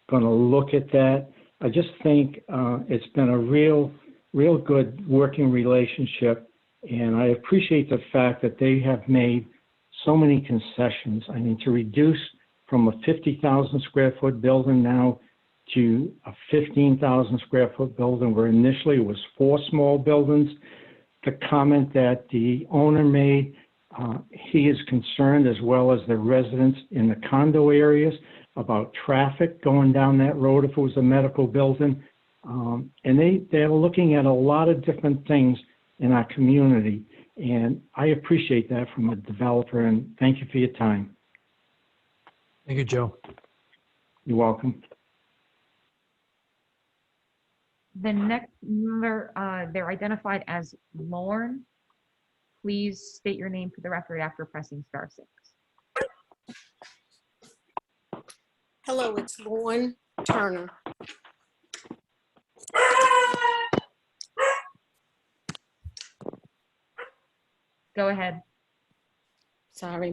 S6: to look at that. I just think it's been a real good working relationship, and I appreciate the fact that they have made so many concessions. I mean, to reduce from a 50,000 square foot building now to a 15,000 square foot building, where initially it was 4 small buildings. The comment that the owner made, he is concerned, as well as the residents in the condo areas, about traffic going down that road if it was a medical building. And they're looking at a lot of different things in our community. And I appreciate that from a developer, and thank you for your time.
S13: Thank you, Joe.
S6: You're welcome.
S7: The next member, they're identified as Lauren. Please state your name for the record after pressing *6.
S9: Hello, it's Lauren Turner.
S7: Go ahead.
S9: Sorry.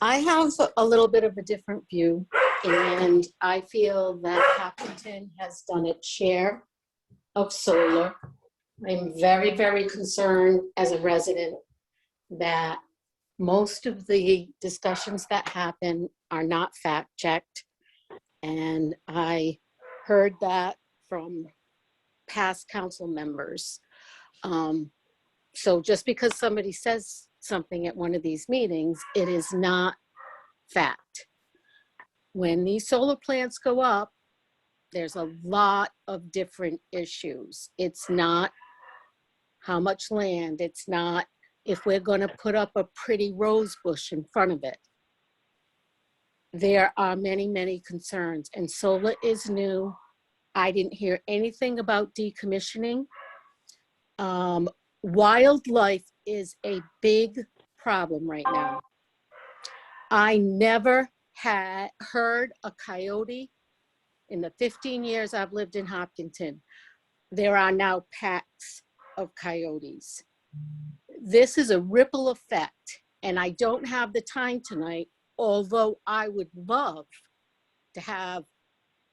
S9: I have a little bit of a different view, and I feel that Hopkinton has done its share of solar. I'm very, very concerned as a resident that most of the discussions that happen are not fact-checked, and I heard that from past council members. So just because somebody says something at one of these meetings, it is not fact. When these solar plants go up, there's a lot of different issues. It's not how much land, it's not if we're going to put up a pretty rose bush in front of it. There are many, many concerns, and solar is new. I didn't hear anything about decommissioning. Wildlife is a big problem right now. I never had heard a coyote in the 15 years I've lived in Hopkinton. There are now packs of coyotes. This is a ripple effect, and I don't have the time tonight, although I would love to have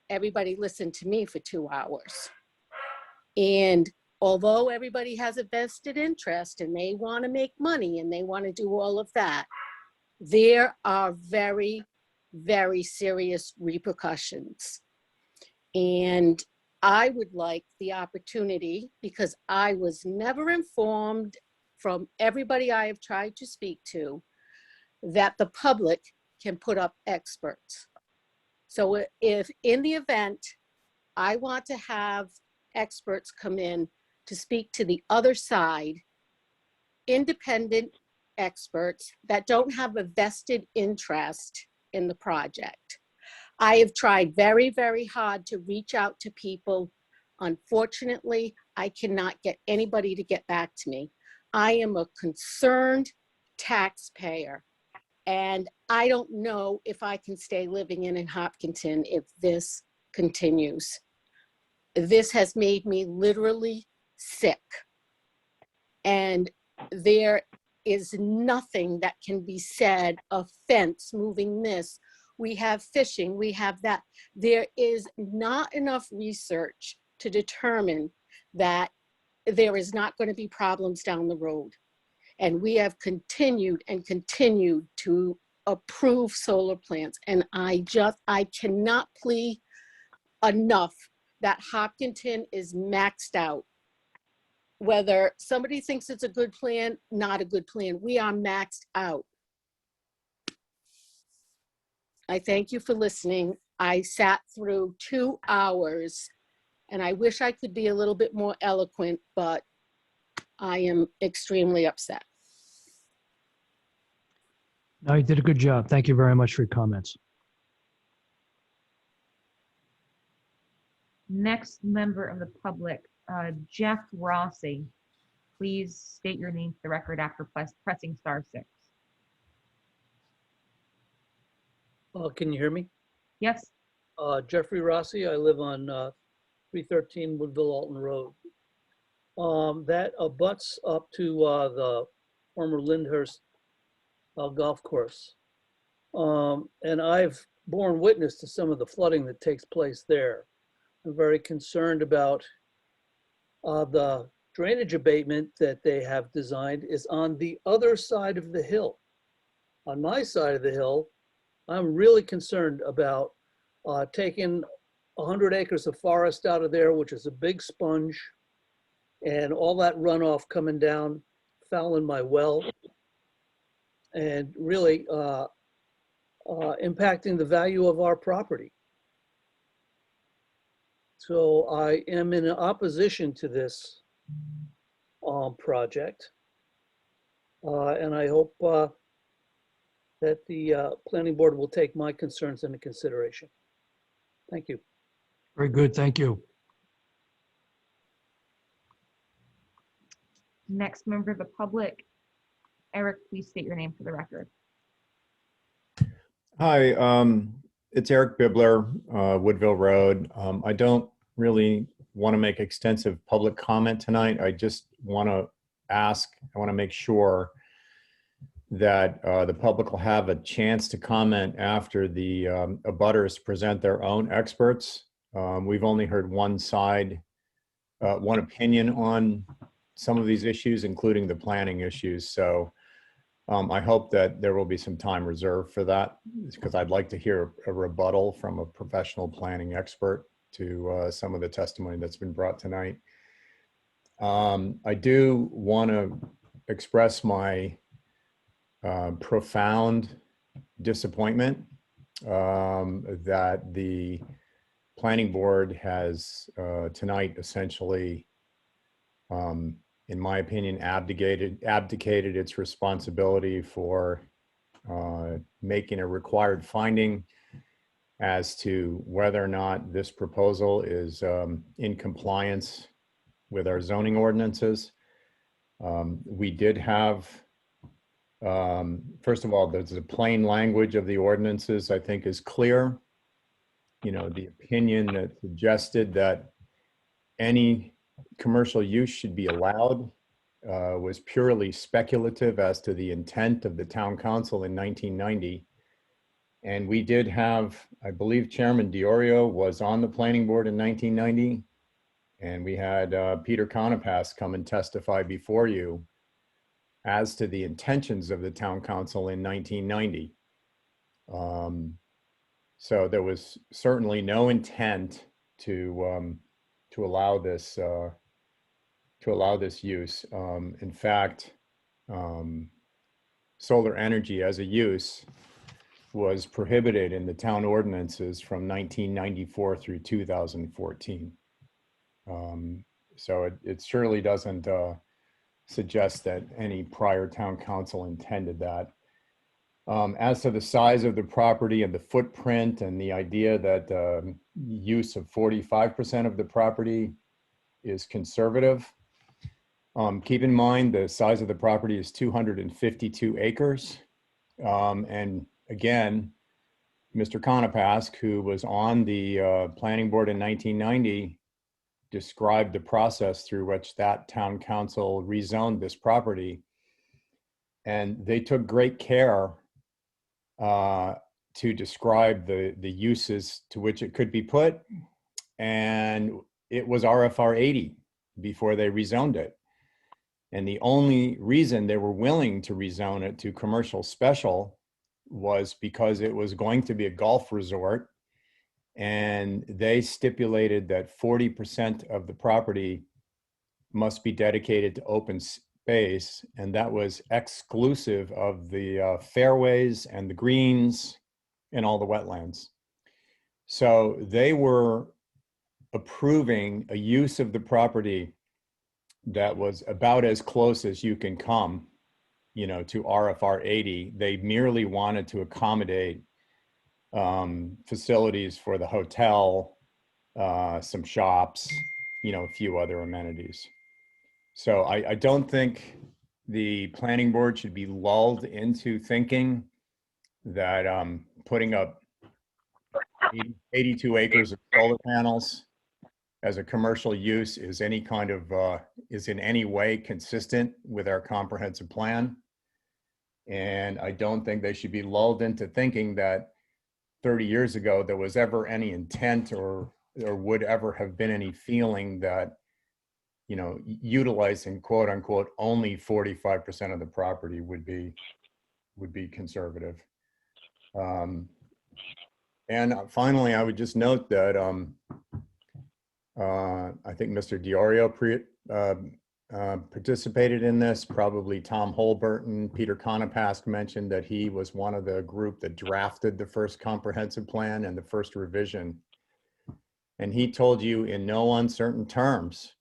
S9: everybody listen to me for 2 hours. And although everybody has a vested interest and they want to make money and they want to do all of that, there are very, very serious repercussions. And I would like the opportunity, because I was never informed from everybody I have tried to speak to, that the public can put up experts. So if in the event I want to have experts come in to speak to the other side, independent experts that don't have a vested interest in the project. I have tried very, very hard to reach out to people. Unfortunately, I cannot get anybody to get back to me. I am a concerned taxpayer, and I don't know if I can stay living in Hopkinton if this continues. this has made me literally sick. And there is nothing that can be said, a fence, moving this. We have fishing, we have that. There is not enough research to determine that there is not going to be problems down the road. And we have continued and continued to approve solar plants. And I cannot plea enough that Hopkinton is maxed out. Whether somebody thinks it's a good plan, not a good plan, we are maxed out. I thank you for listening. I sat through 2 hours and I wish I could be a little bit more eloquent, but I am extremely upset.
S13: No, you did a good job. Thank you very much for your comments.
S7: Next member of the public, Jeff Rossi. Please state your name for the record after pressing *6.
S10: Can you hear me?
S7: Yes.
S10: Jeffrey Rossi. I live on 313 Woodville Alton Road. That abuts up to the former Lyndhurst golf course. And I've borne witness to some of the flooding that takes place there. I'm very concerned about the drainage abatement that they have designed is on the other side of the hill. On my side of the hill, I'm really concerned about taking 100 acres of forest out of there, which is a big sponge, and all that runoff coming down, fouling my well, and really impacting the value of our property. So I am in opposition to this project. And I hope that the planning board will take my concerns into consideration. Thank you.
S13: Very good. Thank you.
S7: Next member of the public, Eric, please state your name for the record.
S22: Hi, it's Eric Bibler, Woodville Road. I don't really want to make extensive public comment tonight. I just want to make sure that the public will have a chance to comment after the abutters present their own experts. We've only heard one side, one opinion on some of these issues, including the planning issues. So I hope that there will be some time reserved for that, because I'd like to hear a rebuttal from a professional planning expert to some of the testimony that's been brought tonight. I do want to express my profound disappointment that the planning board has tonight essentially, in my opinion, abdicated its responsibility for making a required finding as to whether or not this proposal is in compliance with our zoning ordinances. We did have, first of all, there's the plain language of the ordinances, I think, is clear. You know, the opinion that suggested that any commercial use should be allowed was purely speculative as to the intent of the town council in 1990. And we did have, I believe Chairman Diorio was on the planning board in 1990. And we had Peter Conapass come and testify before you as to the intentions of the town council in 1990. So there was certainly no intent to allow this use. In fact, solar energy as a use was prohibited in the town ordinances from 1994 through 2014. So it surely doesn't suggest that any prior town council intended that. As to the size of the property and the footprint and the idea that use of 45% of the property is conservative, keep in mind the size of the property is 252 acres. And again, Mr. Conapask, who was on the planning board in 1990, described the process through which that town council rezoned this property. And they took great care to describe the uses to which it could be put. And it was RFR 80 before they rezoned it. And the only reason they were willing to rezone it to commercial special was because it was going to be a golf resort. And they stipulated that 40% of the property must be dedicated to open space. And that was exclusive of the fairways and the greens and all the wetlands. So they were approving a use of the property that was about as close as you can come, you know, to RFR 80. They merely wanted to accommodate facilities for the hotel, some shops, you know, a few other amenities. So I don't think the planning board should be lulled into thinking that putting up 82 acres of solar panels as a commercial use is any kind of, is in any way consistent with our comprehensive plan. And I don't think they should be lulled into thinking that 30 years ago, there was ever any intent or would ever have been any feeling that, you know, utilizing quote unquote only 45% of the property would be conservative. And finally, I would just note that I think Mr. Diorio participated in this, probably Tom Holberton. Peter Conopask mentioned that he was one of the group that drafted the first comprehensive plan and the first revision. And he told you in no uncertain terms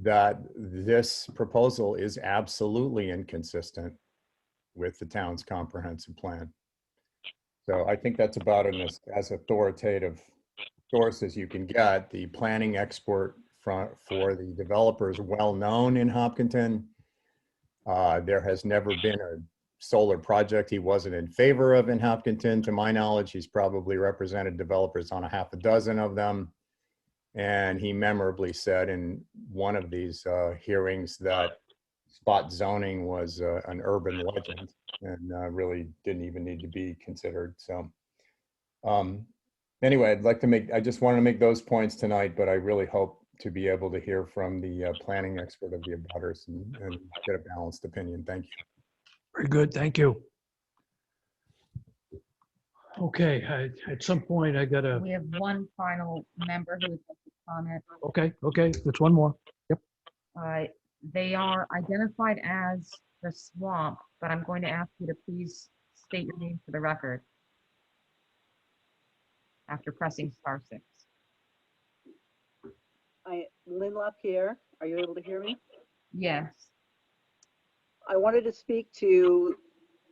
S22: that this proposal is absolutely inconsistent with the town's comprehensive plan. So I think that's about as authoritative source as you can get. The planning expert for the developers well known in Hopkinton. There has never been a solar project he wasn't in favor of in Hopkinton. To my knowledge, he's probably represented developers on a half a dozen of them. And he memorably said in one of these hearings that spot zoning was an urban legend and really didn't even need to be considered. So anyway, I just want to make those points tonight, but I really hope to be able to hear from the planning expert of the abutters and get a balanced opinion. Thank you.
S13: Very good, thank you. Okay, at some point I gotta,
S7: We have one final member who would like to comment.
S13: okay, that's one more. Yep.
S7: They are identified as the Swamp, but I'm going to ask you to please state your name for the record after pressing *6.
S11: Lynn LaPierre, are you able to hear me?
S7: Yes.
S11: I wanted to speak to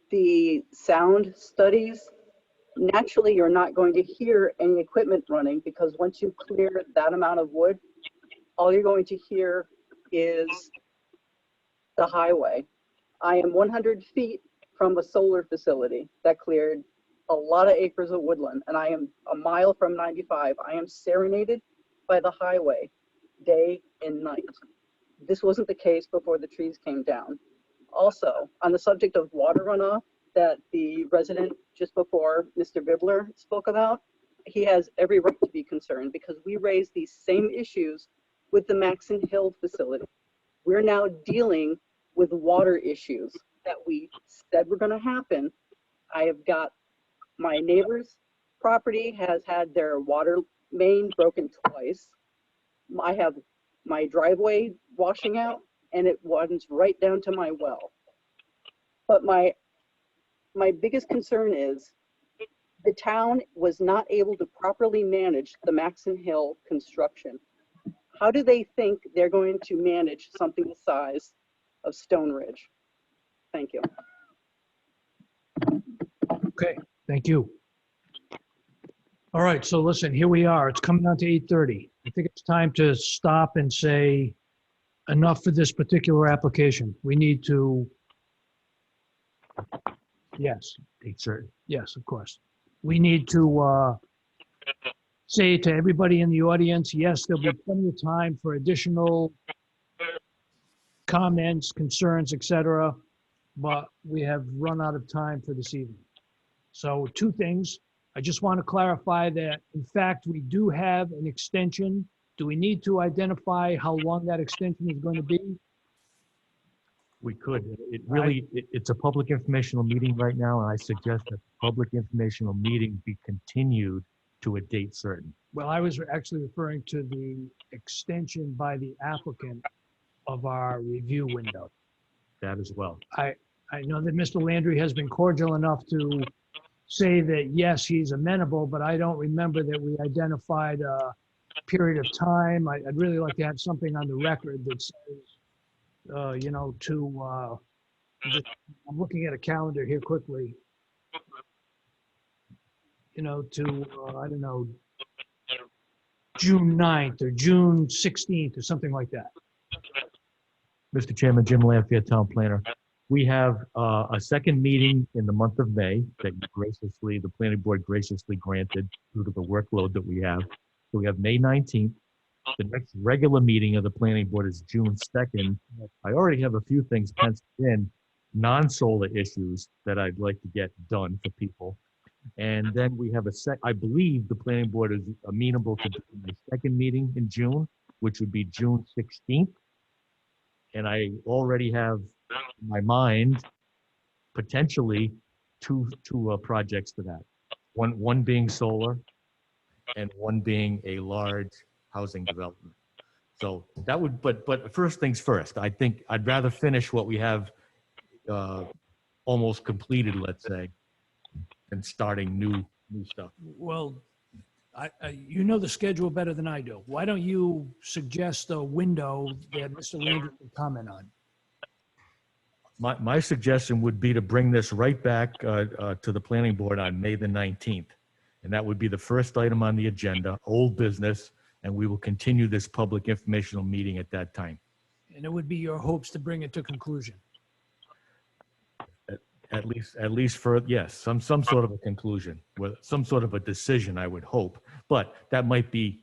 S11: the sound studies. Naturally, you're not going to hear any equipment running because once you clear that amount of wood, all you're going to hear is the highway. I am 100 feet from a solar facility that cleared a lot of acres of woodland, and I am a mile from 95. I am serenaded by the highway day and night. This wasn't the case before the trees came down. Also, on the subject of water runoff that the resident just before Mr. Bibler spoke about, he has every right to be concerned because we raised these same issues with the Maxon Hill facility. We're now dealing with water issues that we said were going to happen. I have got my neighbor's property has had their water main broken twice. I have my driveway washing out and it runs right down to my well. But my biggest concern is the town was not able to properly manage the Maxon Hill construction. How do they think they're going to manage something the size of Stone Ridge? Thank you.
S13: Okay, thank you. All right, so listen, here we are. It's coming on to 8:30. I think it's time to stop and say enough for this particular application. We need to, yes, 8:30. Yes, of course. We need to
S2: say to everybody in the audience, yes, there'll be plenty of time for additional comments, concerns, etc., but we have run out of time for this evening. So 2 things. I just want to clarify that, in fact, we do have an extension. Do we need to identify how long that extension is going to be?
S21: We could. It's a public informational meeting right now, and I suggest that the public informational meeting be continued to a date certain.
S2: Well, I was actually referring to the extension by the applicant of our review window.
S21: That as well.
S2: I know that Mr. Landry has been cordial enough to say that, yes, he's amenable, but I don't remember that we identified a period of time. I'd really like to have something on the record that says, you know, I'm looking at a calendar here quickly, you know, I don't know, June 9th or June 16th or something like that.
S21: Mr. Chairman, Jim Lanfear, Town Planner. We have a second meeting in the month of May that the planning board graciously granted due to the workload that we have. So we have May 19th. The next regular meeting of the planning board is June 2nd. I already have a few things penciled in, non-solar issues that I'd like to get done for people. And then we have I believe the planning board is amenable to doing the second meeting in June, which would be June 16th. And I already have in my mind potentially two projects for that. One being solar and one being a large housing development. So that would, but first things first, I think I'd rather finish what we have almost completed, let's say, than starting new stuff.
S2: Well, you know the schedule better than I do. Why don't you suggest a window that Mr. Landry can comment on?
S21: My suggestion would be to bring this right back to the planning board on May the 19th. And that would be the first item on the agenda, old business, and we will continue this public informational meeting at that time.
S2: And it would be your hopes to bring it to conclusion.
S21: At least for, yes, some sort of a conclusion, with some sort of a decision, I would hope. But that might be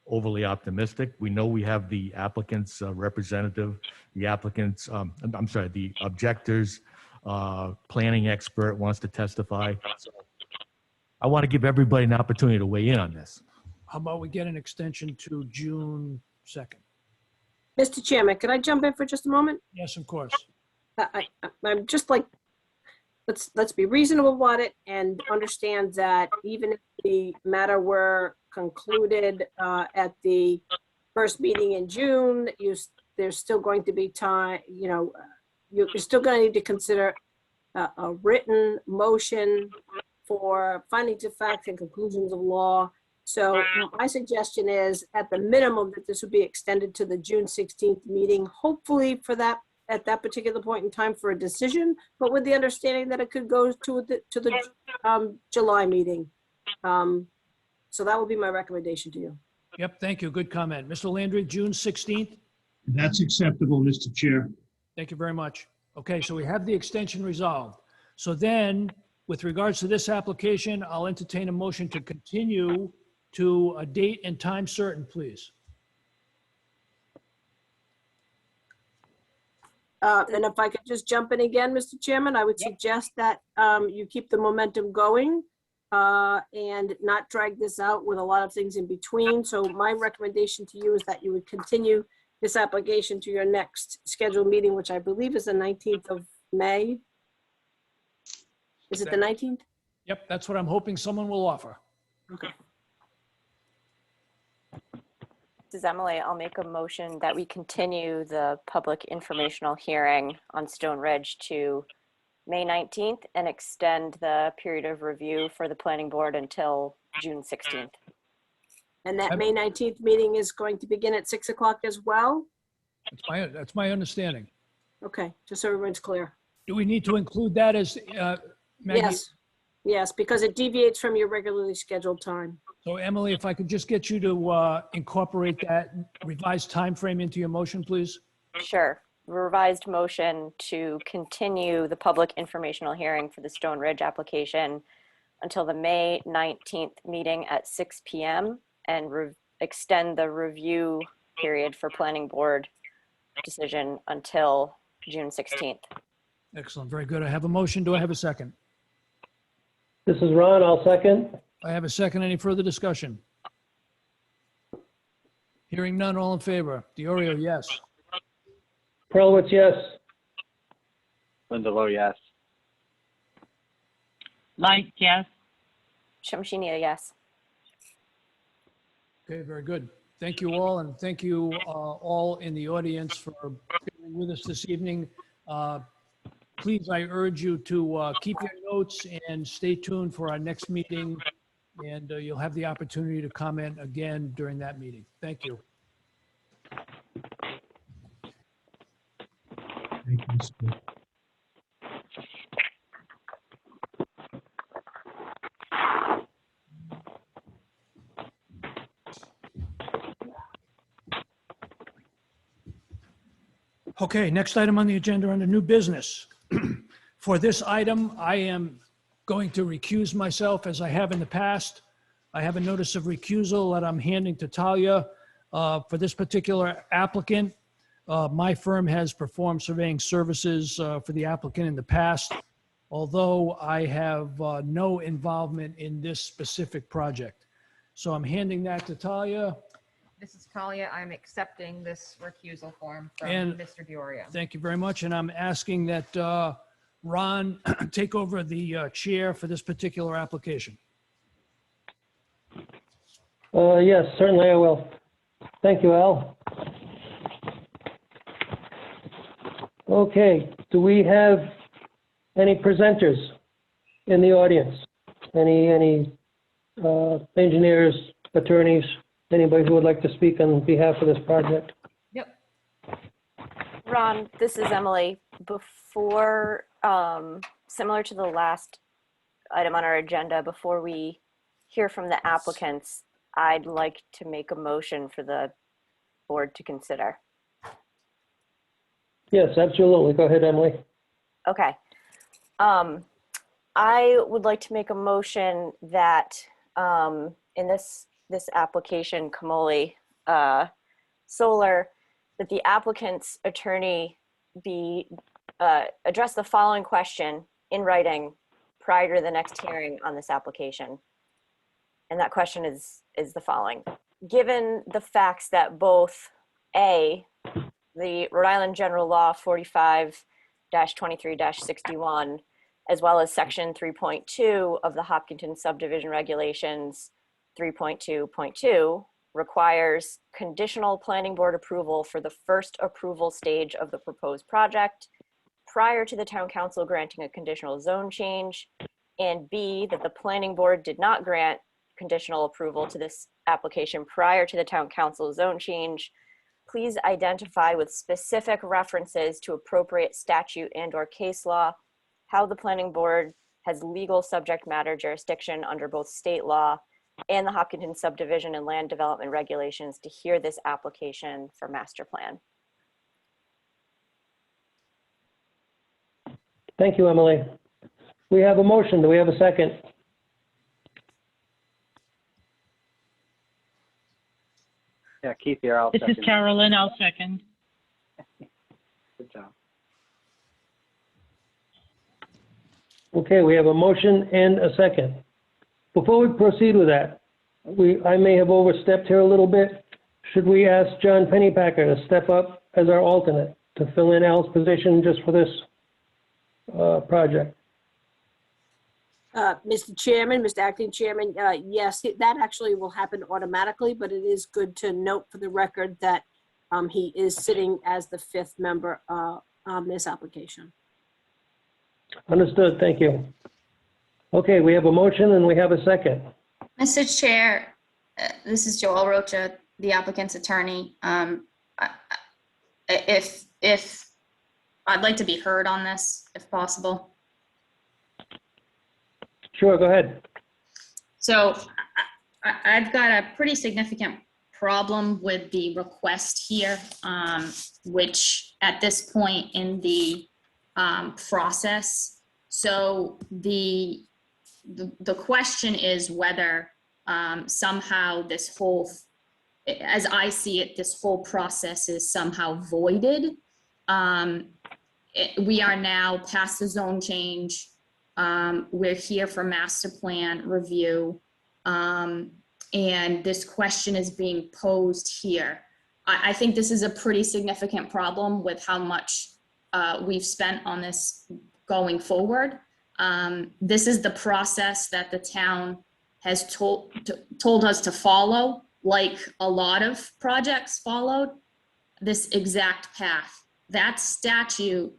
S21: overly optimistic. We know we have the applicant's representative, the applicant's, the objector's planning expert wants to testify. So I want to give everybody an opportunity to weigh in on this.
S2: How about we get an extension to June 2nd?
S9: Mr. Chairman, could I jump in for just a moment?
S2: Yes, of course.
S9: I'm just like, let's be reasonable about it and understand that even if the matter were concluded at the first meeting in June, there's still going to be time, you're still going to need to consider a written motion for findings of fact and conclusions of law. So my suggestion is, at the minimum, that this would be extended to the June 16th meeting, hopefully for that, at that particular point in time, for a decision, but with the understanding that it could go to the July meeting. So that would be my recommendation to you.
S2: Yep, thank you. Good comment. Mr. Landry, June 16th?
S8: That's acceptable, Mr. Chair.
S2: Thank you very much. Okay, so we have the extension resolved. So then, with regards to this application, I'll entertain a motion to continue to a date and time certain, please.
S9: And if I could just jump in again, Mr. Chairman, I would suggest that you keep the momentum going and not drag this out with a lot of things in between. So my recommendation to you is that you would continue this application to your next scheduled meeting, which I believe is the 19th of May. Is it the 19th?
S2: Yep, that's what I'm hoping someone will offer.
S9: Okay.
S5: This is Emily. I'll make a motion that we continue the public informational hearing on Stone Ridge to May 19th and extend the period of review for the planning board until June 16th.
S9: And that May 19th meeting is going to begin at 6 o'clock as well?
S2: That's my understanding.
S9: Okay, just so everyone's clear.
S2: Do we need to include that as, Maggie?
S9: Yes, because it deviates from your regularly scheduled time.
S2: So Emily, if I could just get you to incorporate that revised time frame into your motion, please.
S5: Sure. Revised motion to continue the public informational hearing for the Stone Ridge application until the May 19th meeting at 6 p.m. and extend the review period for planning board decision until June 16th.
S2: Excellent, very good. I have a motion. Do I have a second?
S3: This is Ron, I'll second.
S2: I have a second. Any further discussion? Hearing none, all in favor? Diorio, yes.
S3: Perlwitz, yes.
S4: Lindelof, yes.
S1: Light, yes.
S5: Shamshini, yes.
S2: Okay, very good. Thank you all, and thank you all in the audience for being with us this evening. Please, I urge you to keep your notes and stay tuned for our next meeting, and you'll have the opportunity to comment again during that meeting. Thank you.
S8: Thank you, Steve.
S2: Okay, next item on the agenda under new business. For this item, I am going to recuse myself as I have in the past. I have a notice of recusal that I'm handing to Talia. For this particular applicant, my firm has performed surveying services for the applicant in the past, although I have no involvement in this specific project. So I'm handing that to Talia.
S7: This is Talia. I'm accepting this recusal form from
S2: And
S7: Mr. Diorio.
S2: Thank you very much. And I'm asking that Ron take over the chair for this particular application.
S3: Yes, certainly I will. Thank you, Al. Okay, do we have any presenters in the audience? Any engineers, attorneys, anybody who would like to speak on behalf of this project?
S7: Yep.
S5: Ron, this is Emily. Before, similar to the last item on our agenda, before we hear from the applicants, I'd like to make a motion for the board to consider.
S3: Yes, absolutely. Go ahead, Emily.
S5: Okay. I would like to make a motion that in this application, Kamoli Solar, that the applicant's attorney address the following question in writing prior to the next hearing on this application. And that question is the following. Given the facts that both A, the Rhode Island General Law 45-23-61, as well as Section 3.2 of the Hopkinton Subdivision Regulations 3.2.2 requires conditional planning board approval for the first approval stage of the proposed project prior to the town council granting a conditional zone change, and B, that the planning board did not grant conditional approval to this application prior to the town council zone change, please identify with specific references to appropriate statute and/or case law how the planning board has legal subject matter jurisdiction under both state law and the Hopkinton subdivision and land development regulations to hear this application for master plan.
S3: Thank you, Emily. We have a motion. Do we have a second?
S4: Yeah, Keith here, I'll
S1: This
S4: second.
S1: is Carolyn, I'll second.
S4: Good job.
S3: Okay, we have a motion and a second. Before we proceed with that, I may have overstepped here a little bit. Should we ask John Pennypacker to step up as our alternate to fill in Al's position just for this project?
S9: Mr. Chairman, Mr. Acting Chairman, yes, that actually will happen automatically, but it is good to note for the record that he is sitting as the fifth member on this application.
S3: Understood, thank you. Okay, we have a motion and we have a second.
S12: Mr. Chair, this is Joelle Rocha, the applicant's attorney. If I'd like to be heard on this, if possible.
S3: Sure, go ahead.
S12: So I've got a pretty significant problem with the request here, which at this point in the process. So the question is whether somehow this whole, as I see it, this whole process is somehow voided. We are now past the zone change. We're here for master plan review. And this question is being posed here. I think this is a pretty significant problem with how much we've spent on this going forward. This is the process that the town has told us to follow, like a lot of projects followed, this exact path. That statute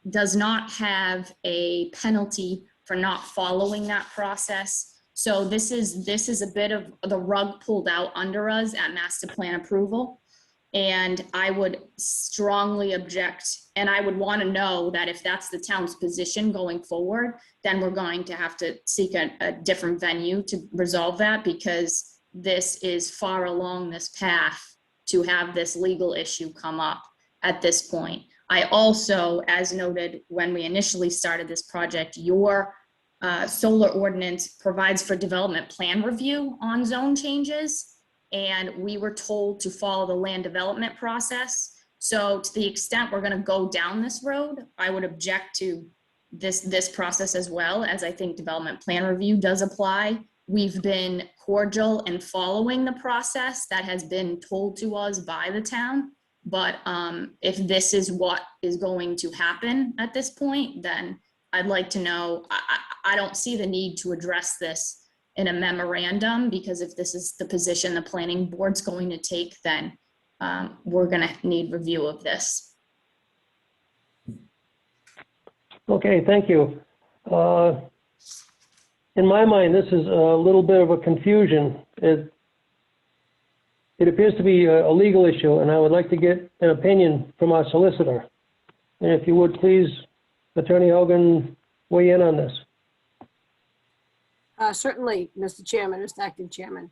S12: does not have a penalty for not following that process. So this is a bit of the rug pulled out under us at master plan approval. And I would strongly object, and I would want to know that if that's the town's position going forward, then we're going to have to seek a different venue to resolve that, because this is far along this path to have this legal issue come up at this point. I also, as noted when we initially started this project, your solar ordinance provides for development plan review on zone changes. And we were told to follow the land development process. So to the extent we're gonna go down this road, I would object to this process as well, as I think development plan review does apply. We've been cordial in following the process that has been told to us by the town. But if this is what is going to happen at this point, then I'd like to know. I don't see the need to address this in a memorandum, because if this is the position the planning board's going to take, then we're gonna need review of this.
S3: Okay, thank you. In my mind, this is a little bit of a confusion. It appears to be a legal issue, and I would like to get an opinion from our solicitor. And if you would please, Attorney Hogan, weigh in on this.
S9: Certainly, Mr. Chairman, Mr. Acting Chairman.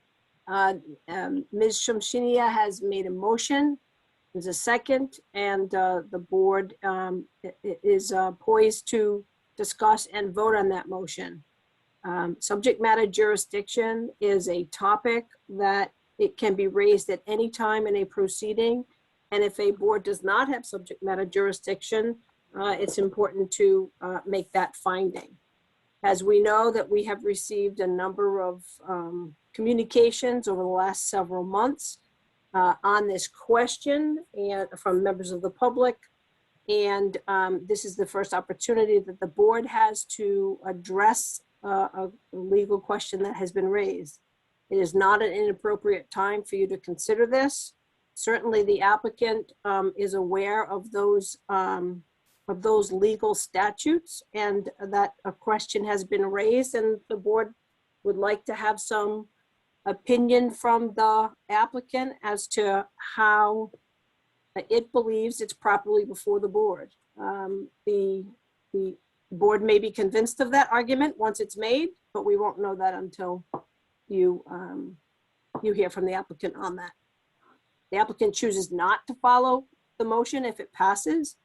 S9: Ms. Shamshinia has made a motion. There's a second, and the board is poised to discuss and vote on that motion. Subject matter jurisdiction is a topic that it can be raised at any time in a proceeding. And if a board does not have subject matter jurisdiction, it's important to make that finding. As we know that we have received a number of communications over the last several months on this question and from members of the public. And this is the first opportunity that the board has to address a legal question that has been raised. It is not an inappropriate time for you to consider this. Certainly the applicant is aware of those legal statutes, and that a question has been raised, and the board would like to have some opinion from the applicant as to how it believes it's properly before the board. The board may be convinced of that argument once it's made, but we won't know that until you hear from the applicant on that. The applicant chooses not to follow the motion if it passes,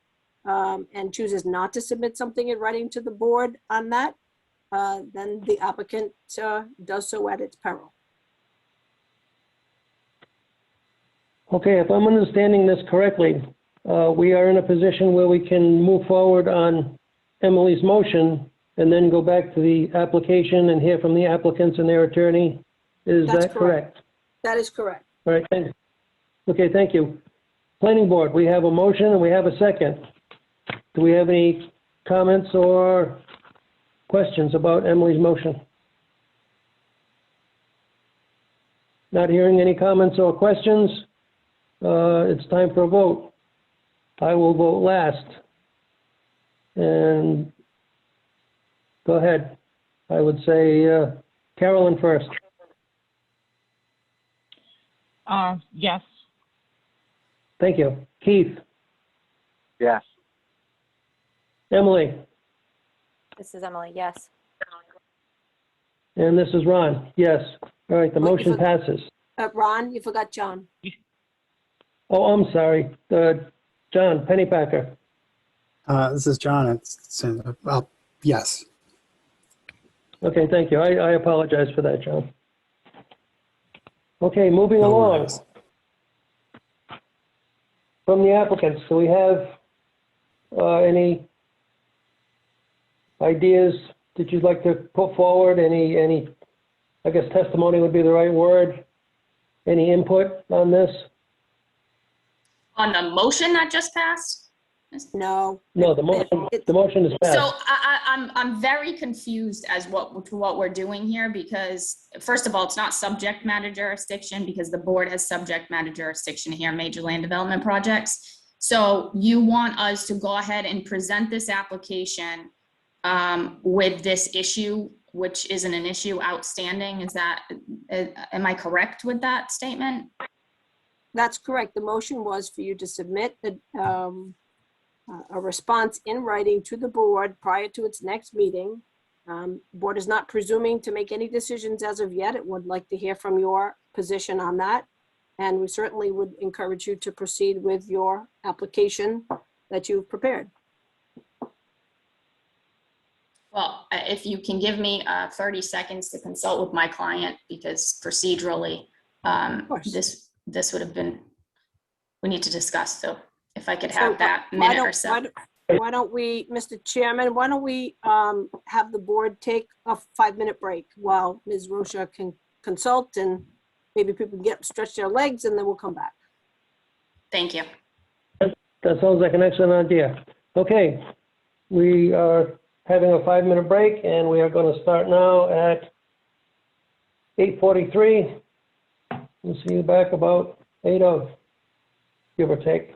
S9: and chooses not to submit something in writing to the board on that, then the applicant does so at its peril.
S3: Okay, if I'm understanding this correctly, we are in a position where we can move forward on Emily's motion and then go back to the application and hear from the applicants and their attorney. Is that correct?
S9: That is correct.
S3: All right, thanks. Okay, thank you. Planning board, we have a motion and we have a second. Do we have any comments or questions about Emily's motion? Not hearing any comments or questions, it's time for a vote. I will vote last. And go ahead. I would say Carolyn first.
S1: Yes.
S3: Thank you. Keith?
S4: Yes.
S3: Emily?
S5: This is Emily, yes.
S3: And this is Ron. Yes. All right, the motion passes.
S9: Ron, you forgot John.
S3: Oh, I'm sorry. John Pennypacker.
S14: This is John. Yes.
S3: Okay, thank you. I apologize for that, John. Okay, moving
S21: No
S3: along.
S21: worries.
S3: From the applicants, do we have any ideas that you'd like to put forward? Any, I guess testimony would be the right word. Any input on this?
S12: On the motion that just passed?
S9: No.
S3: No, the motion is passed.
S12: So I'm very confused as to what we're doing here, because first of all, it's not subject matter jurisdiction, because the board has subject matter jurisdiction here, major land development projects. So you want us to go ahead and present this application with this issue, which isn't an issue outstanding. Is that, am I correct with that statement?
S9: That's correct. The motion was for you to submit a response in writing to the board prior to its next meeting. Board is not presuming to make any decisions as of yet. It would like to hear from your position on that. And we certainly would encourage you to proceed with your application that you've prepared.
S12: Well, if you can give me 30 seconds to consult with my client, because procedurally, this would have been, we need to discuss. So if I could have that minute or so.
S9: Why don't we, Mr. Chairman, why don't we have the board take a 5-minute break while Ms. Rocha can consult, and maybe people can get up, stretch their legs, and then we'll come back.
S12: Thank you.
S3: That sounds like an excellent idea. Okay, we are having a 5-minute break, and we are going to start now at 8:43. We'll see you back about 8:00, give or take.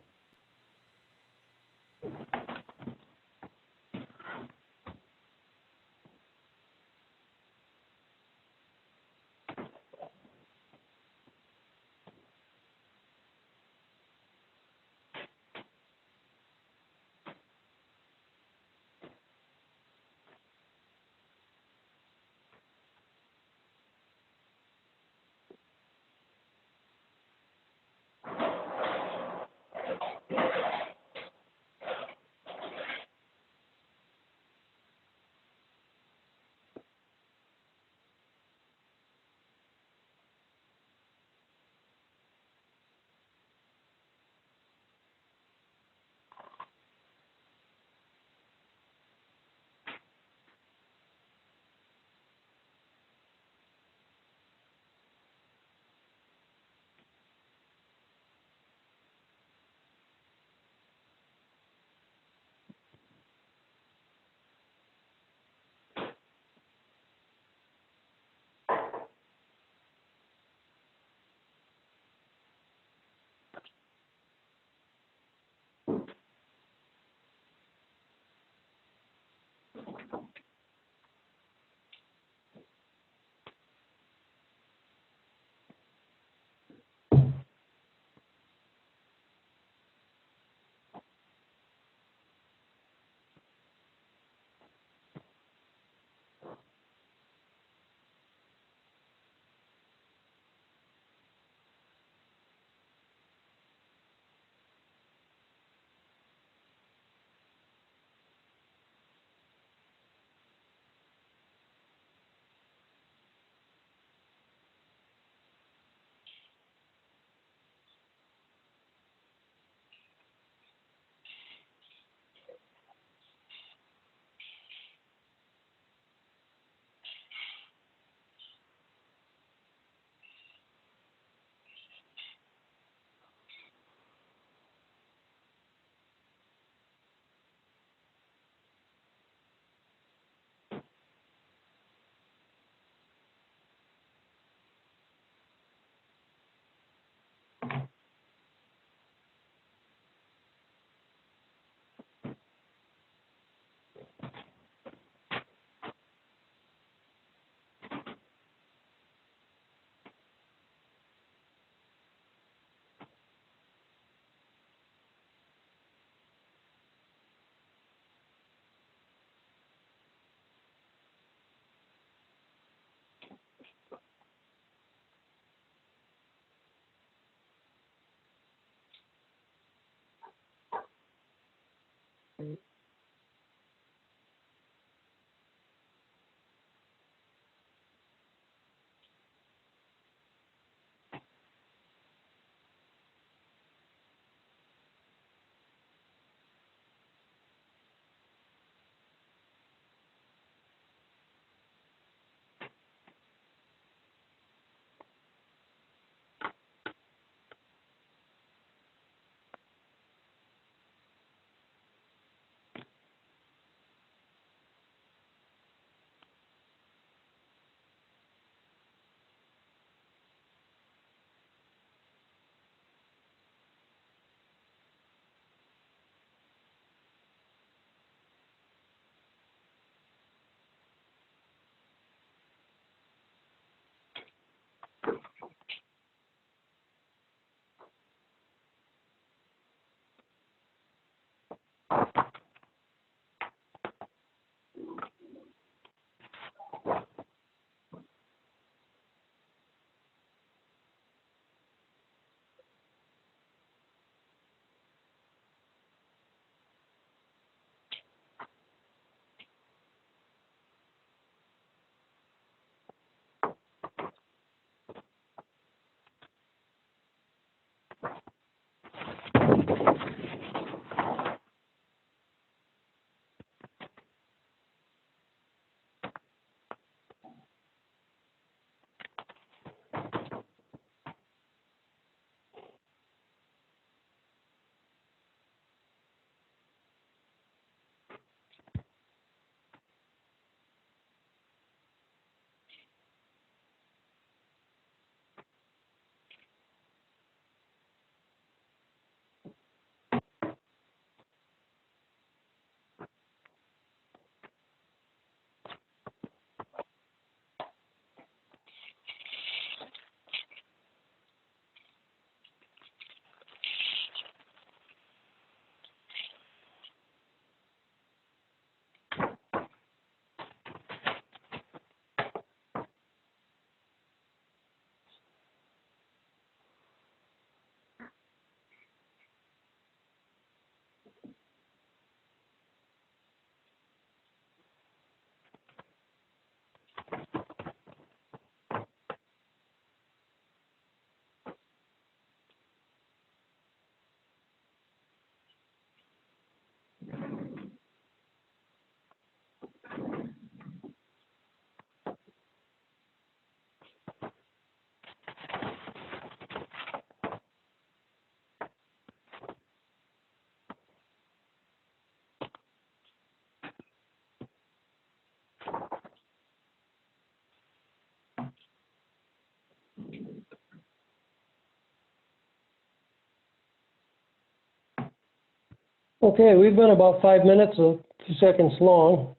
S3: Okay, we've been about 5 minutes or 2 seconds long.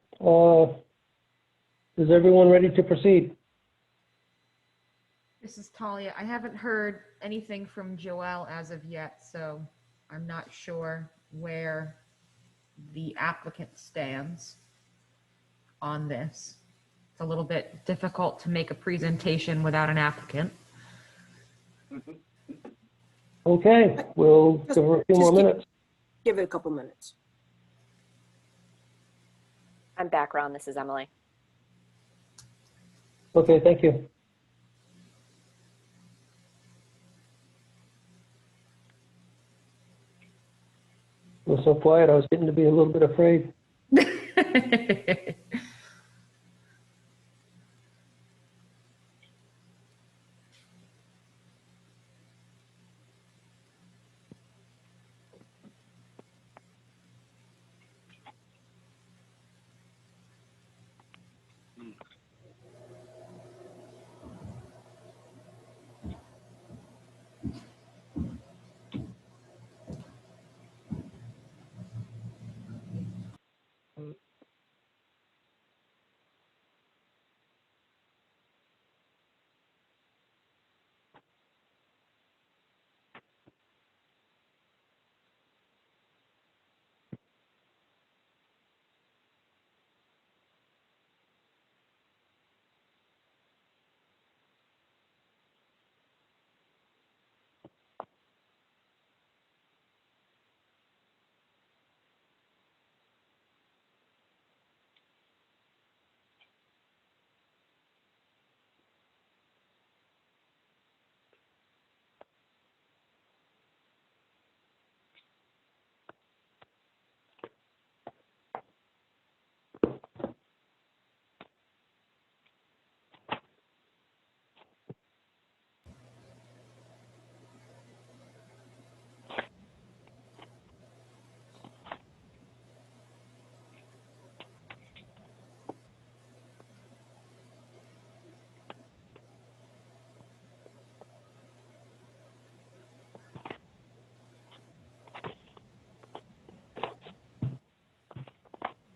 S3: Is everyone ready to proceed?
S7: This is Talia. I haven't heard anything from Joelle as of yet, so I'm not sure where the applicant stands on this. It's a little bit difficult to make a presentation without an applicant.
S3: Okay, we'll give her a few more minutes.
S9: Give it a couple minutes.
S5: I'm background. This is Emily.
S3: Okay, thank you. It was so quiet, I was getting to be a little bit afraid.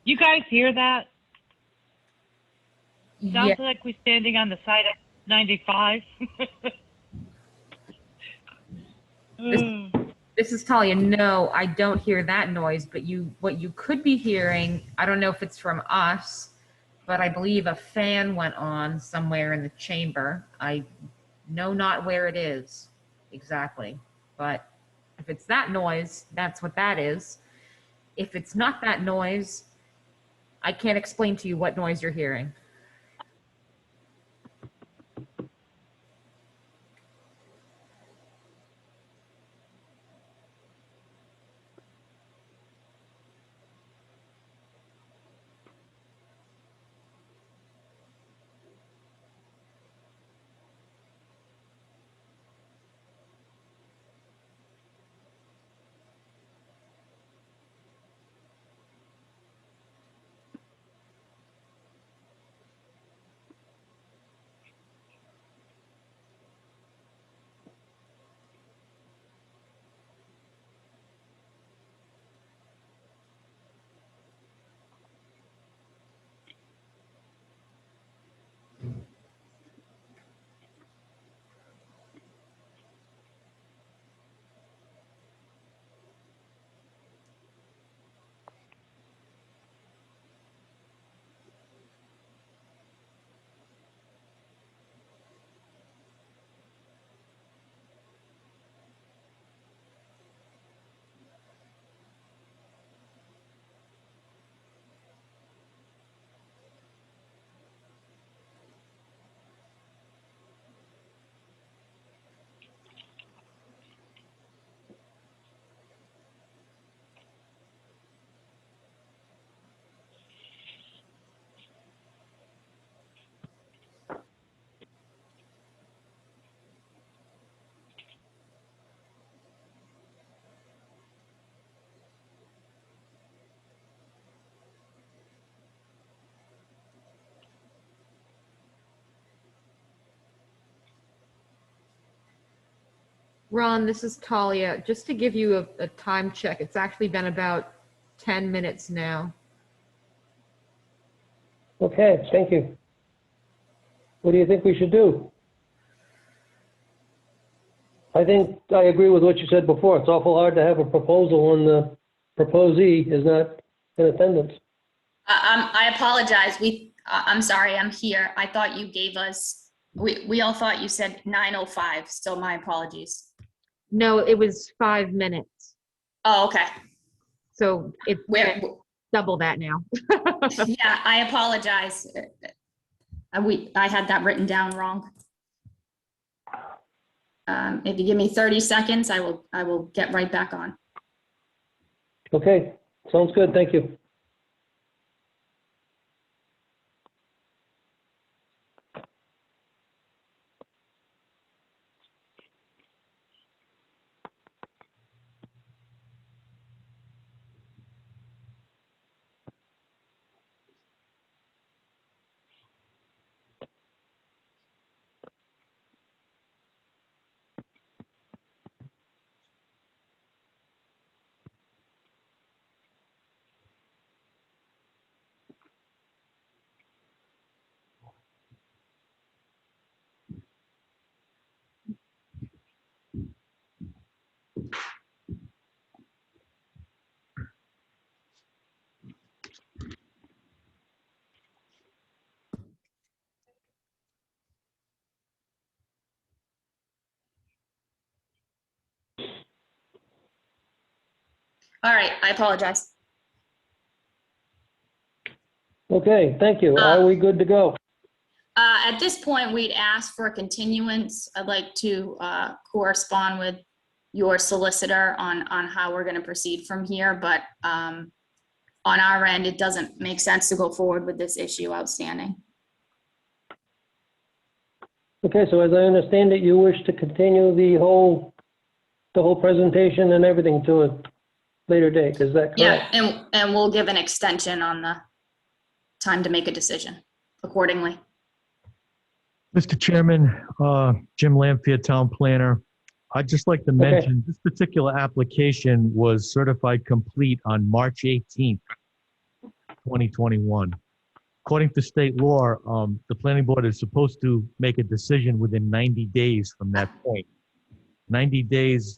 S1: You guys hear that? Sounds
S7: Yeah.
S1: like we're standing on the side of 95.
S7: This This is Talia. No, I don't hear that noise, but what you could be hearing, I don't know if it's from us, but I believe a fan went on somewhere in the chamber. I know not where it is exactly, but if it's that noise, that's what that is. If it's not that noise, I can't explain to you what noise you're hearing. Ron, this is Talia. Just to give you a time check, it's actually been about 10 minutes now.
S3: Okay, thank you. What do you think we should do? I think I agree with what you said before. It's awful hard to have a proposal when the proposee is not in attendance.
S12: I apologize. I'm sorry, I'm here. I thought you gave us, we all thought you said 9:05, so my apologies.
S7: No, it was 5 minutes.
S12: Oh, okay.
S7: So it's double that now.
S12: Yeah, I apologize. I had that written down wrong. If you give me 30 seconds, I will get right back on.
S3: Okay, sounds good. Thank you.
S12: All right, I apologize.
S3: Okay, thank you. Are we good to go?
S12: At this point, we'd ask for a continuance. I'd like to correspond with your solicitor on how we're going to proceed from here, but on our end, it doesn't make sense to go forward with this issue outstanding.
S3: Okay, so as I understand it, you wish to continue the whole presentation and everything to a later date, is that correct?
S12: Yeah, and we'll give an extension on the time to make a decision accordingly.
S21: Mr. Chairman, Jim Lampier, Town Planner. I'd just like to mention this particular application was certified complete on March 18th, 2021. According to state law, the planning board is supposed to make a decision within 90 days from that point. 90 days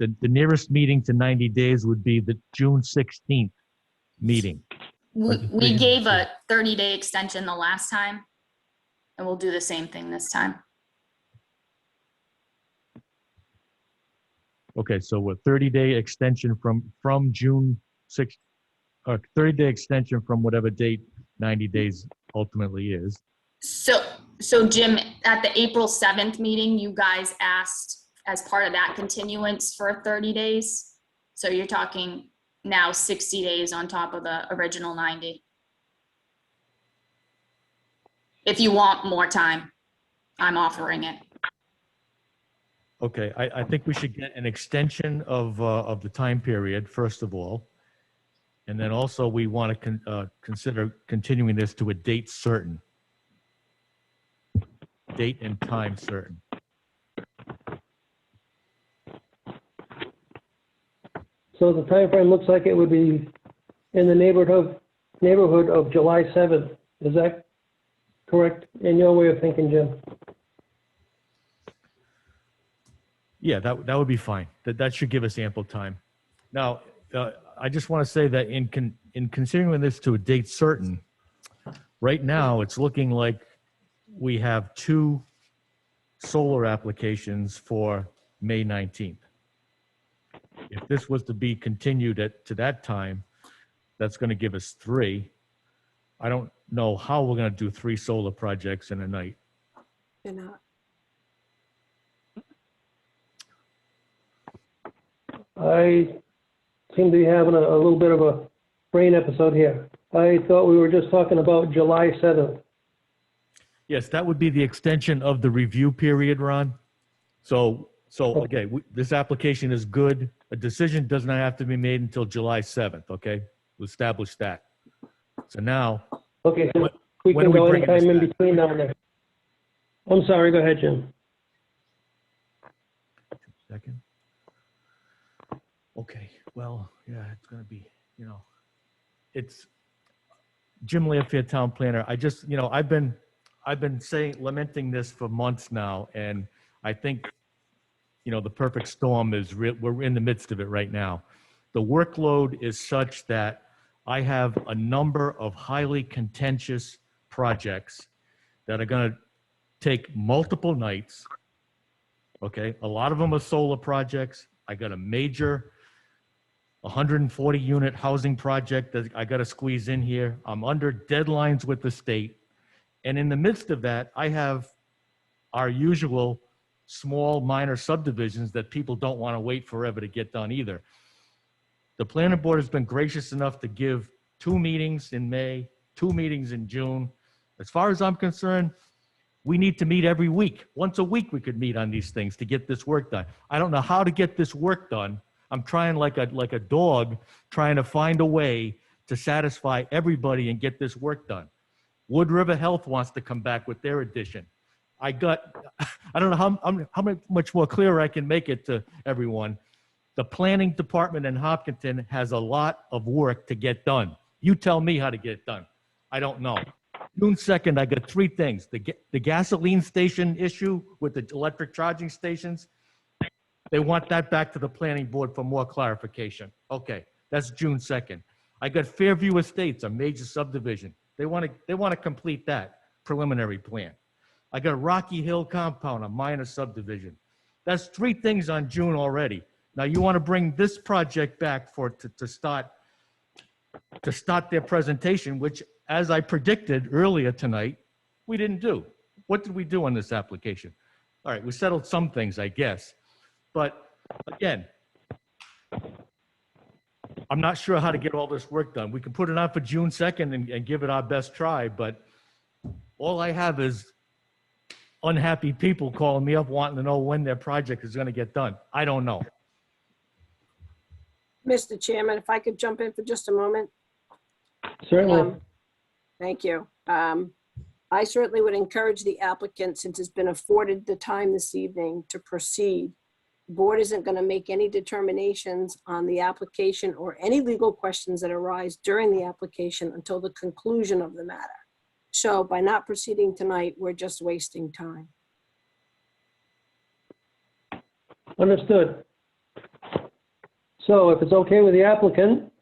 S21: the nearest meeting to 90 days would be the June 16th meeting.
S12: We gave a 30-day extension the last time, and we'll do the same thing this time.
S21: Okay, so a 30-day extension from June 6th, or 30-day extension from whatever date 90 days ultimately is.
S12: So Jim, at the April 7th meeting, you guys asked as part of that continuance for 30 days. So you're talking now 60 days on top of the original 90. If you want more time, I'm offering it.
S21: Okay, I think we should get an extension of the time period, first of all. And then also we want to consider continuing this to a date certain. Date and time certain.
S3: So the time frame looks like it would be in the neighborhood of July 7th. Is that correct in your way of thinking, Jim?
S21: Yeah, that would be fine. That should give us ample time. Now, I just want to say that in considering this to a date certain, right now it's looking like we have 2 solar applications for May 19th. If this was to be continued to that time, that's going to give us 3. I don't know how we're going to do 3 solar projects in a night.
S9: You're not.
S3: I seem to be having a little bit of a brain episode here. I thought we were just talking about July 7th.
S21: Yes, that would be the extension of the review period, Ron. So okay, this application is good. A decision does not have to be made until July 7th, okay? We'll establish that. So now.
S3: Okay, so we can go anytime in between now and then. I'm sorry, go ahead, Jim.
S21: Second. Okay, well, yeah, it's gonna be, it's Jim Lanfair, town planner. I just, I've been lamenting this for months now, and I think, the perfect storm is we're in the midst of it right now. The workload is such that I have a number of highly contentious projects that are going to take multiple nights. Okay, a lot of them are solar projects. I got a major 140 unit housing project that I got to squeeze in here. I'm under deadlines with the state. And in the midst of that, I have our usual small minor subdivisions that people don't want to wait forever to get done either. The planning board has been gracious enough to give 2 meetings in May, 2 meetings in June. As far as I'm concerned, we need to meet every week. Once a week we could meet on these things to get this work done. I don't know how to get this work done. I'm trying like a dog trying to find a way to satisfy everybody and get this work done. Wood River Health wants to come back with their addition. I don't know how much more clear I can make it to everyone. The planning department in Hopkinton has a lot of work to get done. You tell me how to get it done. I don't know. June 2nd, I got 3 things. The gasoline station issue with the electric charging stations. They want that back to the planning board for more clarification. Okay, that's June 2nd. I got Fairview Estates, a major subdivision. They want to complete that preliminary plan. I got Rocky Hill Compound, a minor subdivision. That's 3 things on June already. Now you want to bring this project back to start their presentation, which, as I predicted earlier tonight, we didn't do. What did we do on this application? All right, we settled some things, I guess. But again, I'm not sure how to get all this work done. We can put it on for June 2nd and give it our best try, but all I have is unhappy people calling me up wanting to know when their project is going to get done. I don't know.
S9: Mr. Chairman, if I could jump in for just a moment.
S3: Certainly.
S9: Thank you. I certainly would encourage the applicant, since it's been afforded the time this evening, to proceed. The board isn't going to make any determinations on the application or any legal questions that arise during the application until the conclusion of the matter. So by not proceeding tonight, we're just wasting time.
S3: Understood. So if it's okay with the applicant,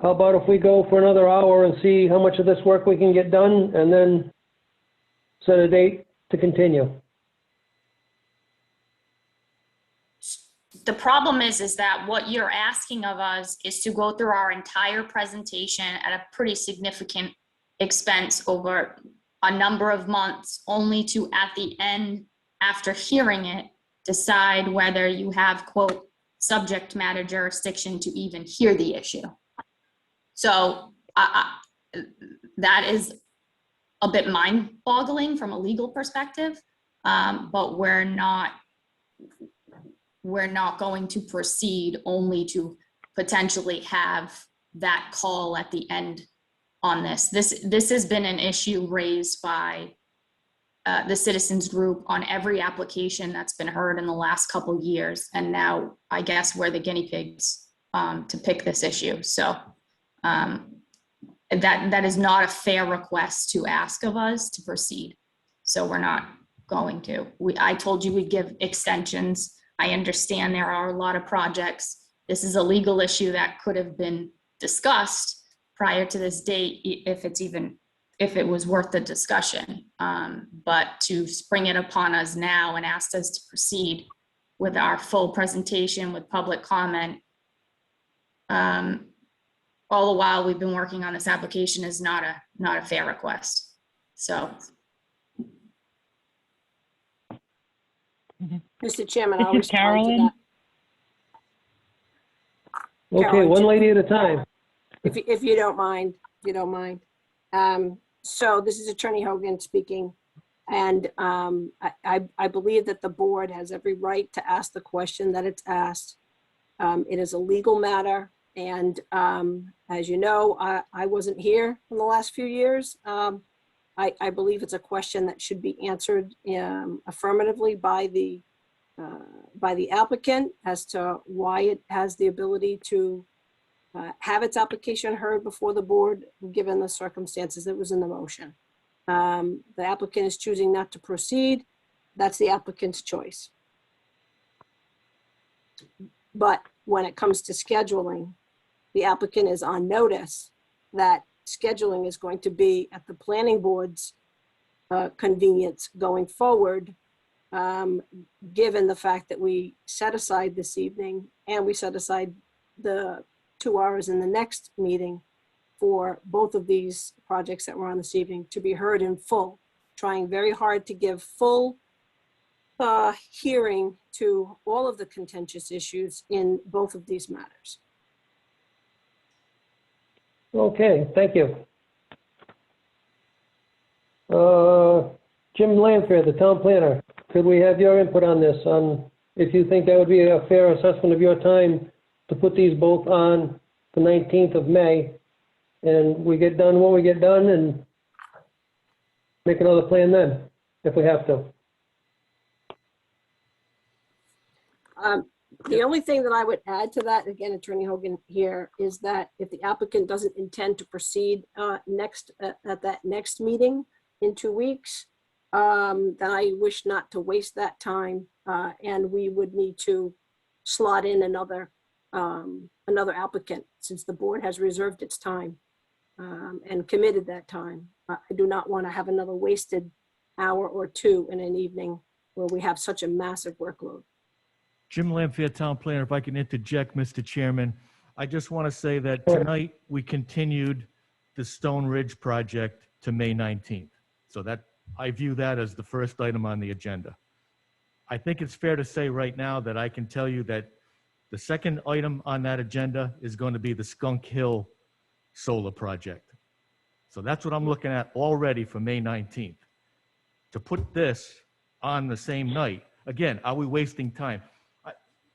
S3: how about if we go for another hour and see how much of this work we can get done and then set a date to continue?
S12: The problem is that what you're asking of us is to go through our entire presentation at a pretty significant expense over a number of months, only to at the end, after hearing it, decide whether you have, quote, subject matter jurisdiction to even hear the issue. So that is a bit mind-boggling from a legal perspective, but we're not going to proceed only to potentially have that call at the end on this. This has been an issue raised by the citizens group on every application that's been heard in the last couple years. And now I guess we're the guinea pigs to pick this issue. So that is not a fair request to ask of us to proceed. So we're not going to. I told you we'd give extensions. I understand there are a lot of projects. This is a legal issue that could have been discussed prior to this date, if it was worth the discussion. But to spring it upon us now and ask us to proceed with our full presentation with public comment, all the while we've been working on this application, is not a fair request. So.
S9: Mr. Chairman,
S1: This
S9: I'll
S1: is
S9: respond to
S1: Carolyn.
S9: that.
S3: Okay,
S9: Carolyn,
S3: one lady at a time.
S9: If you don't mind, So this is Attorney Hogan speaking. And I believe that the board has every right to ask the question that it's asked. It is a legal matter. And as you know, I wasn't here in the last few years. I believe it's a question that should be answered affirmatively by the applicant as to why it has the ability to have its application heard before the board, given the circumstances that was in the motion. The applicant is choosing not to proceed. That's the applicant's choice. But when it comes to scheduling, the applicant is on notice that scheduling is going to be at the planning board's convenience going forward, given the fact that we set aside this evening and we set aside the 2 hours in the next meeting for both of these projects that were on this evening to be heard in full, trying very hard to give full hearing to all of the contentious issues in both of these matters.
S3: Okay, thank you. Jim Lanfear, the town planner, could we have your input on this? If you think that would be a fair assessment of your time to put these both on the 19th of May, and we get done when we get done and make another plan then, if we have to.
S9: The only thing that I would add to that, again, Attorney Hogan here, is that if the applicant doesn't intend to proceed at that next meeting in 2 weeks, then I wish not to waste that time, and we would need to slot in another applicant, since the board has reserved its time and committed that time. I do not want to have another wasted hour or two in an evening where we have such a massive workload.
S21: Jim Lampier, Town Planner, if I can interject, Mr. Chairman, I just want to say that tonight we continued the Stone Ridge project to May 19th. So that, I view that as the first item on the agenda. I think it's fair to say right now that I can tell you that the second item on that agenda is going to be the Skunk Hill solar project. So that's what I'm looking at already for May 19th. To put this on the same night, again, are we wasting time?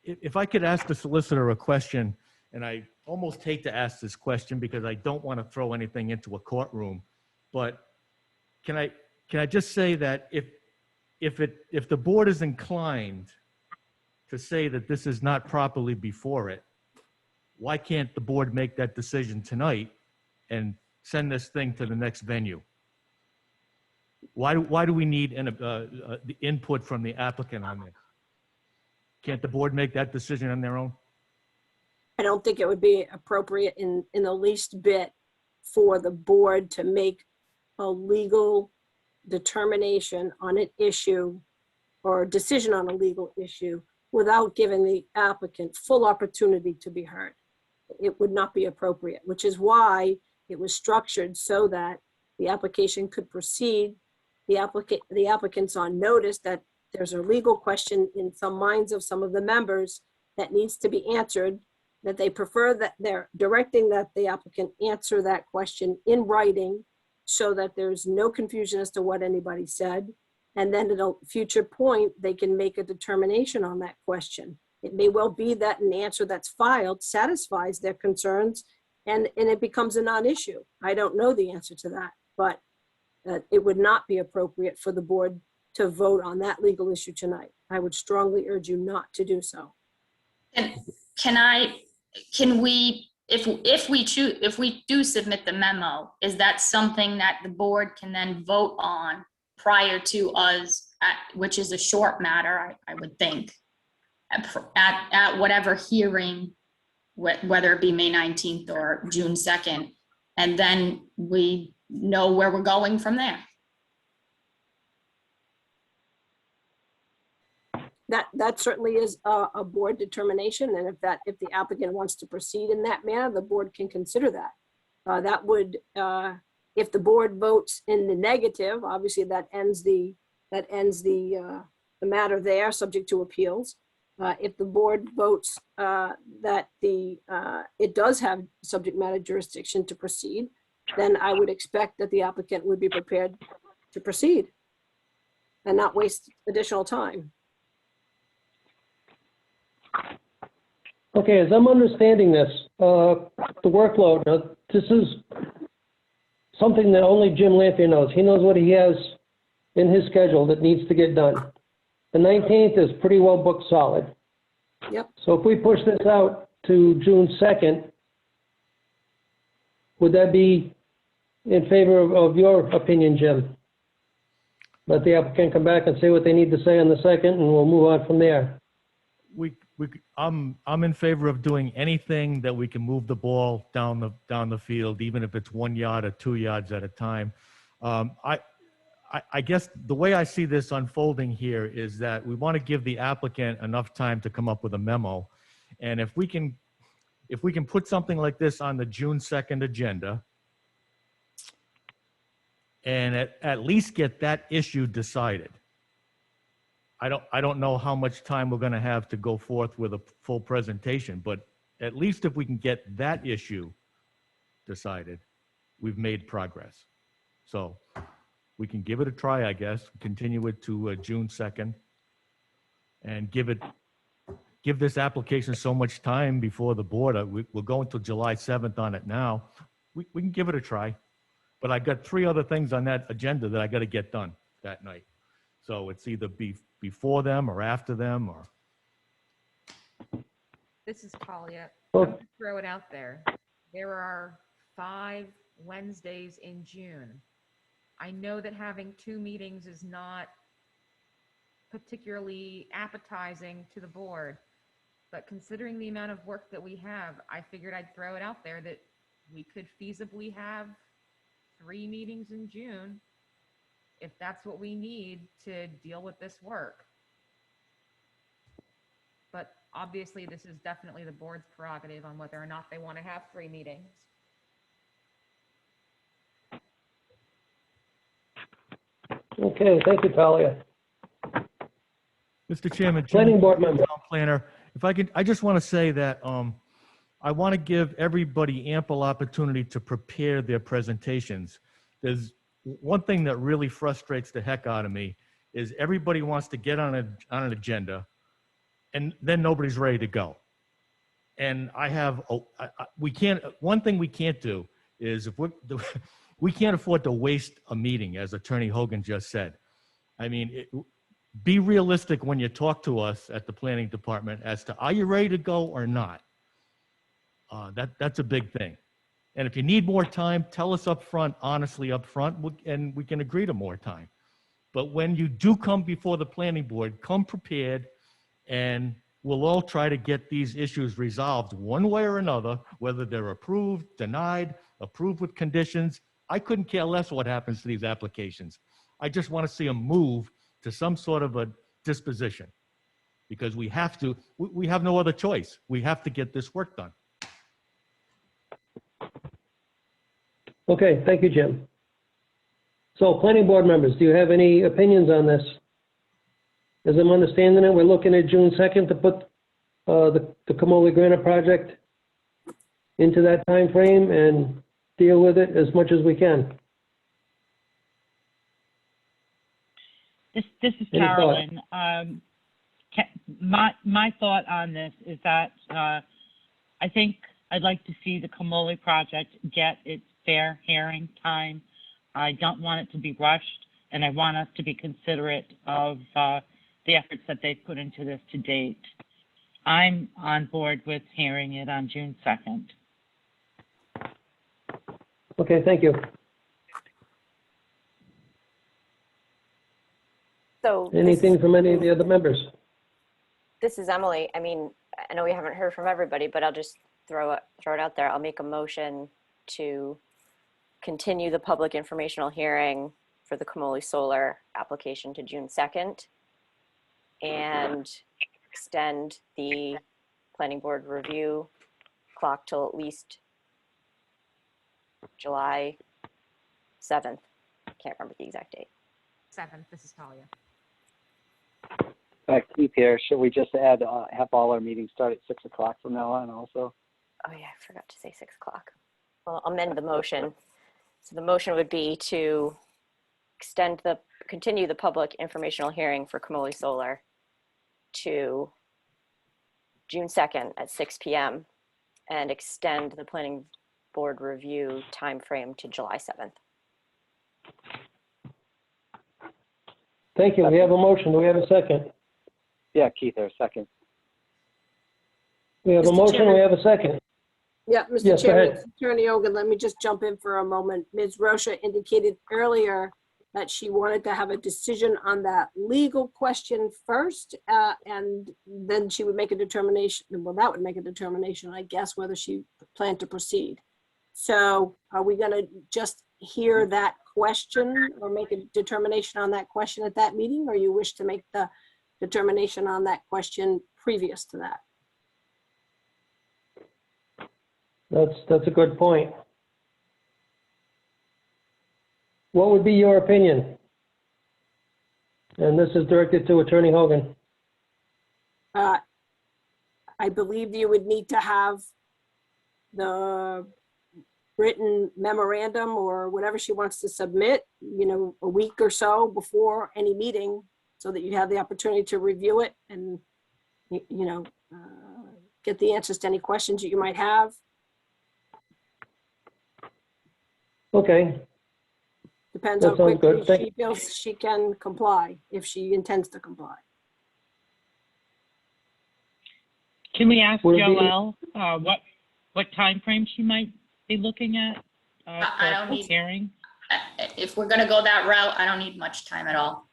S21: If I could ask the solicitor a question, and I almost hate to ask this question because I don't want to throw anything into a courtroom, but can I just say that if the board is inclined to say that this is not properly before it, why can't the board make that decision tonight and send this thing to the next venue? Why do we need the input from the applicant on this? Can't the board make that decision on their own?
S9: I don't think it would be appropriate in the least bit for the board to make a legal determination on an issue or a decision on a legal issue without giving the applicant full opportunity to be heard. It would not be appropriate, which is why it was structured so that the application could proceed. The applicant's on notice that there's a legal question in some minds of some of the members that needs to be answered, that they prefer that they're directing that the applicant answer that question in writing so that there's no confusion as to what anybody said. And then at a future point, they can make a determination on that question. It may well be that an answer that's filed satisfies their concerns and it becomes a non-issue. I don't know the answer to that, but it would not be appropriate for the board to vote on that legal issue tonight. I would strongly urge you not to do so.
S12: And can we, if we do submit the memo, is that something that the board can then vote on prior to us, which is a short matter, I would think, at whatever hearing, whether it be May 19th or June 2nd, and then we know where we're going from there?
S9: That certainly is a board determination, and if the applicant wants to proceed in that manner, the board can consider that. That would, if the board votes in the negative, obviously that ends the matter there, subject to appeals. If the board votes that it does have subject matter jurisdiction to proceed, then I would expect that the applicant would be prepared to proceed and not waste additional time.
S3: Okay, as I'm understanding this, the workload, this is something that only Jim Lampier knows. He knows what he has in his schedule that needs to get done. The 19th is pretty well booked solid.
S9: Yep.
S3: So if we push this out to June 2nd, would that be in favor of your opinion, Jim? Let the applicant come back and say what they need to say on the 2nd, and we'll move on from there.
S21: I'm in favor of doing anything that we can move the ball down the field, even if it's 1 yard or 2 yards at a time. I guess the way I see this unfolding here is that we want to give the applicant enough time to come up with a memo. And if we can put something like this on the June 2nd agenda and at least get that issue decided. I don't know how much time we're going to have to go forth with a full presentation, but at least if we can get that issue decided, we've made progress. So we can give it a try, I guess, continue it to June 2nd and give this application so much time before the board. We'll go until July 7th on it now. We can give it a try, but I got 3 other things on that agenda that I got to get done that night. So it's either before them or after them or.
S7: This is Talia. I'm going to throw it out there. There are 5 Wednesdays in June. I know that having 2 meetings is not particularly appetizing to the board, but considering the amount of work that we have, I figured I'd throw it out there that we could feasibly have 3 meetings in June if that's what we need to deal with this work. But obviously, this is definitely the board's prerogative on whether or not they want to have 3 meetings.
S3: Okay, thank you, Talia.
S21: Mr. Chairman,
S3: Planning board member.
S21: Town planner, if I could, I just want to say that I want to give everybody ample opportunity to prepare their presentations. There's one thing that really frustrates the heck out of me is everybody wants to get on an agenda and then nobody's ready to go. And one thing we can't do is we can't afford to waste a meeting, as Attorney Hogan just said. I mean, be realistic when you talk to us at the planning department as to, are you ready to go or not? That's a big thing. And if you need more time, tell us up front, honestly up front, and we can agree to more time. But when you do come before the planning board, come prepared and we'll all try to get these issues resolved one way or another, whether they're approved, denied, approved with conditions. I couldn't care less what happens to these applications. I just want to see them move to some sort of a disposition, because we have to, we have no other choice. We have to get this work done.
S3: Okay, thank you, Jim. So planning board members, do you have any opinions on this? As I'm understanding it, we're looking at June 2nd to put the Camoli Granite project into that time frame and deal with it as much as we can.
S1: This is
S3: Any thoughts?
S1: Carolyn. My thought on this is that I think I'd like to see the Camoli project get its fair hearing time. I don't want it to be rushed, and I want us to be considerate of the efforts that they've put into this to date. I'm on board with hearing it on June 2nd.
S3: Okay, thank you.
S5: So
S3: Anything from any of the other members?
S5: this is Emily. I mean, I know we haven't heard from everybody, but I'll just throw it out there. I'll make a motion to continue the public informational hearing for the Camoli Solar application to June 2nd and extend the planning board review clock till at least July 7th. Can't remember the exact date.
S7: 7th, this is Talia.
S4: Keith here. Should we just add, have all our meetings start at 6 o'clock from now on also?
S5: Oh yeah, I forgot to say 6 o'clock. Well, I'll amend the motion. So the motion would be to continue the public informational hearing for Camoli Solar to June 2nd at 6 p.m. and extend the planning board review timeframe to July 7th.
S3: Thank you. We have a motion. Do we have a second?
S4: Yeah, Keith there, second.
S3: We have a
S9: Mr.
S3: motion.
S9: Chairman.
S3: We have a second.
S9: Yeah, Mr.
S3: Yes, go
S9: Chairman,
S3: ahead.
S9: Attorney Ogun, let me just jump in for a moment. Ms. Rocha indicated earlier that she wanted to have a decision on that legal question first, and then she would make a determination. Well, that would make a determination, I guess, whether she planned to proceed. So are we going to just hear that question or make a determination on that question at that meeting, or you wish to make the determination on that question previous to that?
S3: That's a good point. What would be your opinion? And this is directed to Attorney Hogan.
S9: I believe you would need to have the written memorandum or whatever she wants to submit, you know, a week or so before any meeting, so that you have the opportunity to review it and, get the answers to any questions that you might have.
S3: Okay,
S9: Depends
S3: That
S9: how
S3: sounds
S9: quickly
S3: good. Thank-
S9: she feels she can comply, if she intends to comply.
S1: Can we ask
S3: Would it be-
S1: Joelle what time frame she might be looking at
S12: I don't
S1: for
S12: need-
S1: hearing?
S12: If we're gonna go that route, I don't need much time at all.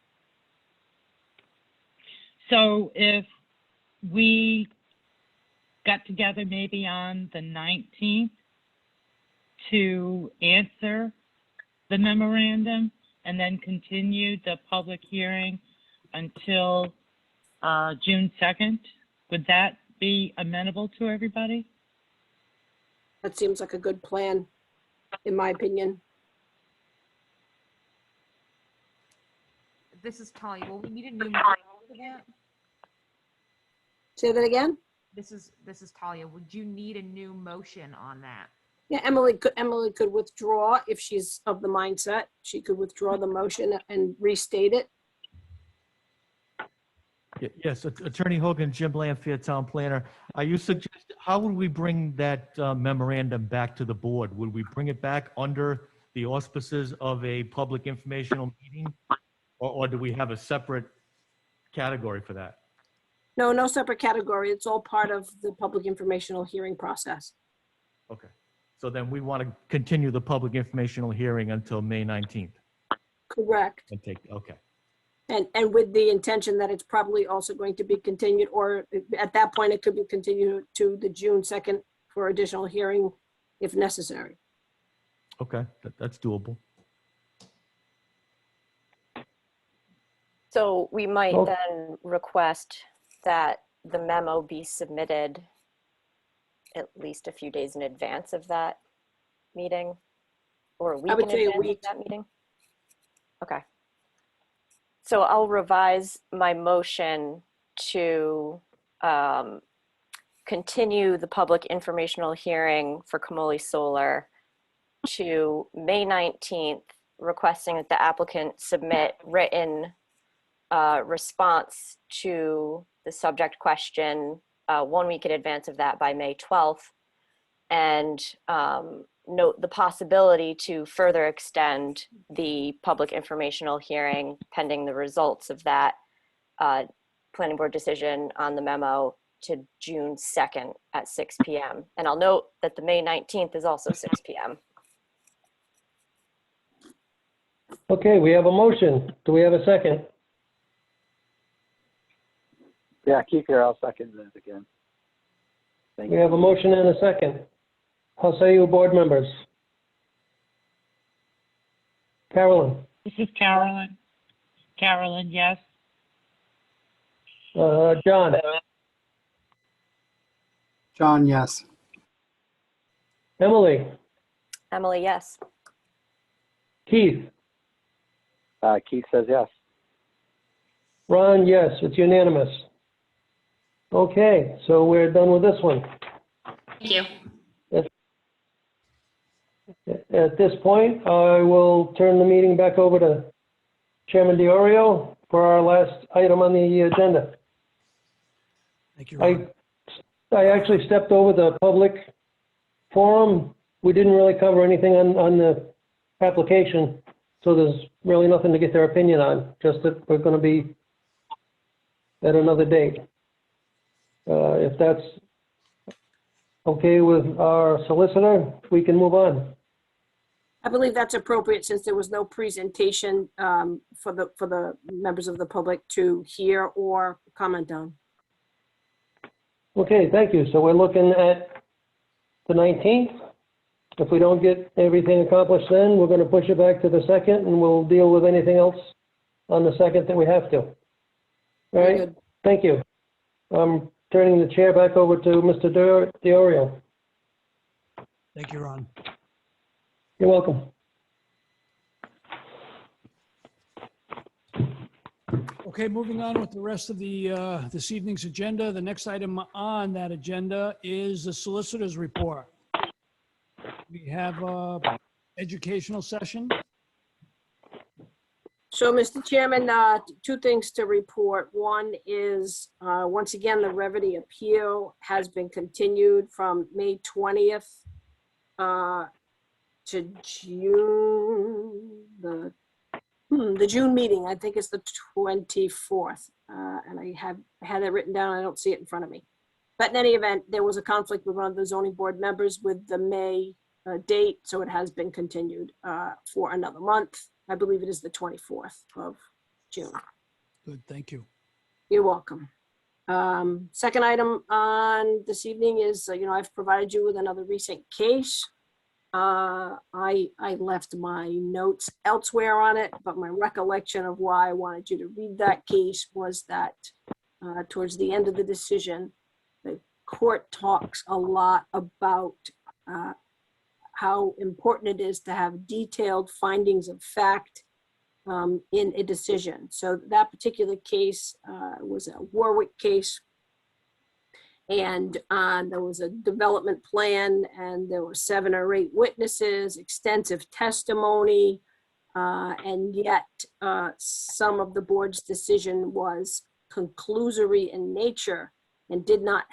S1: So if we got together maybe on the 19th to answer the memorandum and then continue the public hearing until June 2nd, would that be amenable to everybody?
S9: That seems like a good plan, in my opinion.
S7: This is Talia. Will we need a new motion for that?
S9: Say that again?
S7: This is Talia. Would you need a new motion on that?
S9: Yeah, Emily could withdraw if she's of the mindset. She could withdraw the motion and restate it.
S21: Yes, Attorney Hogan, Jim Lanfear, Town Planner. Are you suggesting, how would we bring that memorandum back to the board? Would we bring it back under the auspices of a public informational meeting? Or do we have a separate category for that?
S9: No, no separate category. It's all part of the public informational hearing process.
S21: Okay. So then we want to continue the public informational hearing until May 19th.
S9: Correct.
S21: And take, okay.
S9: And with the intention that it's probably also going to be continued, or at that point, it could be continued to the June 2nd for additional hearing if necessary.
S21: Okay, that's doable.
S5: So we might
S3: Oh.
S5: then request that the memo be submitted at least a few days in advance of that meeting, or a week
S9: would
S5: in
S9: say a
S5: advance
S9: week.
S5: of that meeting? Okay. So I'll revise my motion to continue the public informational hearing for Camoli Solar to May 19th, requesting that the applicant submit written response to the subject question 1 week in advance of that by May 12th, and note the possibility to further extend the public informational hearing pending the results of that planning board decision on the memo to June 2nd at 6 p.m. And I'll note that the May 19th is also 6 p.m.
S3: Okay, we have a motion. Do we have a second?
S4: Yeah, Keith here, I'll second that again. Thank
S3: We
S4: you.
S3: have a motion and a second. How say you, board members? Carolyn?
S1: This is Carolyn. Carolyn, yes.
S3: John?
S14: John, yes.
S3: Emily?
S5: Emily, yes.
S3: Keith?
S4: Keith says yes.
S3: Ron, yes, it's unanimous. Okay, so we're done with this one.
S12: Thank you.
S3: At this point, I will turn the meeting back over to Chairman DiOrio for our last item on the agenda.
S2: Thank you, Ron.
S3: I actually stepped over the public forum. We didn't really cover anything on the application, so there's really nothing to get their opinion on, just that we're going to be at another date. If that's okay with our solicitor, we can move on.
S9: I believe that's appropriate since there was no presentation for the members of the public to hear or comment on.
S3: Okay, thank you. So we're looking at the 19th. If we don't get everything accomplished then, we're going to push it back to the 2nd, and we'll deal with anything else on the 2nd that we have to. All
S9: Very
S3: right,
S9: good.
S3: thank you. I'm turning the chair back over to Mr. DiOrio.
S2: Thank you, Ron.
S3: You're welcome.
S2: Okay, moving on with the rest of the this evening's agenda. The next item on that agenda is the solicitor's report. We have a educational session.
S9: So, Mr. Chairman, two things to report. One is, once again, the Revity appeal has been continued from May 20th to June, the June meeting, I think it's the 24th. And I had it written down, I don't see it in front of me. But in any event, there was a conflict with one of the zoning board members with the May date, so it has been continued for another month. I believe it is the 24th of June.
S2: Good, thank you.
S9: You're welcome. Second item on this evening is, I've provided you with another recent case. I left my notes elsewhere on it, but my recollection of why I wanted you to read that case was that towards the end of the decision, the court talks a lot about how important it is to have detailed findings of fact in a decision. So that particular case was a Warwick case. And there was a development plan, and there were 7 or 8 witnesses, extensive testimony, and yet some of the board's decision was conclusory in nature and did not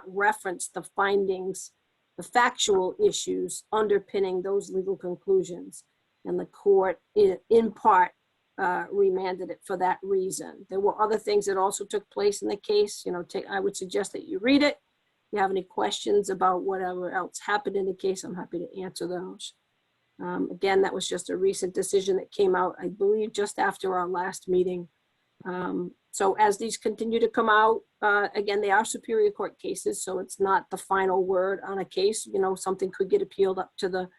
S9: reference the findings, the factual issues underpinning those legal conclusions. And the court, in part, remanded it for that reason. There were other things that also took place in the case. I would suggest that you read it. If you have any questions about whatever else happened in the case, I'm happy to answer those. Again, that was just a recent decision that came out, I believe, just after our last meeting So as these continue to come out, again, they are Superior Court cases, so it's not the final word on a case. You know, something could get appealed up to the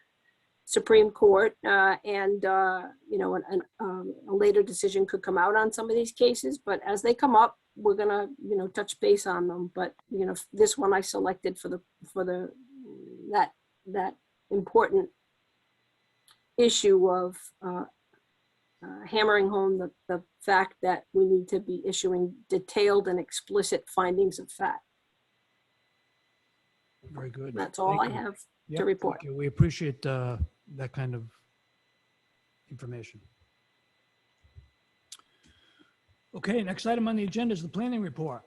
S9: Supreme Court, and you know, a later decision could come out on some of these cases. But as they come up, we're gonna, you know, touch base on them. But you know, this one I selected for that important issue of hammering home the fact that we need to be issuing detailed and explicit findings of fact.
S2: Very good.
S9: That's all
S2: Thank
S9: I
S2: you.
S9: have
S2: Yep,
S9: to report.
S2: thank you. We appreciate that kind of information. Okay, next item on the agenda is the planning report.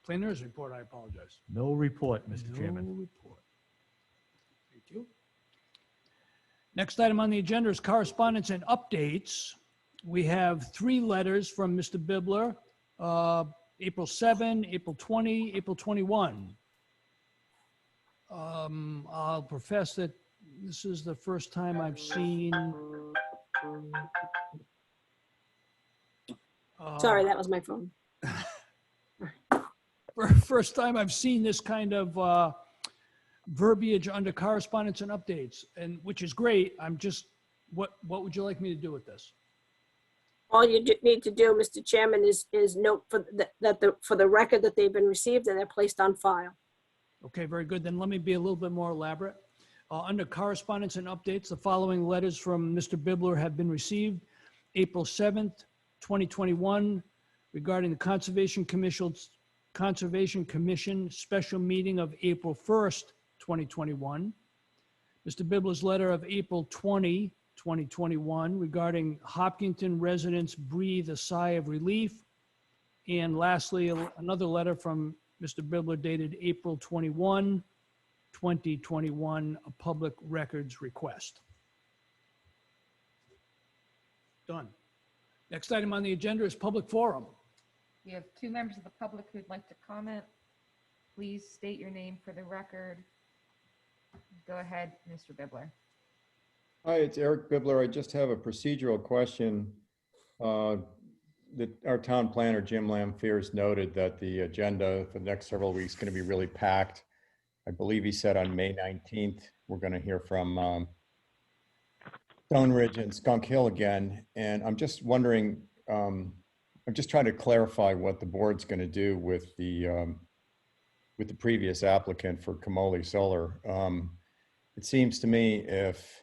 S2: Planner's report, I apologize.
S21: No report, Mr. Chairman.
S2: No report. Thank you. Next item on the agenda is correspondence and updates. We have 3 letters from Mr. Bibler, April 7, April 20, April 21. I'll profess that this is the first time I've seen.
S9: Sorry, that was my phone.
S2: First time I've seen this kind of verbiage under correspondence and updates, and which is great. I'm just, what would you like me to do with this?
S9: All you need to do, Mr. Chairman, is note for the record that they've been received and they're placed on file.
S2: Okay, very good. Then let me be a little bit more elaborate. Under correspondence and updates, the following letters from Mr. Bibler have been received. April 7th, 2021, regarding the Conservation Commission special meeting of April 1st, 2021. Mr. Bibler's letter of April 20, 2021, regarding Hopkinton residents breathe a sigh of relief. And lastly, another letter from Mr. Bibler dated April 21, 2021, a public records request. Done. Next item on the agenda is public forum.
S7: We have 2 members of the public who'd like to comment. Please state your name for the record. Go ahead, Mr. Bibler.
S22: Hi, it's Eric Bibler. I just have a procedural question. Our town planner, Jim Lampiers, noted that the agenda for the next several weeks is going to be really packed. I believe he said on May 19th, we're going to hear from Stone Ridge and Skunk Hill again. And I'm just wondering, I'm just trying to clarify what the board's going to do with the previous applicant for Camoli Solar. It seems to me if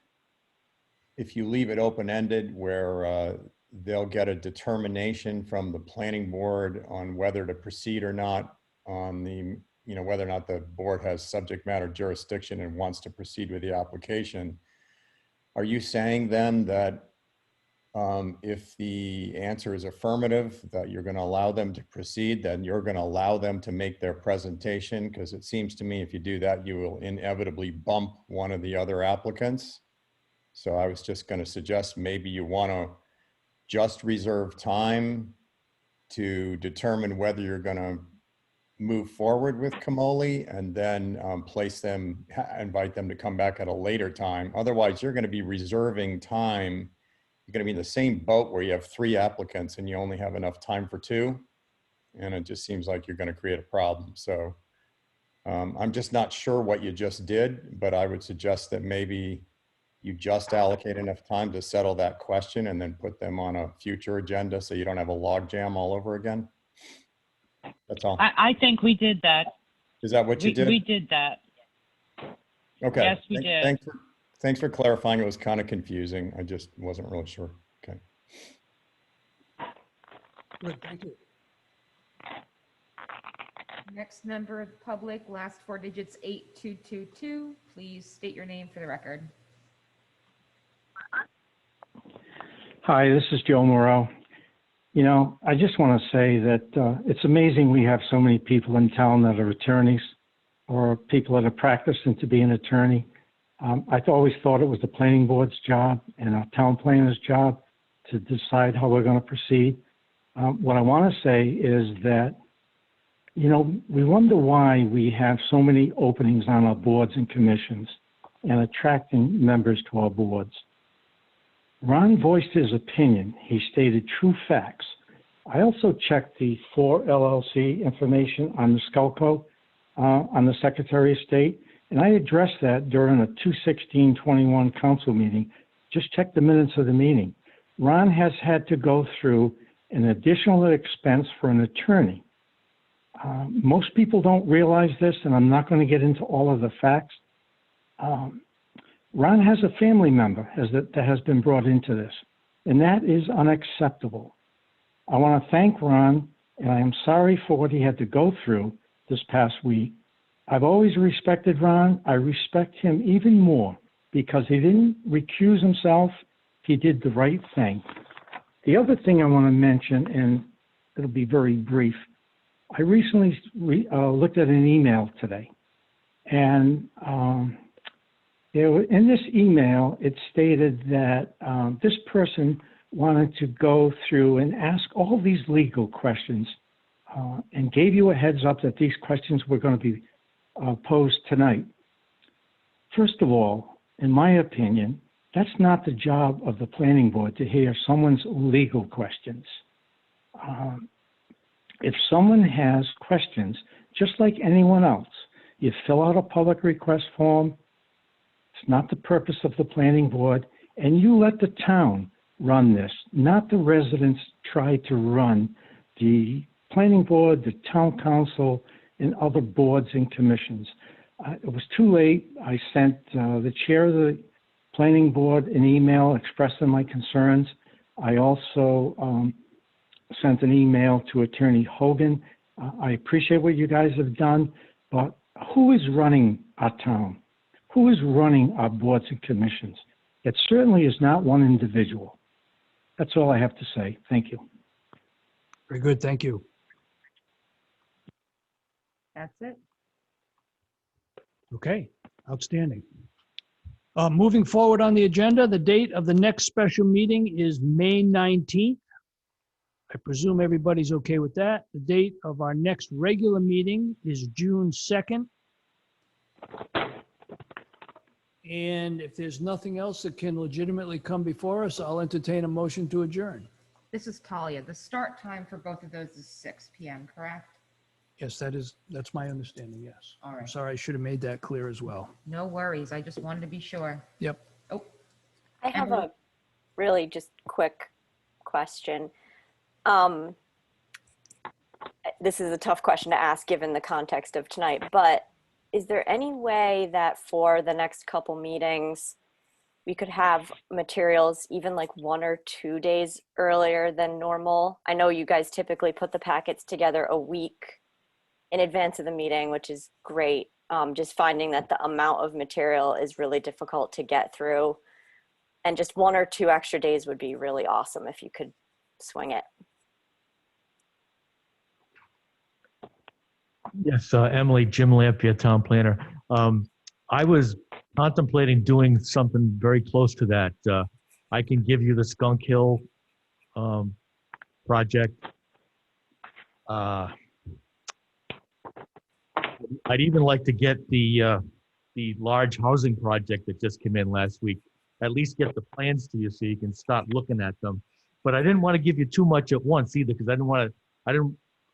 S22: you leave it open-ended where they'll get a determination from the planning board on whether to proceed or not, on the, you know, whether or not the board has subject matter jurisdiction and wants to proceed with the application. Are you saying then that if the answer is affirmative, that you're going to allow them to proceed, then you're going to allow them to make their presentation? Because it seems to me if you do that, you will inevitably bump one of the other applicants. So I was just going to suggest maybe you want to just reserve time to determine whether you're going to move forward with Camoli and then invite them to come back at a later time. Otherwise, you're going to be reserving time. You're going to be in the same boat where you have 3 applicants and you only have enough time for 2. And it just seems like you're going to create a problem. So I'm just not sure what you just did, but I would suggest that maybe you just allocate enough time to settle that question and then put them on a future agenda so you don't have a log jam all over again. That's all.
S1: I think we did that.
S22: Is that what you did?
S1: We did that.
S22: Okay.
S1: Yes, we did.
S22: Thanks for clarifying. It was kind of confusing. I just wasn't really sure. Okay.
S2: Good, thank you.
S7: Next member of the public, last 4 digits 8222. Please state your name for the record.
S6: Hi, this is Joe Moreau. You know, I just want to say that it's amazing we have so many people in town that are attorneys or people that are practicing to be an attorney. I've always thought it was the planning board's job and our town planner's job to decide how we're going to proceed. What I want to say is that, you know, we wonder why we have so many openings on our boards and commissions and attracting members to our boards. Ron voiced his opinion. He stated true facts.
S15: I also checked the 4 LLC information on the Skelco, on the Secretary of State, and I addressed that during a 2/16/21 council meeting. Just check the minutes of the meeting. Ron has had to go through an additional expense for an attorney. Most people don't realize this, and I'm not going to get into all of the facts. Ron has a family member that has been brought into this, and that is unacceptable. I want to thank Ron, and I am sorry for what he had to go through this past week. I've always respected Ron. I respect him even more because he didn't recuse himself. He did the right thing. The other thing I want to mention, and it'll be very brief, I recently looked at an email today, and in this email, it stated that this person wanted to go through and ask all these legal questions and gave you a heads up that these questions were going to be posed tonight. First of all, in my opinion, that's not the job of the planning board to hear someone's legal questions. If someone has questions, just like anyone else, you fill out a public request form. It's not the purpose of the planning board, and you let the town run this, not the residents try to run the planning board, the town council, and other boards and commissions. It was too late. I sent the chair of the planning board an email expressing my concerns. I also sent an email to Attorney Hogan. I appreciate what you guys have done, but who is running our town? Who is running our boards and commissions? It certainly is not one individual. That's all I have to say. Thank you.
S13: Very good. Thank you.
S7: That's it.
S13: Okay, outstanding. Moving forward on the agenda, the date of the next special meeting is May 19th. I presume everybody's okay with that. The date of our next regular meeting is June 2nd. And if there's nothing else that can legitimately come before us, I'll entertain a motion to adjourn.
S7: This is Talia. The start time for both of those is 6 p.m., correct?
S13: Yes, that's my understanding, yes.
S7: All
S13: I'm
S7: right.
S13: sorry, I should have made that clear as well.
S7: No worries. I just wanted to be sure.
S13: Yep.
S7: Oh,
S5: I have
S7: Emily?
S5: a really just quick question. This is a tough question to ask given the context of tonight, but is there any way that for the next couple meetings, we could have materials even like 1 or 2 days earlier than normal? I know you guys typically put the packets together a week in advance of the meeting, which is great. Just finding that the amount of material is really difficult to get through. And just 1 or 2 extra days would be really awesome if you could swing it.
S21: Yes, Emily, Jim Lampier, town planner. I was contemplating doing something very close to that. I can give you the Skunk Hill project. I'd even like to get the large housing project that just came in last week. At least get the plans to you so you can start looking at them. But I didn't want to give you too much at once either, because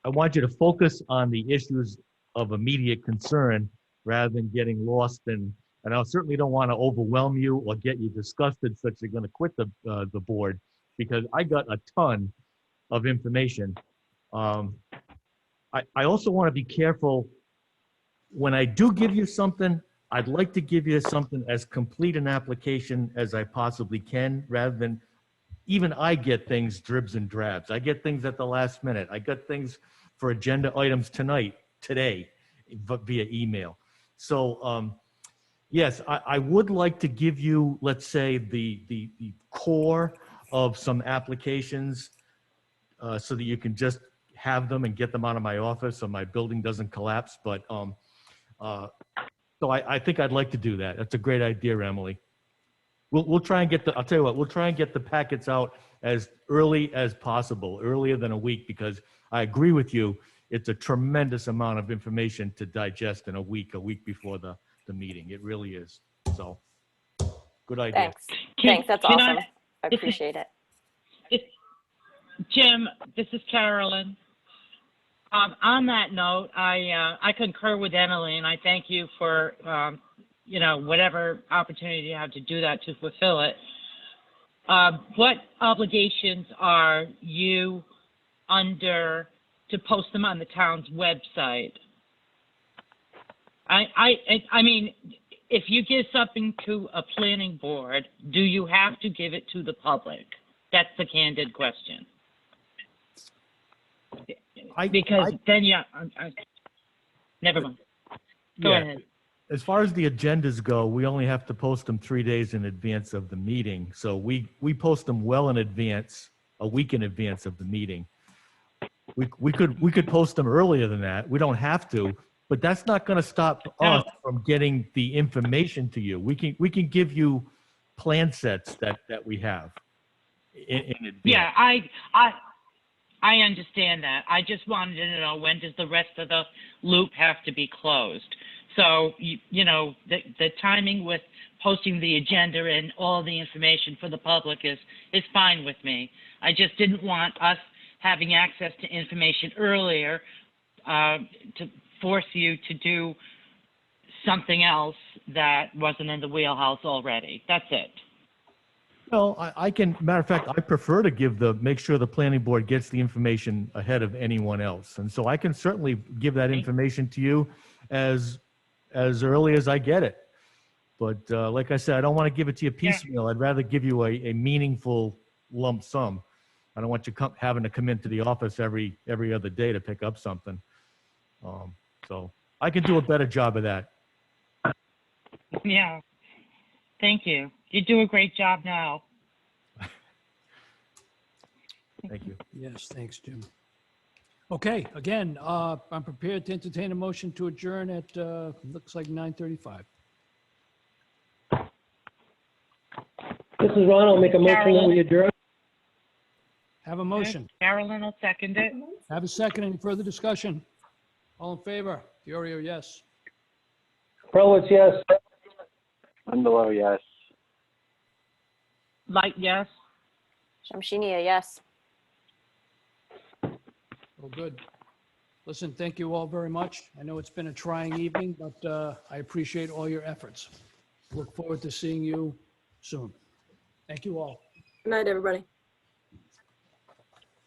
S21: I want you to focus on the issues of immediate concern rather than getting lost in, and I certainly don't want to overwhelm you or get you disgusted such you're going to quit the board, because I got a ton of information. I also want to be careful when I do give you something. I'd like to give you something as complete an application as I possibly can, rather than even I get things dribs and drabs. I get things at the last minute. I got things for agenda items today, via email. So yes, I would like to give you, let's say, the core of some applications so that you can just have them and get them out of my office so my building doesn't collapse. But so I think I'd like to do that. That's a great idea, Emily. We'll try and I'll tell you what, we'll try and get the packets out as early as possible, earlier than a week, because I agree with you. It's a tremendous amount of information to digest in a week before the meeting. It really is. So, good idea.
S5: Thanks. That's awesome. I appreciate it.
S1: Jim, this is Carolyn. On that note, I concur with Emily, and I thank you for, whatever opportunity you have to do that to fulfill it. What obligations are you under to post them on the town's website? I mean, if you give something to a planning board, do you have to give it to the public? That's the candid question. Because then, never mind. Go ahead.
S21: As far as the agendas go, we only have to post them 3 days in advance of the meeting. So we post them well in advance, a week in advance of the meeting. We could post them earlier than that. We don't have to, but that's not going to stop us from getting the information to you. We can give you plan sets that we have in advance.
S1: Yeah, I understand that. I just wanted to know, when does the rest of the loop have to be closed? So, the timing with posting the agenda and all the information for the public is fine with me. I just didn't want us having access to information earlier to force you to do something else that wasn't in the wheelhouse already. That's it.
S21: Well, I can, matter of fact, I prefer to make sure the planning board gets the information ahead of anyone else. And so I can certainly give that information to you as early as I get it. But like I said, I don't want to give it to you piecemeal. I'd rather give you a meaningful lump sum. I don't want you having to come into the office every other day to pick up something. So I can do a better job of that.
S1: Yeah. Thank you. You do a great job now.
S21: Thank you.
S2: Yes, thanks, Jim. Okay, again, I'm prepared to entertain a motion to adjourn at, looks like 9:35.
S3: This is Ron. I'll make a motion that we adjourn.
S2: Have a motion.
S1: Carolyn will second it.
S2: Have a second. Any further discussion? All in favor? Diorio, yes.
S3: Prowitz, yes.
S4: Underlow, yes.
S1: Light, yes.
S5: Shamshiniya, yes.
S2: Well, good. Listen, thank you all very much. I know it's been a trying evening, but I appreciate all your efforts. Look forward to seeing you soon. Thank you all.
S9: Good night, everybody.